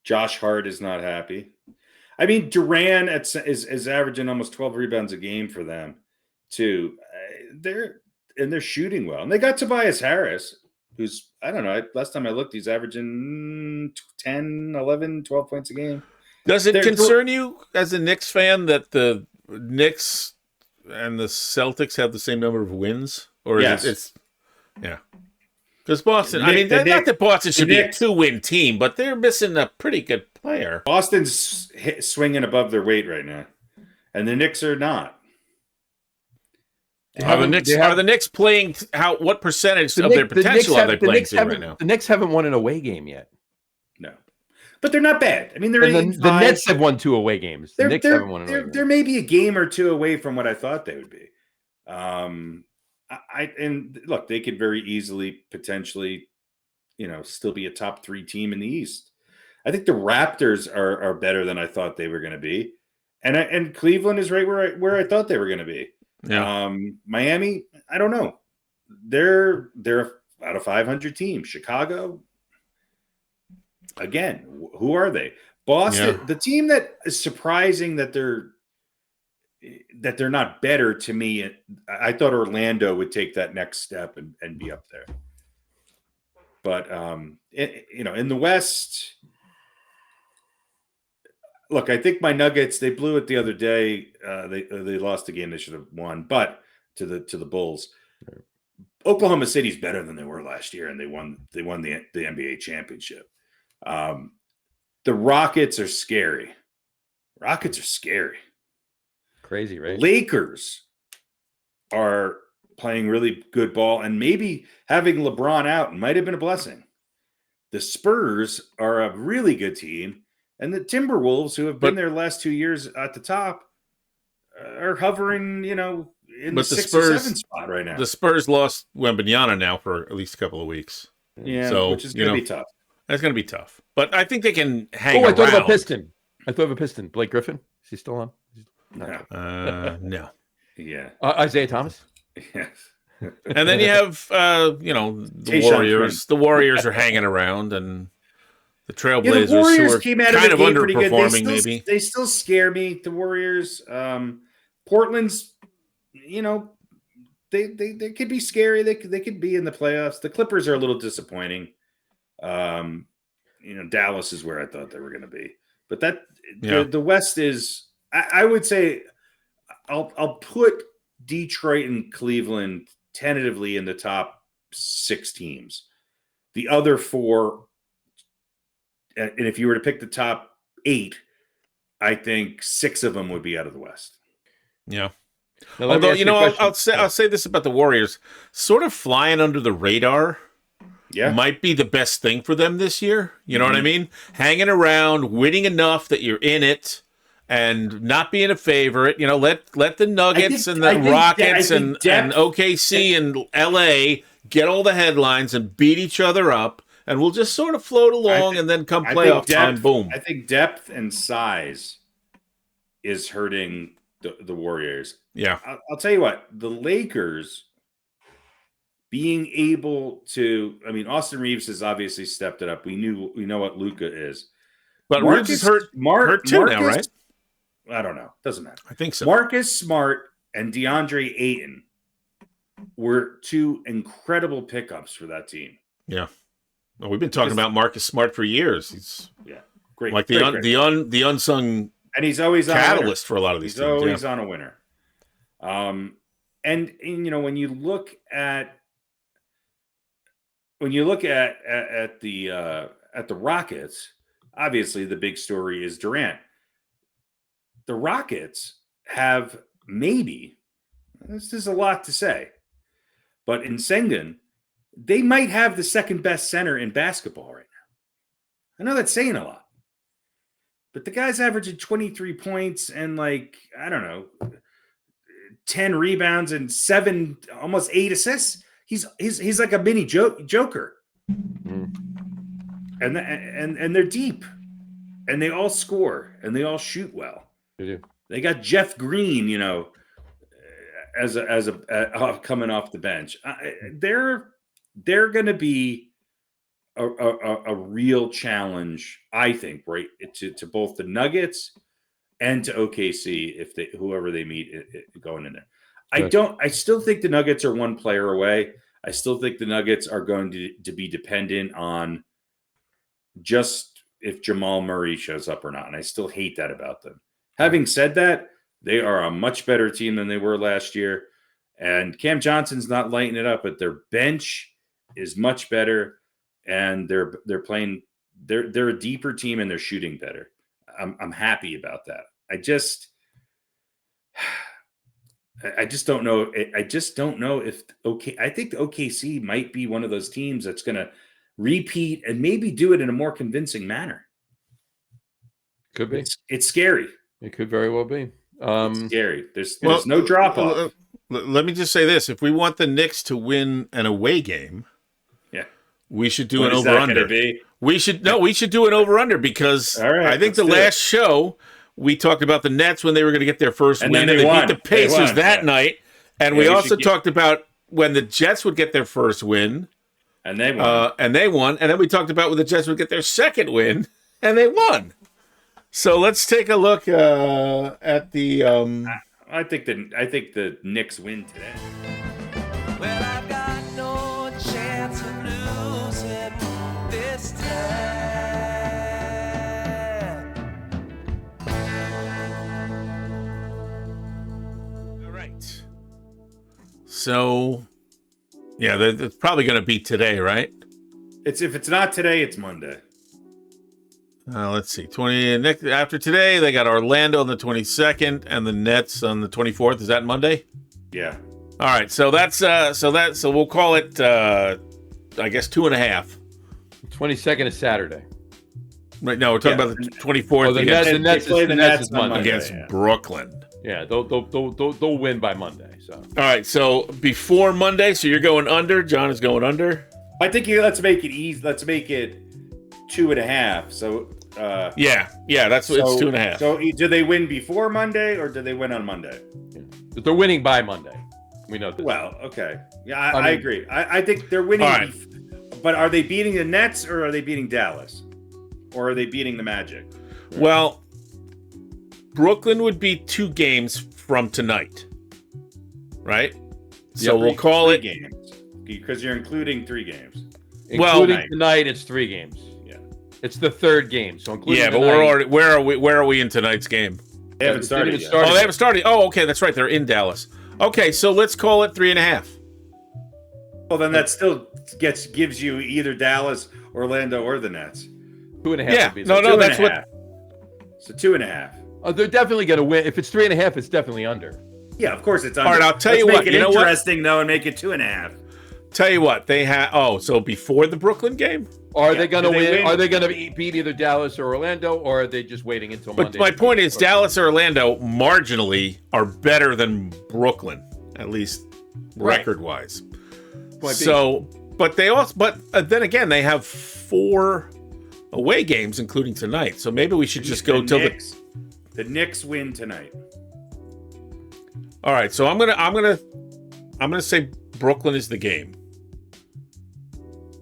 Josh Hart is not happy. I mean, Duran is averaging almost 12 rebounds a game for them, too. They're shooting well. And they got Tobias Harris, who's, I don't know, last time I looked, he's averaging 10, 11, 12 points a game. Does it concern you as a Knicks fan that the Knicks and the Celtics have the same number of wins? Or yes. Because Boston, not that Boston should be a 2-win team, but they're missing a pretty good player. Boston's swinging above their weight right now, and the Knicks are not. Are the Knicks playing? What percentage of their potential are they playing to right now? The Knicks haven't won an away game yet. No, but they're not bad. I mean, the Nets have won 2 away games. The Knicks haven't won an away game. They're maybe a game or 2 away from what I thought they would be. And look, they could very easily, potentially, still be a top 3 team in the East. I think the Raptors are better than I thought they were going to be, and Cleveland is right where I thought they were going to be. Yeah. Miami, I don't know. They're out of 500 team. Chicago, again, who are they? Boston, the team that is surprising that they're not better to me. I thought Orlando would take that next step and be up there. But in the West, look, I think my Nuggets, they blew it the other day. They lost a game they should have won, but to the Bulls. Right. Oklahoma City's better than they were last year, and they won the NBA championship. The Rockets are scary. Crazy, right? Lakers are playing really good ball, and maybe having LeBron out might have been a blessing. The Spurs are a really good team, and the Timberwolves, who have been there the last 2 years at the top, are hovering, in the 6 or 7 spot right now. The Spurs lost Wembanyama now for at least a couple of weeks. Yeah, so, which is going to be tough. That's going to be tough. But I think they can hang around. I thought of a Piston. Blake Griffin? Is he still on? No. Yeah. Isaiah Thomas? Yes. And then you have, the Warriors. The Warriors are hanging around, and the Trailblazers, the Warriors who are came out kind of underperforming, maybe. They still scare me, the Warriors. Portland's, they could be scary. They could be in the playoffs. The Clippers are a little disappointing. Dallas is where I thought they were going to be. But the West is, I would say, I'll put Detroit and Cleveland tentatively in the top 6 teams. The other 4, and if you were to pick the top 8, I think 6 of them would be out of the West. Yeah. Although, I'll say this about the Warriors, sort of flying under the radar. Yeah, might be the best thing for them this year. You know what I mean? Hanging around, winning enough that you're in it, and not being a favorite. Let the Nuggets and the Rockets and OKC and LA get all the headlines and beat each other up, and we'll just sort of float along, and then come playoff time, boom. I think depth and size is hurting the Warriors. Yeah, I'll tell you what, the Lakers being able to, Austin Reeves has obviously stepped it up. We know what Luka is. But Reeves is hurt too now, right? I don't know. Doesn't matter. I think so. Marcus Smart and DeAndre Ayton were 2 incredible pickups for that team. Yeah. Well, we've been talking about Marcus Smart for years. Great, like great. the unsung, and he's always catalyst for a lot of these he's teams. always on a winner. And you know, when you look at the Rockets, obviously the big story is Durant. The Rockets have maybe, this is a lot to say, but in Sengun, they might have the second best center in basketball right now. I know that's saying a lot, but the guy's averaging 23 points and like, I don't know, 10 rebounds and 8 assists. He's like a mini Joker. And they're deep, and they all score, and they all shoot well. They do. They got Jeff Green, you know, as coming off the bench. They're going to be a real challenge, I think, right, to both the Nuggets and to OKC if whoever they meet going in there. I still think the Nuggets are one player away. I still think the Nuggets are going to be dependent on just if Jamal Murray shows up or not. And I still hate that about them. Having said that, they are a much better team than they were last year. And Cam Johnson's not lighting it up, but their bench is much better. And they're playing, they're a deeper team and they're shooting better. I'm happy about that. I just don't know. I just don't know if I think the OKC might be one of those teams that's going to repeat and maybe do it in a more convincing manner. Could be. It's scary. It could very well be. It's scary. There's no drop off. Let me just say this: if we want the Knicks to win an away game, we should do an over under. We should do an over under because I think the last show we talked about the Nets when they were going to get their first win and they beat the Pacers that night, and we also talked about when the Jets would get their first win. And they won. And then we talked about when the Jets would get their second win, and they won. So let's take a look at the. I think the Knicks win today. Well, I've got no chance of losing this time. All right. So, yeah, it's probably going to be today, right? If it's not today, it's Monday. Let's see. After today, they got Orlando on the 22nd and the Nets on the 24th. Is that Monday? Yeah. All right. So so we'll call it I guess 2.5. 22nd is Saturday. Right. No, we're talking about the 24th. The Nets is Monday against Brooklyn. Yeah, they'll win by Monday. So all right. So before Monday, so you're going under. John is going under. I think let's make it easy. Let's make it 2.5. So yeah, that's what it's 2.5. So do they win before Monday or do they win on Monday? Yeah. But they're winning by Monday. We know this. Well, okay. Yeah, I agree. I think they're winning. Right. But are they beating the Nets or are they beating Dallas? Or are they beating the Magic? Right. Well, Brooklyn would be 2 games from tonight. Right? So we'll call it games. Because you're including 3 games. Including tonight, it's 3 games. Yeah, it's the 3rd game. So including but we're already where are we in tonight's game? They haven't started yet. They haven't started. Oh, okay, that's right. They're in Dallas. Okay, so let's call it 3.5. Well, then that still gives you either Dallas, Orlando, or the Nets. 2.5. Yeah, no, that's what. So 2.5. Oh, they're definitely going to win. If it's 3.5, it's definitely under. Yeah, of course it's under. All right, I'll tell you what. Make it interesting though, and make it 2.5. Tell you what, they have. Oh, so before the Brooklyn game, are they going to win? Are they going to beat either Dallas or Orlando, or are they just waiting until Monday? But my point is, Dallas or Orlando marginally are better than Brooklyn, at least record-wise. So, but then again, they have 4 away games, including tonight. So maybe we should just go till the Knicks win tonight. All right, so I'm gonna say Brooklyn is the game.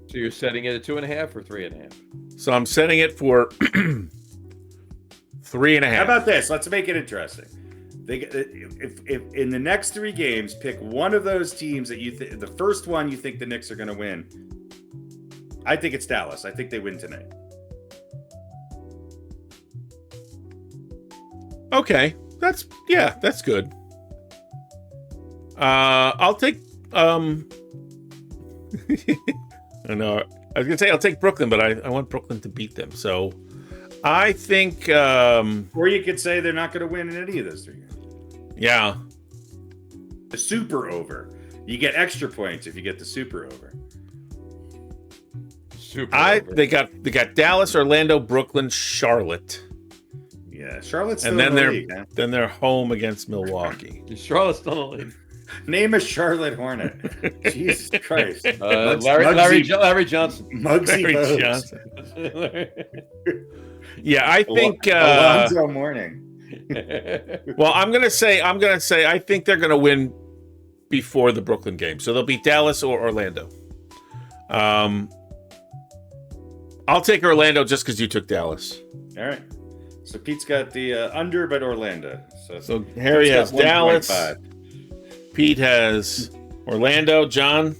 So you're setting it at 2.5 or 3.5? So I'm setting it for 3.5. How about this? Let's make it interesting. If in the next 3 games, pick one of those teams that the first one you think the Knicks are going to win. I think it's Dallas. I think they win tonight. Okay, that's good. I'll take. I know. I was gonna say I'll take Brooklyn, but I want Brooklyn to beat them. So I think. Or you could say they're not going to win in any of those 3 games. Yeah. The super over. You get extra points if you get the super over. They got Dallas, Orlando, Brooklyn, Charlotte. Yeah, Charlotte's still and then in the they're league, huh? then they're home against Milwaukee. Charlotte's still in the league. Name a Charlotte Hornet. Jesus Christ. Larry Johnson. Muggsy Johnson. Yeah, I think Alonzo Mourning. Well, I'm gonna say I think they're gonna win before the Brooklyn game. So they'll beat Dallas or Orlando. I'll take Orlando just because you took Dallas. All right. So Pete's got the under, but Orlando. So Harry has Dallas. 1.5. Pete has Orlando. John?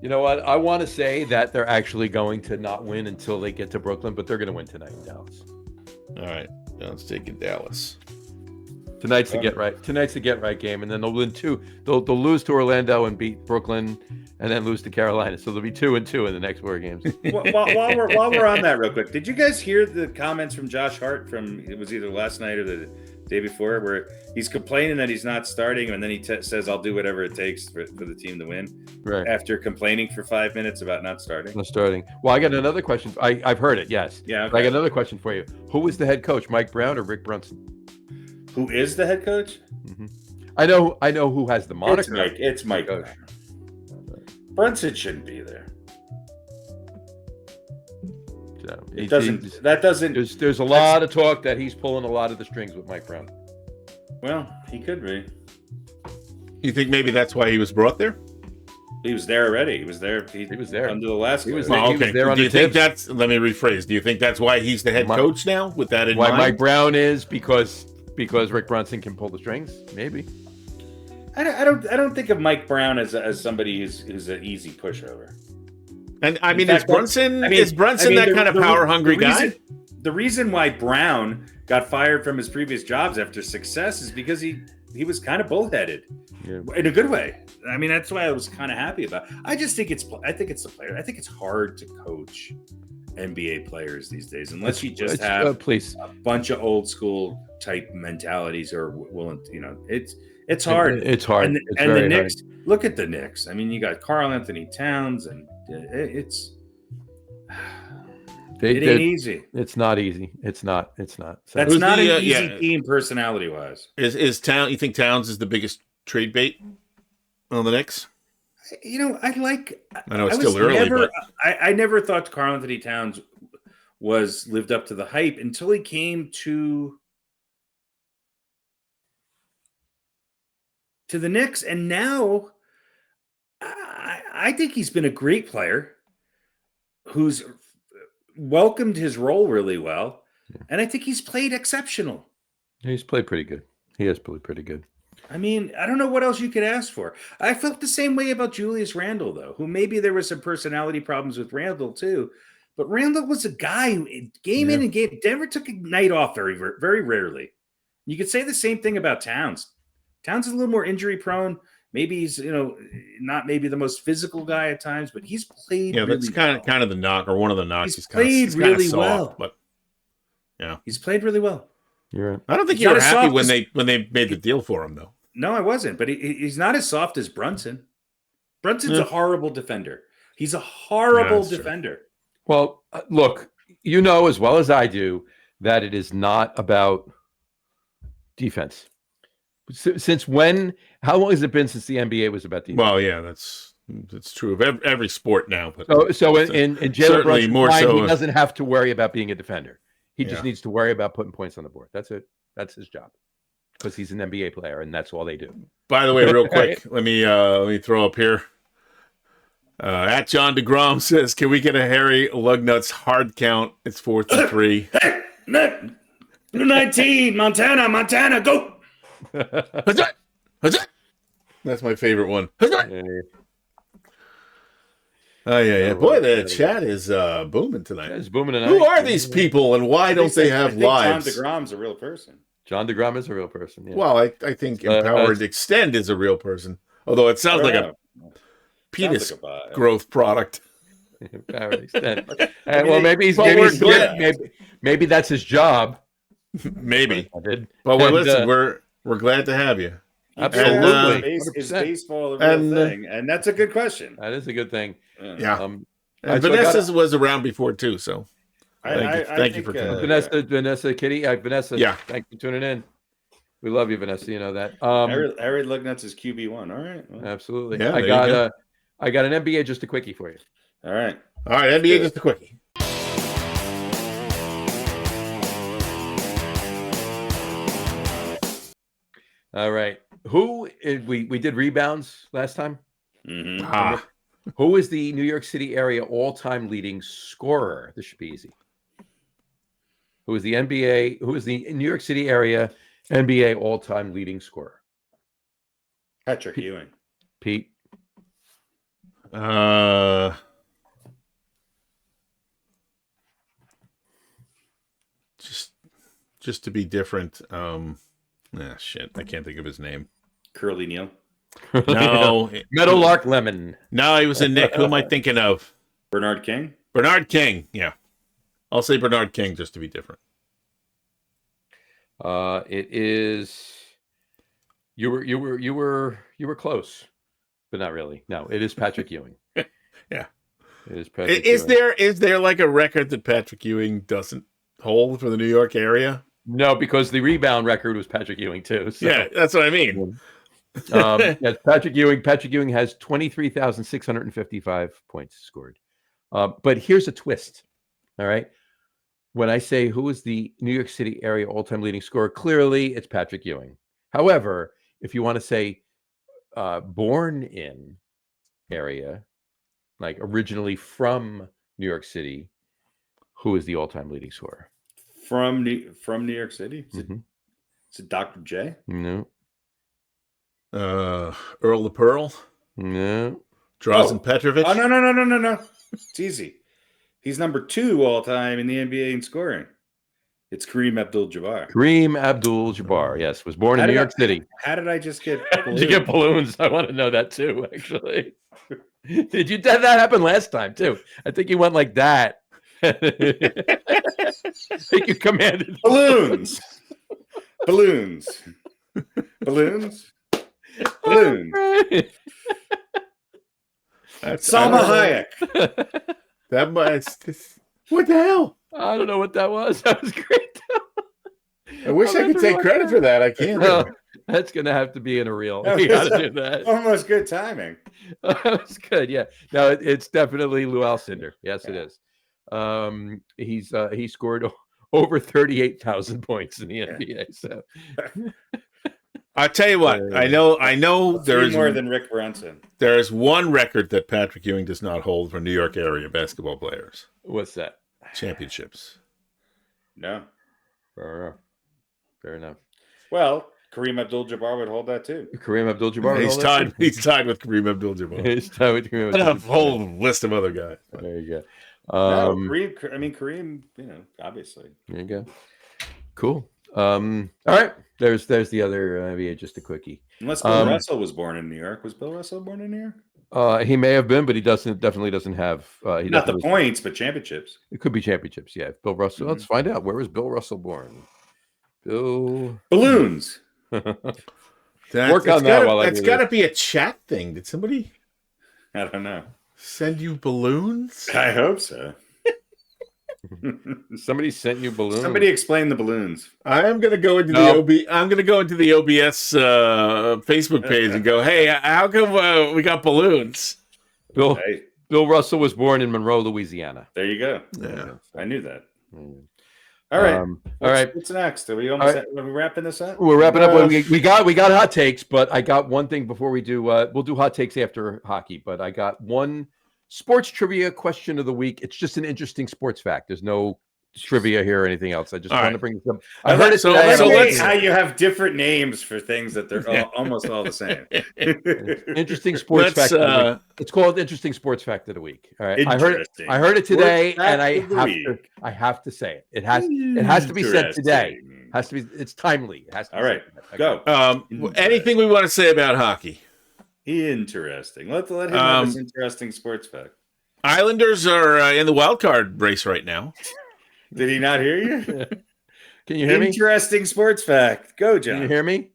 You know what? I want to say that they're actually going to not win until they get to Brooklyn, but they're going to win tonight in Dallas. All right. John's taking Dallas. Tonight's the get right. Tonight's the get right game, and then they'll win 2. They'll lose to Orlando and beat Brooklyn, and then lose to Carolina. So they'll be 2-2 in the next 4 games. while we're on that, real quick, did you guys hear the comments from Josh Hart from it was either last night or the day before, where he's complaining that he's not starting, and then he says, "I'll do whatever it takes for the team to win." Right. After complaining for 5 minutes about not starting. Not starting. Well, I got another question. I've heard it. Yes. Yeah. Okay. I got another question for you. Who is the head coach, Mike Brown or Rick Brunson? Who is the head coach? Mm-hmm. I know who has the moniker. It's Mike. Brown. Brunson shouldn't be there. So that doesn't. There's a lot of talk that he's pulling a lot of the strings with Mike Brown. Well, he could be. You think maybe that's why he was brought there? He was there already. He was there. He was there under the last. He was there. He was there do you think that's? Let me rephrase. Do you think that's why he's the head coach now? With that in mind, why Mike Brown is because Rick Brunson can pull the strings? Maybe. I don't think of Mike Brown as somebody who's an easy pushover. And I mean, is Brunson that kind of power hungry guy? The reason why Brown got fired from his previous jobs after success is because he was kind of bullheaded in a good way. I mean, that's why I was kind of happy about it. I think it's the player. I think it's hard to coach NBA players these days unless you just have a bunch of old school type mentalities or willing. It's hard. It's hard. And the Knicks. Hard. Look at the Knicks. I mean, you got Karl Anthony Towns, and it ain't easy. It's not easy. It's not. So that's not an easy team personality wise. Is Towns? You think Towns is the biggest trade bait on the Knicks? I know it's still early, but I never thought Karl Anthony Towns lived up to the hype until he came to the Knicks, and now I think he's been a great player who's welcomed his role really well, and I think he's played exceptional. He's played pretty good. He has played pretty good. I mean, I don't know what else you could ask for. I felt the same way about Julius Randle, though, who maybe there was some personality problems with Randle, too. But Randle was a guy who game in and game. Denver took a night off very, very rarely. You could say the same thing about Towns. Towns is a little more injury prone. Maybe he's, not maybe the most physical guy at times, but he's played. Yeah, that's kind of the knock, or one of the knocks. He's played really soft, well, but yeah, he's played really well. You're right. I don't think you were happy when they made the deal for him, though. No, I wasn't. But he's not as soft as Brunson. Brunson's a horrible defender. He's a horrible defender. True. Well, look, as well as I do that it is not about defense. Since when? How long has it been since the NBA was about defense? Well, yeah, that's true of every sport now. But so in Jalen Brunson's mind, he doesn't have to worry about being a defender. He just needs to worry about putting points on the board. That's it. That's his job because he's an NBA player, and that's all they do. By the way, real quick, let me throw up here. At John DeGrom says, "Can we get a Harry Lug Nutz hard count? It's 4th and 3." Hey, 19, Montana, go! That's my favorite one. Yeah. Boy, the chat is booming tonight. It's booming tonight. Who are these people, and why don't they have lives? John DeGrom's a real person. John DeGrom is a real person. Yeah. Well, I think Empowered Extend is a real person, although it sounds like a penis growth product. Empowered Extend. Well, maybe that's his job. Maybe. But listen, we're glad to have you. Absolutely. Is baseball a real thing? And that's a good question. That is a good thing. Yeah. And Vanessa was around before too, so thank you for coming. Vanessa, Kitty, Vanessa. Yeah. Thank you for tuning in. We love you, Vanessa. You know that. Harry Lug Nutz is QB1. All right. Well. Absolutely. Yeah, I got an NBA just a quickie for you. All right. NBA just a quickie. All right. We did rebounds last time? Mm-hmm. Who is the New York City area all-time leading scorer? This should be easy. Who is the New York City area NBA all-time leading scorer? Patrick Ewing. Pete. Just to be different. Shit, I can't think of his name. Curly Neal. No. Meadowlark Lemon. No, he was a Nick. Who am I thinking of? Bernard King? Bernard King, yeah. I'll say Bernard King just to be different. It is you were close, but not really. No, it is Patrick Ewing. Yeah. It is Patrick Ewing. Is there like a record that Patrick Ewing doesn't hold for the New York area? No, because the rebound record was Patrick Ewing too. So. Yeah, that's what I mean. Yes, Patrick Ewing. Patrick Ewing has 23,655 points scored. But here's a twist. All right. When I say who is the New York City area all-time leading scorer, clearly it's Patrick Ewing. However, if you want to say born in area, like originally from New York City, who is the all-time leading scorer? From New York City? Is it Dr. J? No. Earl the Pearl? No. Drazen Petrovic? Oh, no. It's easy. He's number 2 all time in the NBA in scoring. It's Kareem Abdul-Jabbar. Kareem Abdul-Jabbar, yes, was born in New York City. How did I just get balloons? Did you get balloons? I want to know that too, actually. Did that happen last time too? I think you went like that. I think you commanded balloons. Salma Hayek. What the hell? I don't know what that was. That was great. I wish I could take credit for that. I can't. No, that's going to have to be in a reel. You got to do that. Almost good timing. That's good. Yeah. No, it's definitely Lou Alcindor. Yes, it is. He scored over 38,000 points in the NBA. So I'll tell you what. I know there's more than Rick Brunson. There is one record that Patrick Ewing does not hold for New York area basketball players. What's that? Championships. No. Fair enough. Well, Kareem Abdul-Jabbar would hold that too. Kareem Abdul-Jabbar. He's tied with Kareem Abdul-Jabbar. He's tied with Kareem Abdul-Jabbar. A whole list of other guys. There you go. Kareem, obviously. There you go. Cool. All right. There's the other NBA, just a quickie. Unless Bill Russell was born in New York. Was Bill Russell born in New York? He may have been, but he definitely doesn't have. Not the points, but championships. It could be championships. Yeah, Bill Russell. Let's find out. Where was Bill Russell born? Balloons. Work on that while it's got to be a chat thing. Did somebody? I don't know. Send you balloons? I hope so. Somebody sent you balloons. Somebody explain the balloons. I'm gonna go into I'm gonna go into the OBS Facebook page and go, hey, how come we got balloons? Bill Russell was born in Monroe, Louisiana. There you go. Yeah, I knew that. All right. All right. What's next? Are we almost are we wrapping this up? We're wrapping up. We got hot takes, but I got one thing before we do. We'll do hot takes after hockey, but I got one sports trivia question of the week. It's just an interesting sports fact. There's no trivia here or anything else. I just All wanted right. to bring this up. I heard it So today. let's- how you have different names for things that they're almost all the same. Interesting sports fact. Of the week. It's called Interesting Sports Fact of the Week. All right. I heard it today, and I have to say it. It has to be said today. It's timely. It has to be all right. said. Go. Anything we want to say about hockey? Interesting. Let him have this interesting sports fact. Islanders are in the wild card race right now. Did he not hear you? Can you hear me? Interesting sports fact. Go, John. Can you hear me?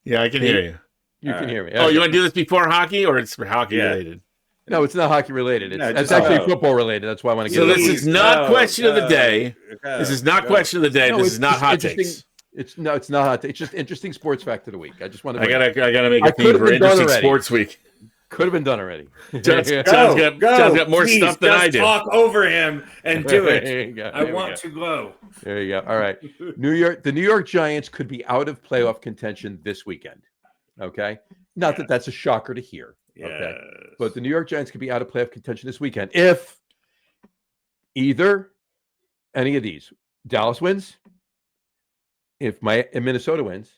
Yeah, I can hear you. You can hear me. Oh, you want to do this before hockey, or it's hockey related? No, it's not hockey related. It's actually football related. That's why I want to get. So this is not question of the day. This is not question of the day. This is not hot takes. It's not hot. It's just interesting sports fact of the week. I just want to. I gotta make a theme for interesting sports week. Could have been done already. John's got more stuff than I do. Talk over him and do it. I want want to go. There you go. All right. The New York Giants could be out of playoff contention this weekend. Okay. Not that that's a shocker to hear. Okay. Yes. But the New York Giants could be out of playoff contention this weekend if either any of these, Dallas wins, if Minnesota wins,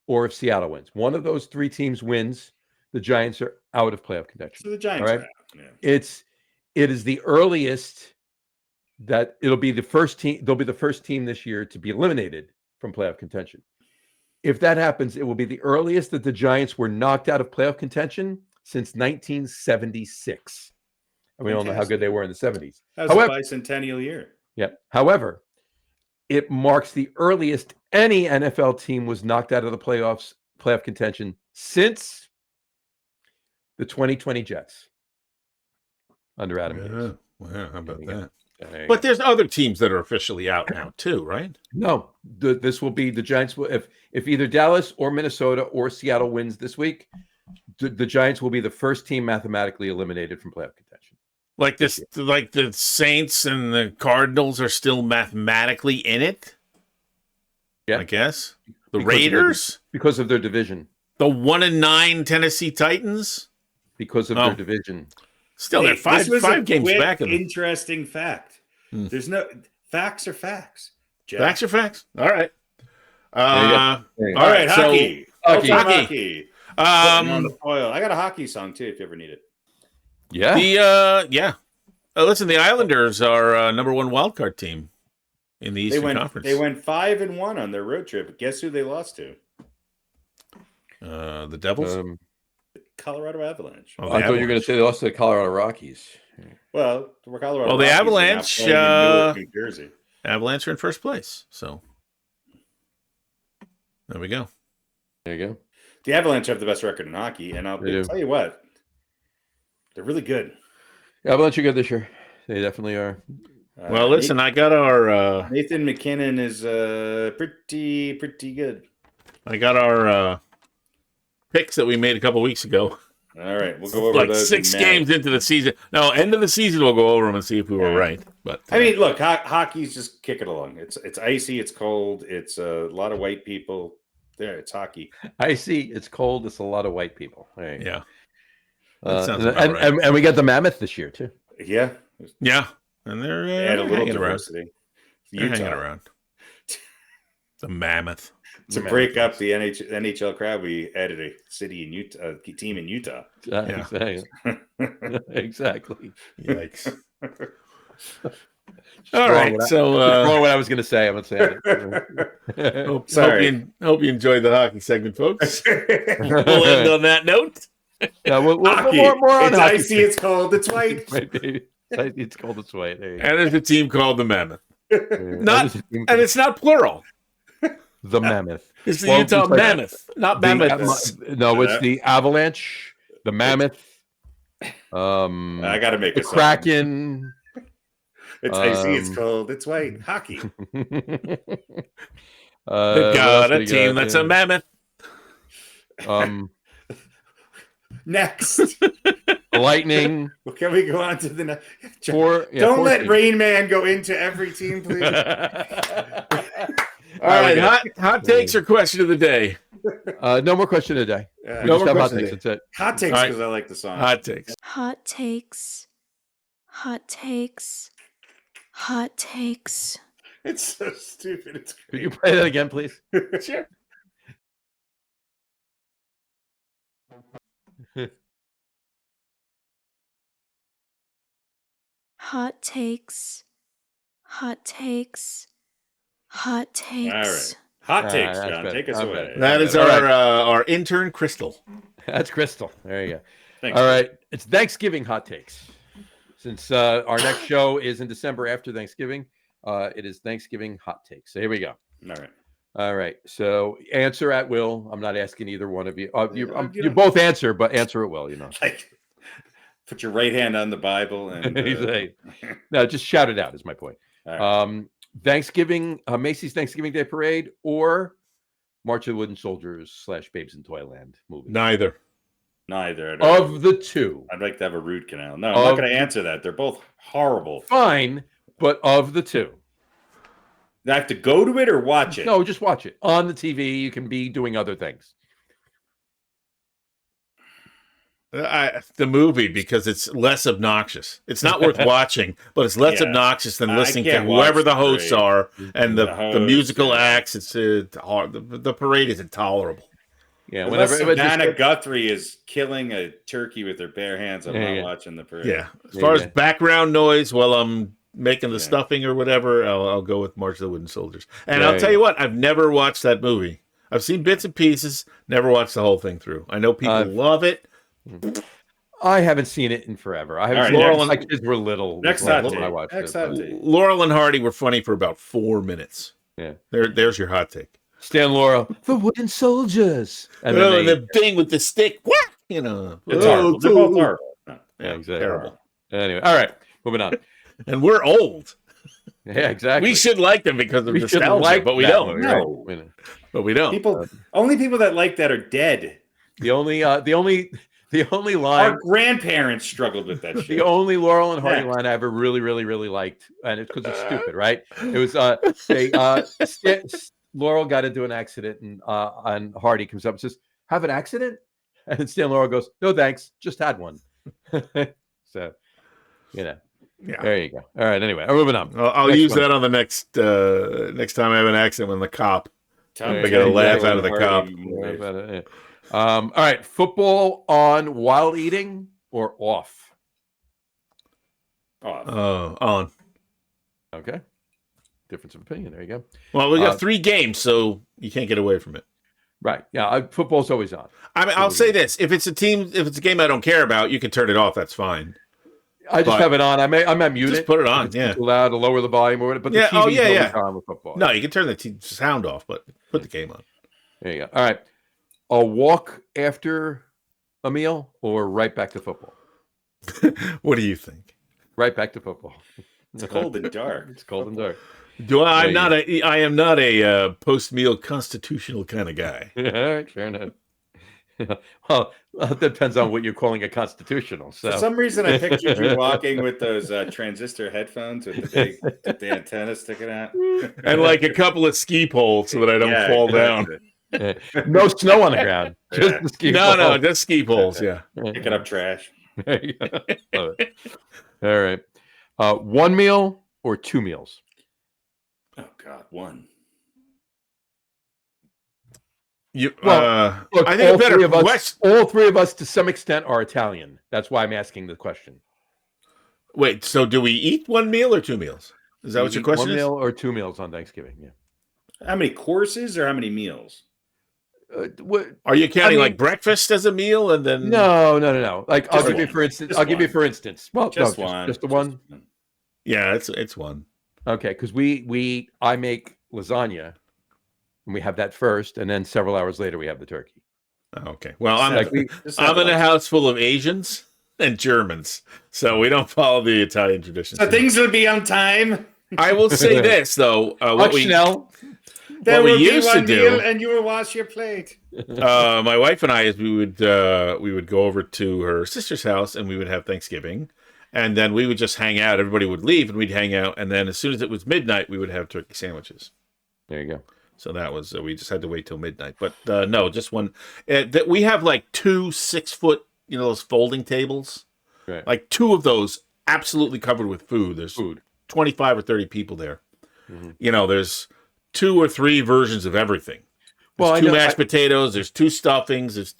or if Seattle wins. One of those three teams wins, the Giants are out of playoff contention. So the Giants all right? are out. Yeah. It is the earliest that it'll be the first team. They'll be the first team this year to be eliminated from playoff contention. If that happens, it will be the earliest that the Giants were knocked out of playoff contention since 1976. And we all know how good they were in the 70s. That was a bicentennial year. Yeah. However, it marks the earliest any NFL team was knocked out of the playoff contention since the 2020 Jets under Adam Gase. Wow, how about that? But there's other teams that are officially out now too, right? No, this will be the Giants. If either Dallas or Minnesota or Seattle wins this week, the Giants will be the first team mathematically eliminated from playoff contention. Like the Saints and the Cardinals are still mathematically in it. Yeah, I guess the Raiders because of their division. The 1-9 Tennessee Titans because of their division. Still, they're five games back. Interesting fact. There's no facts are facts. Jack. Facts are facts. All right. All right. Hockey. Hockey. On the foil. I got a hockey song too, if you ever need it. Yeah. Listen, the Islanders are number one wildcard team in the Eastern Conference. They went 5-1 on their road trip. Guess who they lost to? The Devils. Colorado Avalanche. I thought you were going to say they lost to the Colorado Rockies. Well, the Colorado. Well, the Rockies Avalanche. New Jersey. Avalanche are in first place. So there we go. There you go. The Avalanche have the best record in hockey, and I'll tell you what, they're really good. Avalanche are good this year. They definitely are. Well, listen, I got our Nathan McKinnon is pretty good. I got our picks that we made a couple weeks ago. All right, we'll go over like those 6 games into the season. No, end of the season we'll go over them and see if we were right. But I mean, look, hockey's just kicking along. It's icy, it's cold, it's a lot of white people. There, it's hockey. Icy, it's cold, it's a lot of white people. Right. Yeah. And we got the Mammoth this year too. Yeah. And they're add a little diversity. They're hanging around. The Mammoth. To break up the NHL crowd, we added a city in Utah, a team in Utah. Exactly. Exactly. Yikes. All right. So what I was going to say, I'm going to say. Sorry. Hope you enjoyed the hockey segment, folks. We'll end on that note. Yeah, more on it's hockey. Icy, it's cold, it's white. It's cold, it's white. And there's a team called the Mammoth. And it's not plural. The Mammoth. It's the Utah Mammoth, not Mammoth. No, it's the Avalanche, the Mammoth. I got to make the Kraken. It's icy, it's cold, it's white. Hockey. They got a team that's a mammoth. Next. Lightning. Well, can we go on to the next? Don't let Rain Man go into every team, please. All right, hot takes or question of the day? No more question of the day. No more question. That's it. Hot takes because I like the song. Hot takes. Hot takes. Hot takes. Hot takes. It's so stupid. It's Could you play that again, please? Sure. Hot takes. Hot takes. Hot takes. All right. Hot takes, that's John. better. Take us I'm away. better. That is All right. our intern, Crystal. That's Crystal. There you go. Thanks. All right. It's Thanksgiving hot takes. Since our next show is in December after Thanksgiving, it is Thanksgiving hot takes. So here we go. All right. All right. So answer at will. I'm not asking either one of you. You know- both answer, but answer at will, you know. Like, put your right hand on the Bible and No, just shout it out is my point. all right. Thanksgiving, Macy's Thanksgiving Day Parade or March of the Wooden Soldiers / Babes in Toyland movie? Neither. Neither. Of the two. I'd like to have a root canal. No, I'm not going to answer that. They're both horrible. Fine, but of the two. I have to go to it or watch it? No, just watch it. On the TV, you can be doing other things. The movie, because it's less obnoxious. It's not worth watching, but it's less obnoxious than listening to whoever the hosts are and the musical acts. It's the parade is intolerable. Yeah, Unless Savannah Guthrie is killing a turkey with her bare hands, I'm not watching the parade. Yeah, as far as background noise while I'm making the stuffing or whatever, I'll go with March of the Wooden Soldiers. And I'll tell you what, I've never watched that movie. I've seen bits and pieces, never watched the whole thing through. I know people love it. I haven't seen it in forever. I haven't seen it. My kids were little. Next hot when I watched it. Laurel and Hardy were funny for about 4 minutes. Yeah, there's your hot take. Stan Laurel, the Wooden Soldiers, and then the thing with the stick. What? You know, it's horrible. They're both horrible. Yeah, exactly. Terrible. Anyway, all right, moving on. And we're old. Yeah, exactly. We should like them because of nostalgia, but we don't. No, but we don't. Only people that like that are dead. The only line our grandparents struggled with that shit. The only Laurel and Hardy line I ever really liked, and it's because it's stupid, right? It was Laurel got into an accident, and Hardy comes up and says, "Have an accident?" And Stan Laurel goes, "No, thanks, just had one." So, there you go. All right. Anyway, I'm moving on. I'll use that on the next time I have an accident with the cop. I get a laugh out of the cop. All right, football on while eating or off? On. Okay. Difference of opinion. There you go. Well, we got 3 games, so you can't get away from it. Right. Yeah, football's always on. I mean, I'll say this: if it's a game I don't care about, you can turn it off. That's fine. I just have it on. I might mute it. Just put it on. It's allowed to lower the volume or whatever. But the TV's always on with football. No, you can turn the sound off, but put the game on. There you go. All right. A walk after a meal or right back to football? What do you think? Right back to football. It's cold and dark. It's cold and dark. I am not a post-meal constitutional kind of guy. All right, fair enough. Well, that depends on what you're calling a constitutional. So. For some reason, I pictured you walking with those transistor headphones with the antenna sticking out, and like a couple of ski poles so that I don't fall down. No snow on the ground. Just the ski poles. No, just ski poles. Yeah, picking up trash. All right, 1 meal or 2 meals? Oh God, 1. Look, I think all 3 of us to some extent are Italian. That's why I'm asking the question. Wait, so do we eat 1 meal or 2 meals? Is that what your question is? 1 meal or 2 meals on Thanksgiving? Yeah. How many courses or how many meals? Are you counting like breakfast as a meal and then? No. Like I'll give you for instance. Well, just one. Just the one. Yeah, it's 1. Okay, because I make lasagna, and we have that first, and then several hours later we have the turkey. Okay. Well, I'm in a house full of Asians and Germans, so we don't follow the Italian traditions. So things will be on time. I will say this though: there will be 1 meal, and you will wash your plate. My wife and I, we would go over to her sister's house, and we would have Thanksgiving, and then we would just hang out. Everybody would leave, and we'd hang out, and then as soon as it was midnight, we would have turkey sandwiches. There you go. So that was we just had to wait till midnight. But no, just 1. That we have like 2 6-foot, those folding tables, right? Like 2 of those, absolutely covered with food. There's food. 25 or 30 people there. There's 2 or 3 versions of everything. There's 2 mashed potatoes. There's 2 stuffings. There's,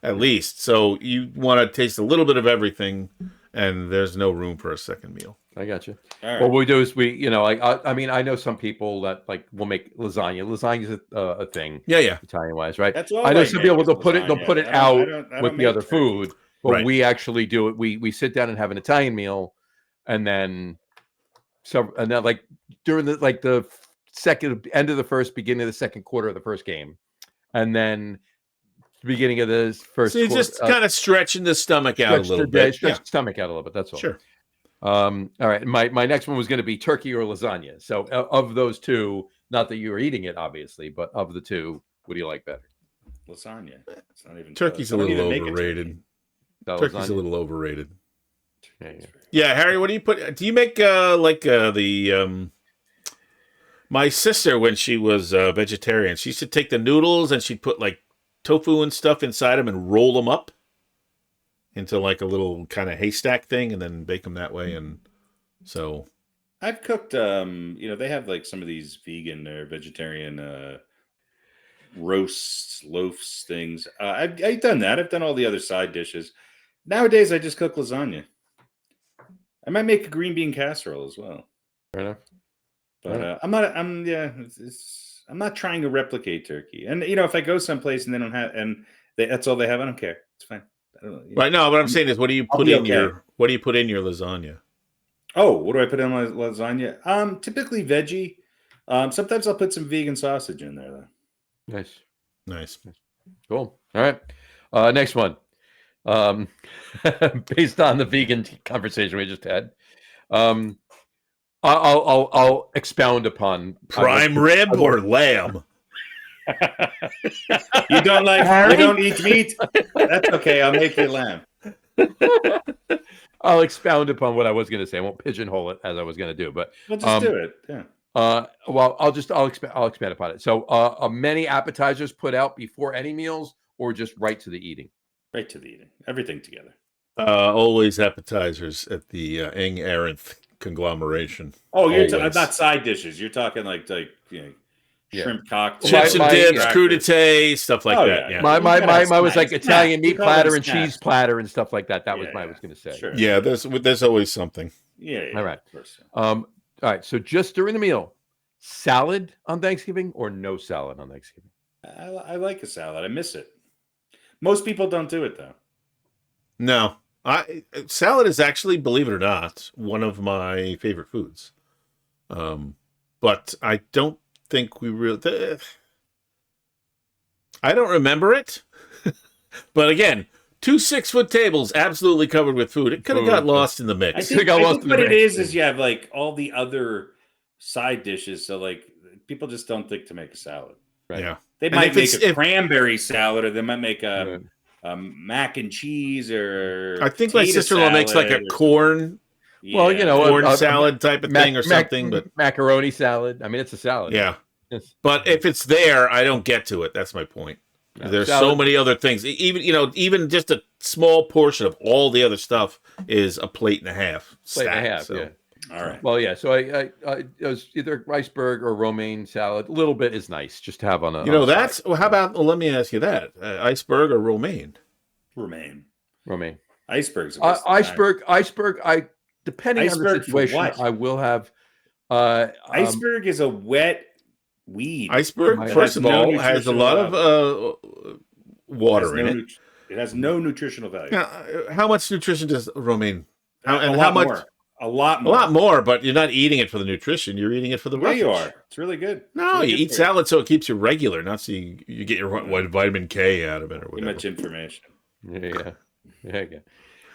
at least. So you want to taste a little bit of everything, and there's no room for a second meal. I got you. Right. What we do is I know some people that will make lasagna. Lasagna's a thing. Yeah. Italian wise, right? That's all I know I some make people is they'll put it lasagna. out I with don't the other make food, but Right. we actually do it. We sit down and have an Italian meal, and then during the second end of the first, beginning of the second quarter of the first game, and then the beginning of the first. So you're just kind of stretching the stomach out a little bit. Stretch the stomach out a little bit. That's all. Sure. All right. My next one was going to be turkey or lasagna. So of those two, not that you were eating it, obviously, but of the two, what do you like better? Lasagna. It's not even Turkey's a little overrated. Turkey's a little overrated. Yeah, Harry, what do you put? Do you make my sister, when she was vegetarian, she used to take the noodles and she'd put tofu and stuff inside them and roll them up into a little kind of haystack thing and then bake them that way. And so I've cooked, they have some of these vegan or vegetarian roasts, loaves, things. I've done that. I've done all the other side dishes. Nowadays, I just cook lasagna. I might make a green bean casserole as well. Fair enough. But I'm not trying to replicate turkey. And if I go someplace and they don't have, that's all they have, I don't care. It's fine. I don't know. Right. No, what I'm saying is, what do you put in your lasagna? Oh, what do I put in my lasagna? Typically veggie. Sometimes I'll put some vegan sausage in there though. Nice. Cool. All right. Next one. Based on the vegan conversation we just had, I'll expound upon prime rib or lamb. You don't eat meat? That's okay. I'll make you lamb. I'll expound upon what I was going to say. I won't pigeonhole it as I was going to do, but we'll just do it. Yeah. Well, I'll expand upon it. So, are many appetizers put out before any meals, or just right to the eating? Right to the eating. Everything together. Always appetizers at the Eng Arendt conglomeration. Oh, you're not side dishes. You're talking shrimp cocktail, chips and dips, crudité, stuff like that. Yeah. My was Italian meat platter and cheese platter and stuff like that. That was I was going to say. Sure. Yeah, there's always something. Yeah. All right. All right. So just during the meal, salad on Thanksgiving or no salad on Thanksgiving? I like a salad. I miss it. Most people don't do it though. No. Salad is actually, believe it or not, one of my favorite foods. But I don't think we really... I don't remember it. But again, 2 6-foot tables absolutely covered with food. It could have got lost in the mix. I think what it is you have all the other side dishes. So people just don't think to make a salad. Right. Yeah. They might make a cranberry salad, or they might make a mac and cheese, or I think my sister-in-law makes a corn. Yeah. Well, corn salad type of thing or something, but macaroni salad. I mean, it's a salad. Yeah. But if it's there, I don't get to it. That's my point. Yeah, there's so many other things. Even just a small portion of all the other stuff is a plate and a half. Yeah. All right. Well, yeah. So I it was either iceberg or romaine salad. A little bit is nice just to have on a. How about? Well, let me ask you that: iceberg or romaine? Romaine. Iceberg's iceberg. Depending on the situation, I will have. Iceberg is a wet weed. Iceberg, first of all, has a lot of water in it. It has no nutritional value. Now, how much nutrition does romaine? A lot more, but you're not eating it for the nutrition. You're eating it for the roughage. You are. It's really good. No, you eat salad so it keeps you regular, not so you get your vitamin K out of it or whatever. Too much information. Yeah.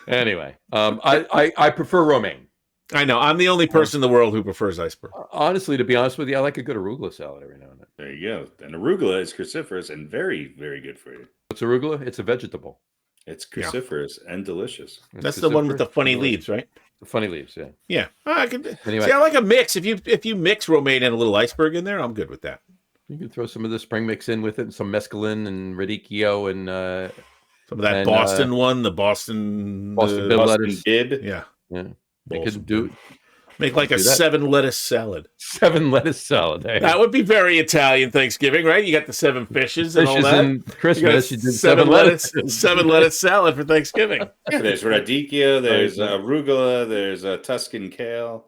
Anyway, I prefer romaine. I know. I'm the only person in the world who prefers iceberg. Honestly, to be honest with you, I like a good arugula salad every now and then. There you go. And arugula is cruciferous and very, very good for you. What's arugula? It's a vegetable. It's cruciferous and delicious. That's the one with the funny leaves, right? The funny leaves, yeah. Yeah. Anyway. See, I like a mix. If you mix romaine and a little iceberg in there, I'm good with that. You can throw some of the spring mix in with it, and some mescaline and radicchio and some of that Boston one, the Boston Bib lettuce. Bib. Yeah. They could do Make like a 7 lettuce salad. 7 lettuce salad. Hey. That would be very Italian Thanksgiving, right? You got the 7 fishes and all that. And Christmas, you did 7 lettuce salad for Thanksgiving. Yeah, there's radicchio, there's arugula, there's Tuscan kale,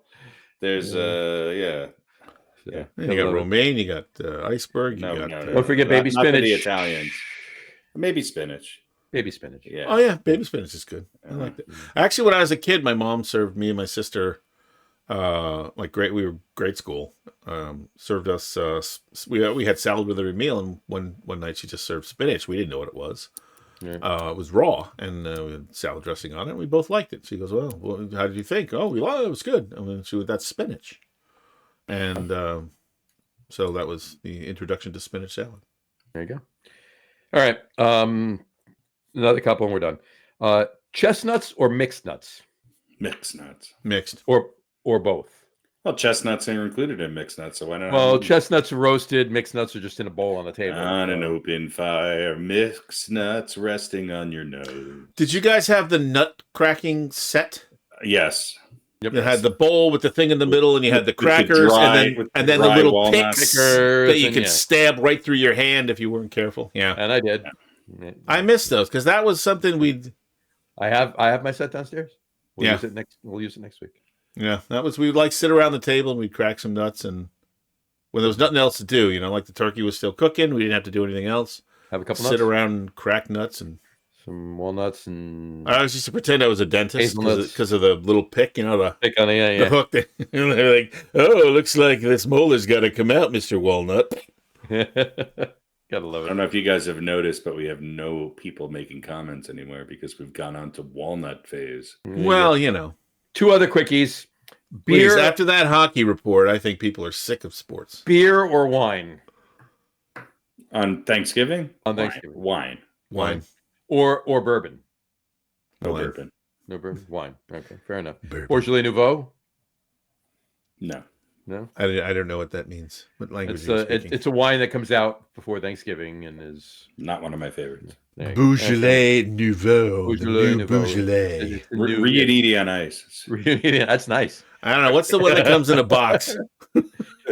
there's Yeah. You got romaine, you got iceberg. Don't forget baby spinach. Not for the Italians. Maybe spinach. Baby spinach. Yeah. Oh yeah, baby spinach is good. I like that. Actually, when I was a kid, my mom served me and my sister. We were grade school. Served us. We had salad with every meal, and one night she just served spinach. We didn't know what it was. Yeah. It was raw, and we had salad dressing on it. And we both liked it. She goes, "Well, how did you think?" "Oh, we loved it. It was good." I mean, that's spinach, and so that was the introduction to spinach salad. There you go. All right, another couple, and we're done. Chestnuts or mixed nuts? Mixed nuts. Mixed or both. Well, chestnuts are included in mixed nuts, so why not? Well, chestnuts are roasted, mixed nuts are just in a bowl on the table. On an open fire, mixed nuts resting on your nose. Did you guys have the nut cracking set? Yes. Yep. You had the bowl with the thing in the middle, and you had the crackers, and then the little picks that you could stab right through your hand if you weren't careful. Yeah, and I did. I missed those because that was something I have my set downstairs. We'll use it next week. Yeah, we'd like sit around the table and we'd crack some nuts, and when there was nothing else to do, like the turkey was still cooking, we didn't have to do anything else. Have a couple sit nuts? aron and crack nuts and some walnuts and. I was just to pretend I was a dentist because of the little pick, the pick on the hook. They're like, "Oh, looks like this molar's got to come out, Mr. Walnut." Gotta love it. I don't know if you guys have noticed, but we have no people making comments anymore because we've gone on to walnut phase. Well, 2 other quickies. Beer. Please, after that hockey report, I think people are sick of sports. Beer or wine? On Thanksgiving? On Thanksgiving. Wine. Or bourbon? No bourbon. No bourbon? Wine. Okay, fair enough. Bourbon. Beaujolais Nouveau? No. I don't know what that means. What language are you speaking? It's a wine that comes out before Thanksgiving and is... Not one of my favorites. Beaujolais Nouveau. Beaujolais. Riuniti on ice. That's nice. I don't know. What's the one that comes in a box?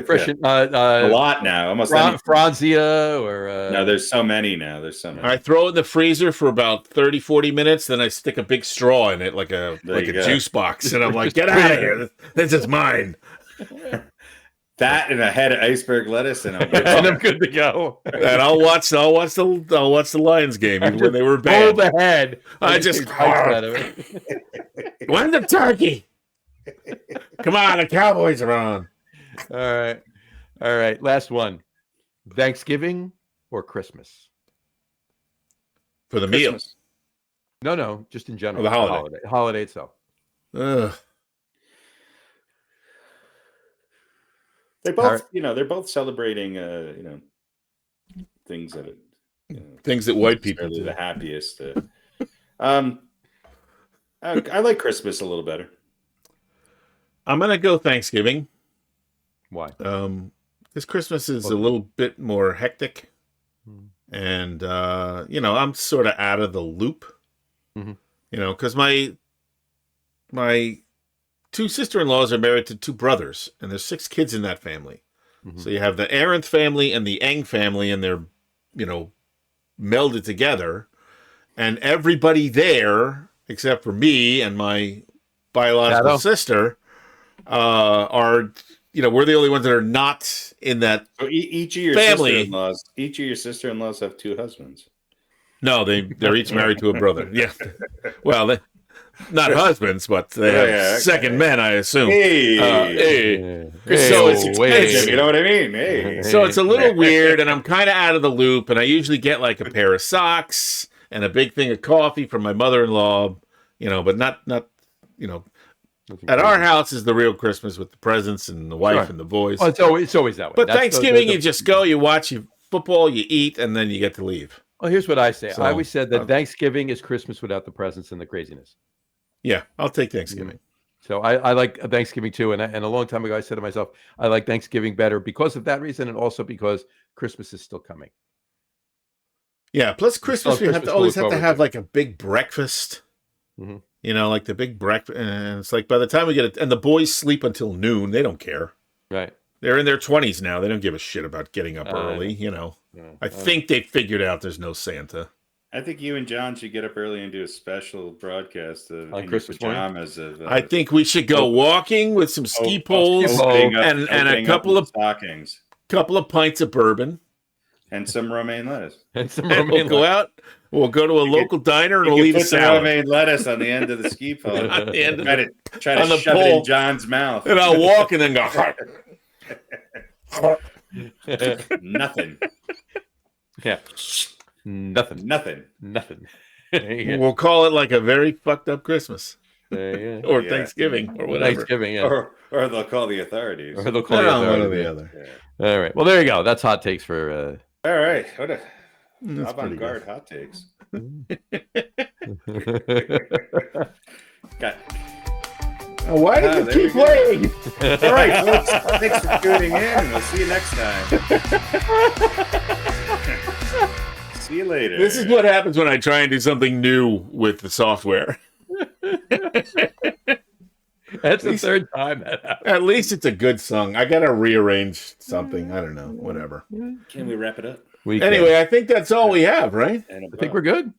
Fresh, a lot now. Almost Franzia or... No, there's so many now. I throw it in the freezer for about 30, 40 minutes. Then I stick a big straw in it like a juice box. And I'm like, get out of here. This is mine. That and a head of iceberg lettuce, and I'm good to go. And I'll watch the Lions game even when they were bad. Hold the head. I just when's the turkey? Come on, the Cowboys are on. All right. Last one. Thanksgiving or Christmas? For the meal? No, just in general. The holiday. Holiday itself. Ugh. They both, they're both celebrating, things that, things that white people do. The happiest. I like Christmas a little better. I'm gonna go Thanksgiving. Why? Because Christmas is a little bit more hectic, and I'm sort of out of the loop. Mm-hmm. Because my 2 sister-in-laws are married to 2 brothers, and there's 6 kids in that family. Mm-hmm. So you have the Arendt family and the Eng family, and they're, melded together. And everybody there, except for me and my biological sister, are, we're the only ones that are not in that each of your family. Each of your sister-in-laws have 2 husbands. No, they're each married to a brother. Yeah. Well, not husbands, but they have second men, I assume. Hey. So it's you know what I mean? Hey. So it's a little weird, and I'm kind of out of the loop, and I usually get like a pair of socks and a big thing of coffee from my mother-in-law, but not at our house is the real Christmas with the presents and the wife and the boys. Oh, it's always that way. But Thanksgiving, you just go, you watch football, you eat, and then you get to leave. Well, here's what I say. I always said that Thanksgiving is Christmas without the presents and the craziness. Yeah, I'll take Thanksgiving. So I like Thanksgiving too, and a long time ago I said to myself, I like Thanksgiving better because of that reason, and also because Christmas is still coming. Yeah, plus Christmas, we always have to have like a big breakfast. Mm-hmm. You know, like the big breakfast. And it's like by the time we get it, and the boys sleep until noon. They don't care. Right. They're in their 20s now. They don't give a shit about getting up early. You know, I think they figured out there's no Santa. I think you and John should get up early and do a special broadcast on Christmas pajamas. I think we should go walking with some ski poles and a couple of stockings, couple of pints of bourbon, and some romaine lettuce. We'll go out. We'll go to a local diner and we'll eat a salad. Romaine lettuce on the end of the ski pole. On the end try to shove it in John's mouth, and I'll walk and then go. Nothing. Yeah. Nothing. We'll call it like a very fucked up Christmas. Or Thanksgiving or whatever. Thanksgiving, yeah. Or they'll call the authorities. Or they'll call the authorities. One or the other. Yeah. All right. Well, there you go. That's hot takes for. All right. What a avant-garde hot takes. Why did you keep playing? All right, folks. Thanks for tuning in, and we'll see you next time. See you later. This is what happens when I try and do something new with the software. That's the third time that happened. At least it's a good song. I got to rearrange something. I don't know. Whatever. Can we wrap it up? Anyway, I think that's all we have, right? I think we're good.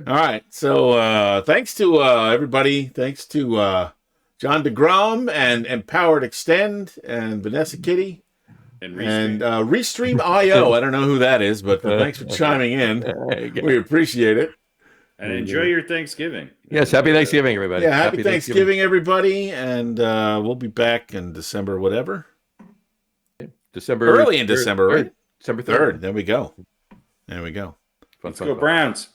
All right. So thanks to everybody. Thanks to John DeGrom and Empowered Extend and Vanessa Kitty. And Restream.io. I don't know who that is, but thanks for chiming in. We appreciate it. And enjoy your Thanksgiving. Yes, happy Thanksgiving, everybody. Yeah, happy Thanksgiving, everybody. And we'll be back in December, whatever. Early in December, right? December 3rd. There we go. Let's go Browns.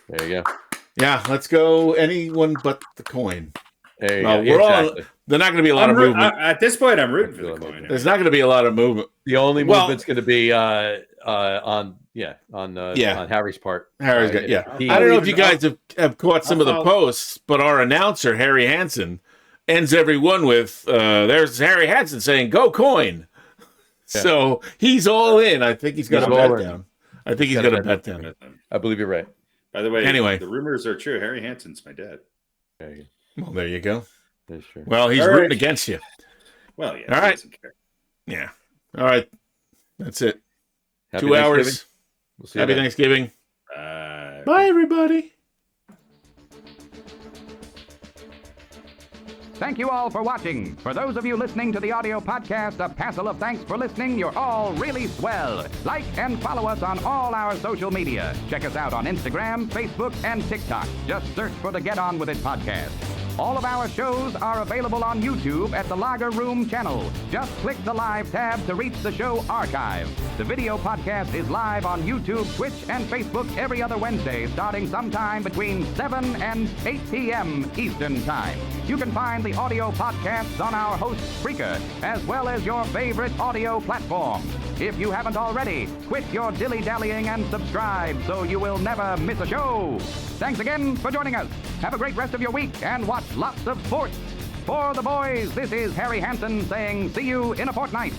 There you go. Yeah, let's go anyone but the coin. There you go. Exactly. There's not going to be a lot of movement. At this point, I'm rooting for the coin. There's not going to be a lot of movement. The only movement's going to be on Harry's part. Harry's got, yeah. I don't know if you guys have caught some of the posts, but our announcer, Harry Hansen, ends every one with, there's Harry Hansen saying, go coin. Yeah. So he's all in. I think he's got a bet down. I believe you're right. By the way, anyway, the rumors are true. Harry Hansen's my dad. Well, there you go. That's true. Well, he's rooting against you. Well, yeah. All right. Yeah. All right. That's it. 2 hours. We'll see Happy Thanksgiving. Bye, everybody. Thank you all for watching. For those of you listening to the audio podcast, a passel of thanks for listening. You're all really swell. Like and follow us on all our social media. Check us out on Instagram, Facebook, and TikTok. Just search for the Get On With It podcast. All of our shows are available on YouTube at the Lager Room channel. Just click the live tab to reach the show archive. The video podcast is live on YouTube, Twitch, and Facebook every other Wednesday, starting sometime between 7 and 8 p.m. Eastern Time. You can find the audio podcasts on our host, Spreaker, as well as your favorite audio platform. If you haven't already, quit your dilly-dallying and subscribe so you will never miss a show. Thanks again for joining us. Have a great rest of your week and watch lots of sports. For the boys, this is Harry Hansen saying see you in a fortnight.